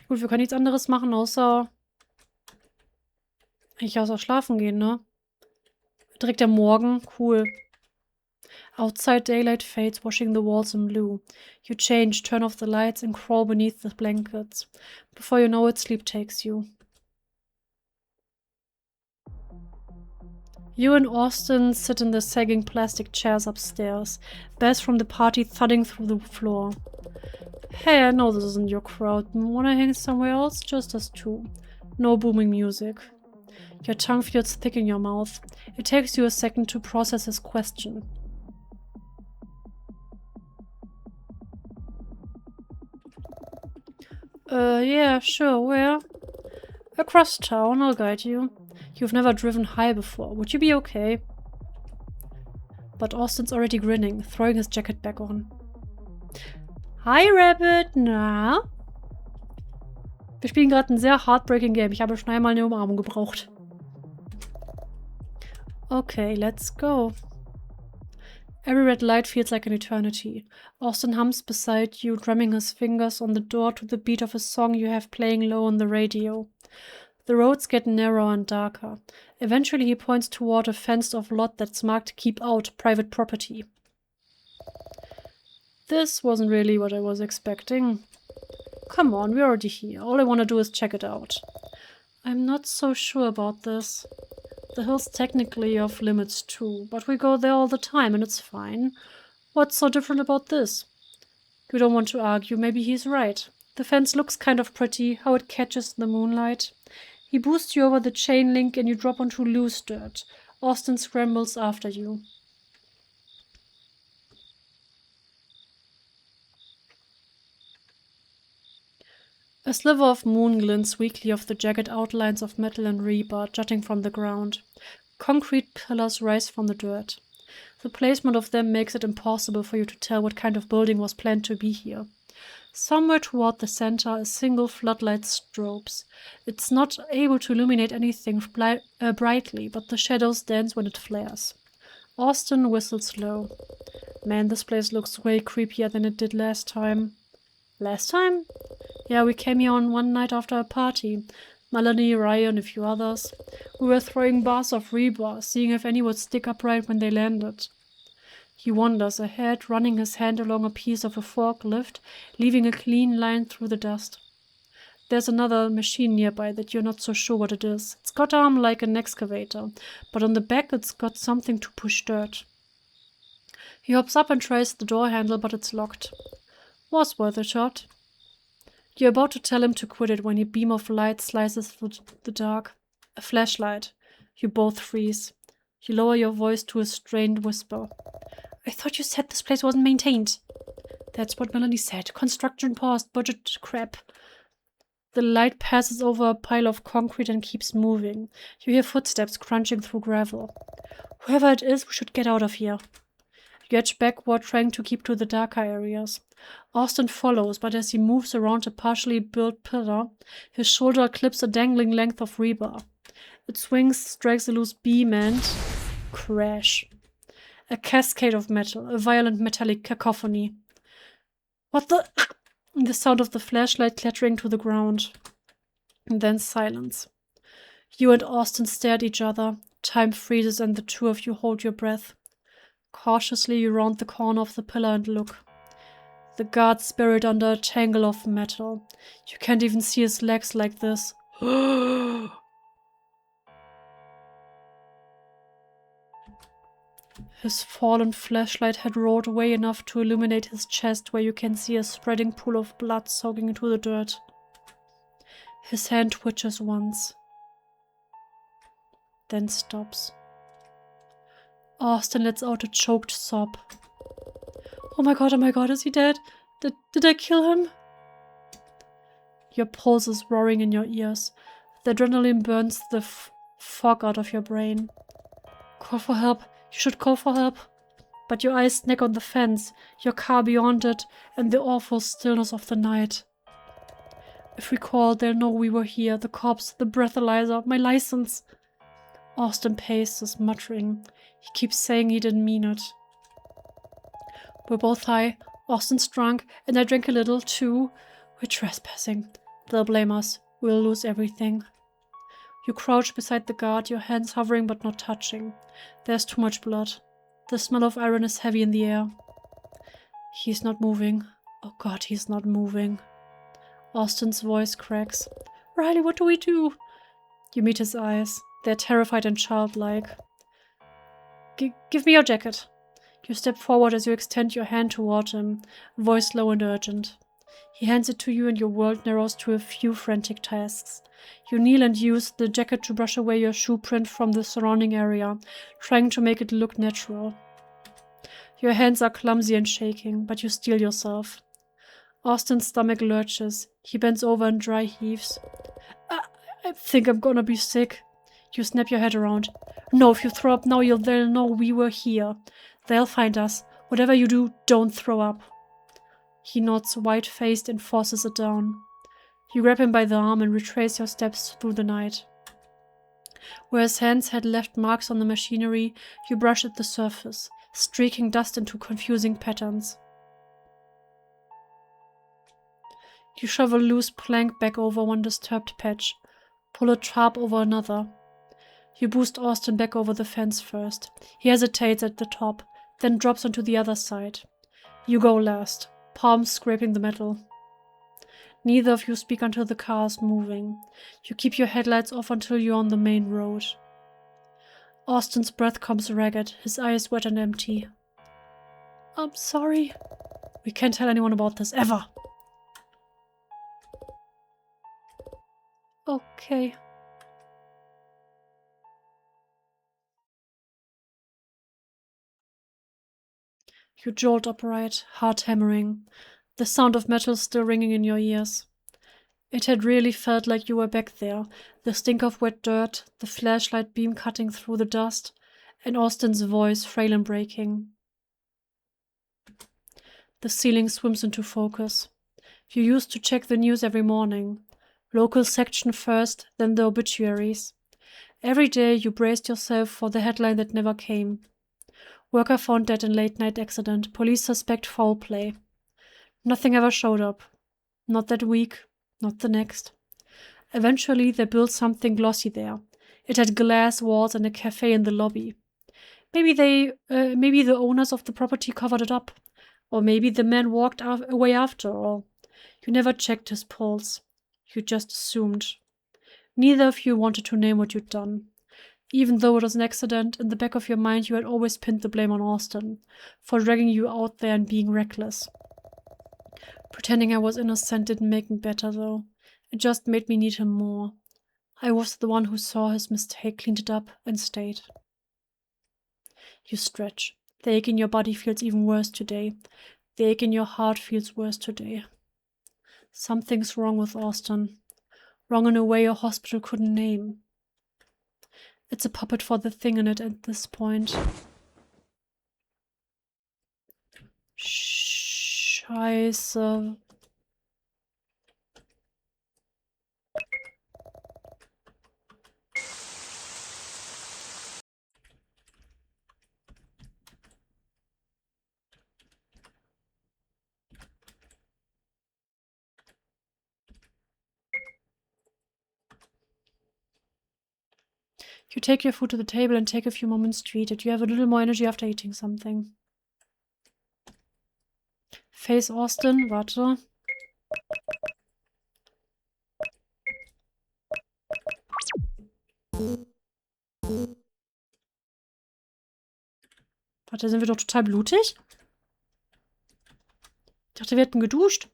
Gut, wir können nichts anderes machen, außer schlafen gehen, ne? Direkt der Morgen, cool. Outside daylight fades, washing the walls in blue. You change, turn off the lights, and crawl beneath the blankets. Before you know it, sleep takes you. You and Austin sit in the sagging plastic chairs upstairs, bass from the party thudding through the floor. Hey, I know this isn't your crowd. Wanna hang somewhere else? Just us two. No booming music. Your tongue feels thick in your mouth. It takes you a second to process his question. Yeah, sure, where? Across town, I'll guide you. You've never driven high before. Would you be okay? But Austin's already grinning, throwing his jacket back on. Hi, Rabbit, na? Wir spielen gerade ein sehr heartbreaking Game. Ich habe schon einmal eine Umarmung gebraucht. Okay, let's go. Every red light feels like an eternity. Austin hums beside you, drumming his fingers on the door to the beat of a song you have playing low on the radio. The roads get narrower and darker. Eventually he points toward a fenced-off lot that's marked "Keep Out, Private Property." This wasn't really what I was expecting. Come on, we're already here. All I want to do is check it out. I'm not so sure about this. The hill's technically off limits too, but we go there all the time and it's fine. What's so different about this? You don't want to argue, maybe he's right. The fence looks kind of pretty, how it catches the moonlight. He boosts you over the chain link and you drop onto loose dirt. Austin scrambles after you. A sliver of moon glints weakly off the jagged outlines of metal and rebar jutting from the ground. Concrete pillars rise from the dirt. The placement of them makes it impossible for you to tell what kind of building was planned to be here. Somewhere toward the center, a single floodlight strobes. It's not able to illuminate anything brightly, but the shadows dance when it flares. Austin whistles low. Man, this place looks way creepier than it did last time. Last time? Yeah, we came here on one night after a party. Melanie, Ryan, and a few others. We were throwing bars of rebar, seeing if any would stick upright when they landed. He wanders ahead, running his hand along a piece of a forklift, leaving a clean line through the dust. There's another machine nearby that you're not so sure what it is. It's got an arm like an excavator, but on the back it's got something to push dirt. He hops up and tries the door handle, but it's locked. Was worth a shot. You're about to tell him to quit it when a beam of light slices through the dark. A flashlight. You both freeze. You lower your voice to a strained whisper. I thought you said this place wasn't maintained. That's what Melanie said. Construction paused, budget crap. The light passes over a pile of concrete and keeps moving. You hear footsteps crunching through gravel. Whoever it is, we should get out of here. You edge backward, trying to keep to the darker areas. Austin follows, but as he moves around a partially built pillar, his shoulder clips a dangling length of rebar. It swings, strikes a loose beam, and crash. A cascade of metal, a violent metallic cacophony. What the? The sound of the flashlight clattering to the ground. And then silence. You and Austin stare at each other. Time freezes and the two of you hold your breath. Cautiously, you round the corner of the pillar and look. The guard's buried under a tangle of metal. You can't even see his legs like this. His fallen flashlight had rolled away enough to illuminate his chest, where you can see a spreading pool of blood soaking into the dirt. His hand twitches once, then stops. Austin lets out a choked sob. Oh my god, is he dead? Did I kill him? Your pulse is roaring in your ears. The adrenaline burns the fog out of your brain. Call for help. You should call for help. But your eyes snack on the fence, your car beyond it, and the awful stillness of the night. If we call, they'll know we were here. The cops, the breathalyzer, my license. Austin paces, muttering. He keeps saying he didn't mean it. We're both high. Austin's drunk, and I drank a little, too. We're trespassing. They'll blame us. We'll lose everything. You crouch beside the guard, your hands hovering but not touching. There's too much blood. The smell of iron is heavy in the air. He's not moving. Oh god, he's not moving. Austin's voice cracks. Riley, what do we do? You meet his eyes. They're terrified and childlike. Give me your jacket. You step forward as you extend your hand toward him, voice low and urgent. He hands it to you and your world narrows to a few frantic tasks. You kneel and use the jacket to brush away your shoe print from the surrounding area, trying to make it look natural. Your hands are clumsy and shaking, but you steel yourself. Austin's stomach lurches. He bends over and dry heaves. I think I'm gonna be sick. You snap your head around. No, if you throw up now, they'll know we were here. They'll find us. Whatever you do, don't throw up. He nods, white-faced, and forces it down. You grab him by the arm and retrace your steps through the night. Where his hands had left marks on the machinery, you brush at the surface, streaking dust into confusing patterns. You shove a loose plank back over one disturbed patch, pull a tarp over another. You boost Austin back over the fence first. He hesitates at the top, then drops onto the other side. You go last, palms scraping the metal. Neither of you speak until the car is moving. You keep your headlights off until you're on the main road. Austin's breath comes ragged, his eyes wet and empty. I'm sorry. We can't tell anyone about this, ever. Okay. You jolt upright, heart hammering, the sound of metal still ringing in your ears. It had really felt like you were back there, the stink of wet dirt, the flashlight beam cutting through the dust, and Austin's voice frail and breaking. The ceiling swims into focus. You used to check the news every morning. Local section first, then the obituaries. Every day you braced yourself for the headline that never came. Worker found dead in late-night accident. Police suspect foul play. Nothing ever showed up. Not that week, not the next. Eventually, they built something glossy there. It had glass walls and a cafe in the lobby. Maybe the owners of the property covered it up. Or maybe the man walked away after all. You never checked his pulse. You just assumed. Neither of you wanted to name what you'd done. Even though it was an accident, in the back of your mind you had always pinned the blame on Austin for dragging you out there and being reckless. Pretending I was innocent didn't make me better, though. It just made me need him more. I was the one who saw his mistake, cleaned it up, and stayed. You stretch. The ache in your body feels even worse today. The ache in your heart feels worse today. Something's wrong with Austin. Wrong in a way a hospital couldn't name. It's a puppet for the thing in it at this point. Scheiße. You take your food to the table and take a few moments to eat it. You have a little more energy after eating something. Face Austin, warte. Warte, sind wir doch total blutig? Ich dachte, wir hätten geduscht.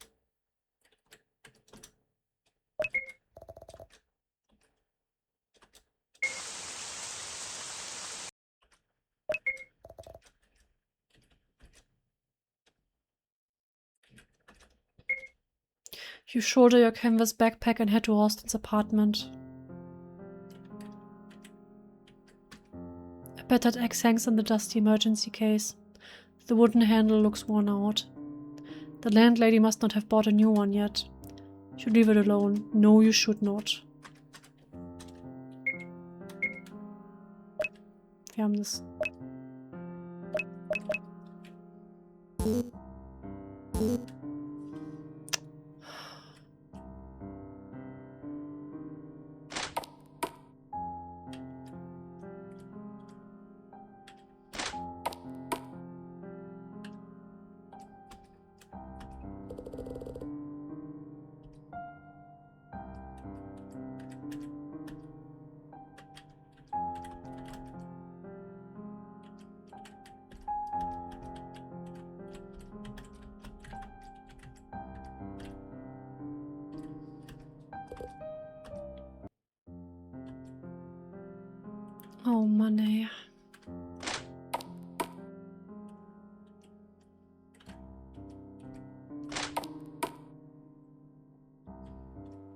You shoulder your canvas backpack and head to Austin's apartment. A battered axe hangs in the dusty emergency case. The wooden handle looks worn out. The landlady must not have bought a new one yet. Should leave it alone. No, you should not. Wir haben das. Oh Mann, ey.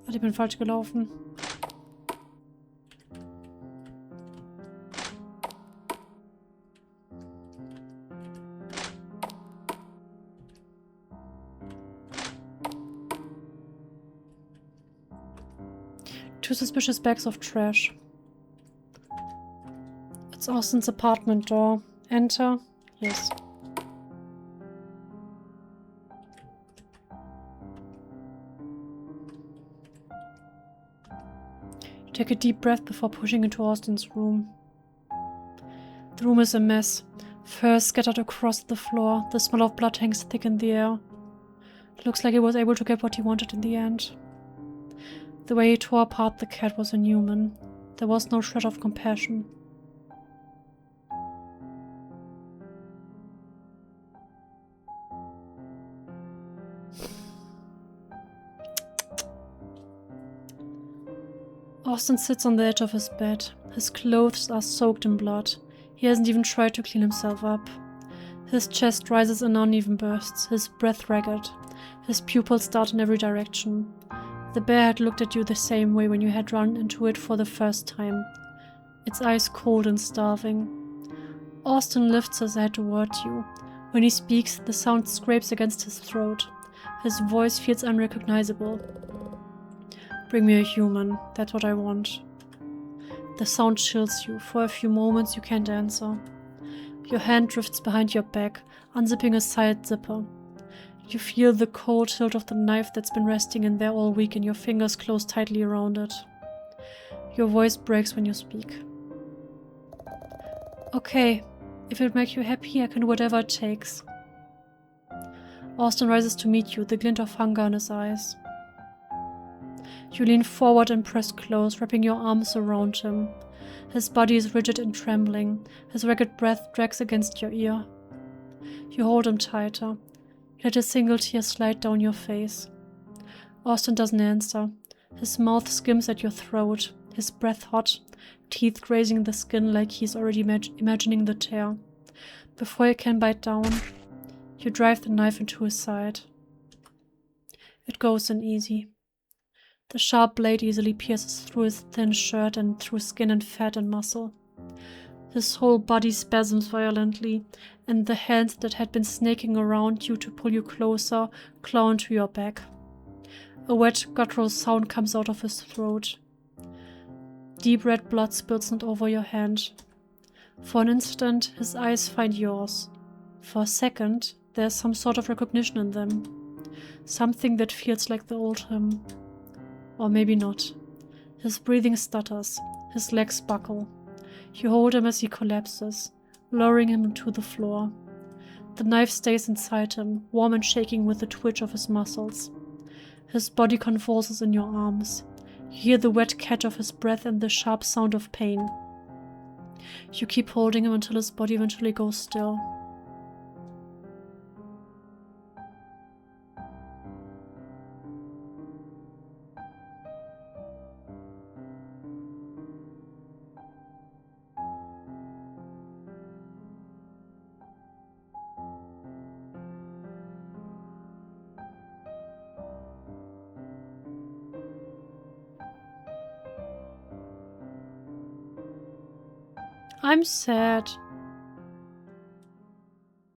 Ich bin falsch gelaufen. Two suspicious bags of trash. It's Austin's apartment door. Enter. Yes. Take a deep breath before pushing into Austin's room. The room is a mess. Fur scattered across the floor. The smell of blood hangs thick in the air. It looks like he was able to get what he wanted in the end. The way he tore apart the cat was inhuman. There was no shred of compassion. Austin sits on the edge of his bed. His clothes are soaked in blood. He hasn't even tried to clean himself up. His chest rises in uneven bursts, his breath ragged. His pupils dart in every direction. The bear had looked at you the same way when you had run into it for the first time. Its eyes cold and starving. Austin lifts his head toward you. When he speaks, the sound scrapes against his throat. His voice feels unrecognizable. Bring me a human. That's what I want. The sound chills you. For a few moments you can't answer. Your hand drifts behind your back, unzipping a side zipper. You feel the cold hilt of the knife that's been resting in there all week and your fingers close tightly around it. Your voice breaks when you speak. Okay, if it makes you happy, I can do whatever it takes. Austin rises to meet you, the glint of hunger in his eyes. You lean forward and press close, wrapping your arms around him. His body is rigid and trembling. His ragged breath drags against your ear. You hold him tighter. You let a single tear slide down your face. Austin doesn't answer. His mouth skims at your throat, his breath hot, teeth grazing the skin like he's already imagining the tear. Before he can bite down, you drive the knife into his side. It goes in easy. The sharp blade easily pierces through his thin shirt and through skin and fat and muscle. His whole body spasms violently, and the hands that had been snaking around you to pull you closer claw into your back. A wet, guttural sound comes out of his throat. Deep red blood spills not over your hand. For an instant, his eyes find yours. For a second, there's some sort of recognition in them. Something that feels like the old him. Or maybe not. His breathing stutters. His legs buckle. You hold him as he collapses, lowering him to the floor. The knife stays inside him, warm and shaking with the twitch of his muscles. His body convulses in your arms. You hear the wet catch of his breath and the sharp sound of pain. You keep holding him until his body eventually goes still. I'm sad.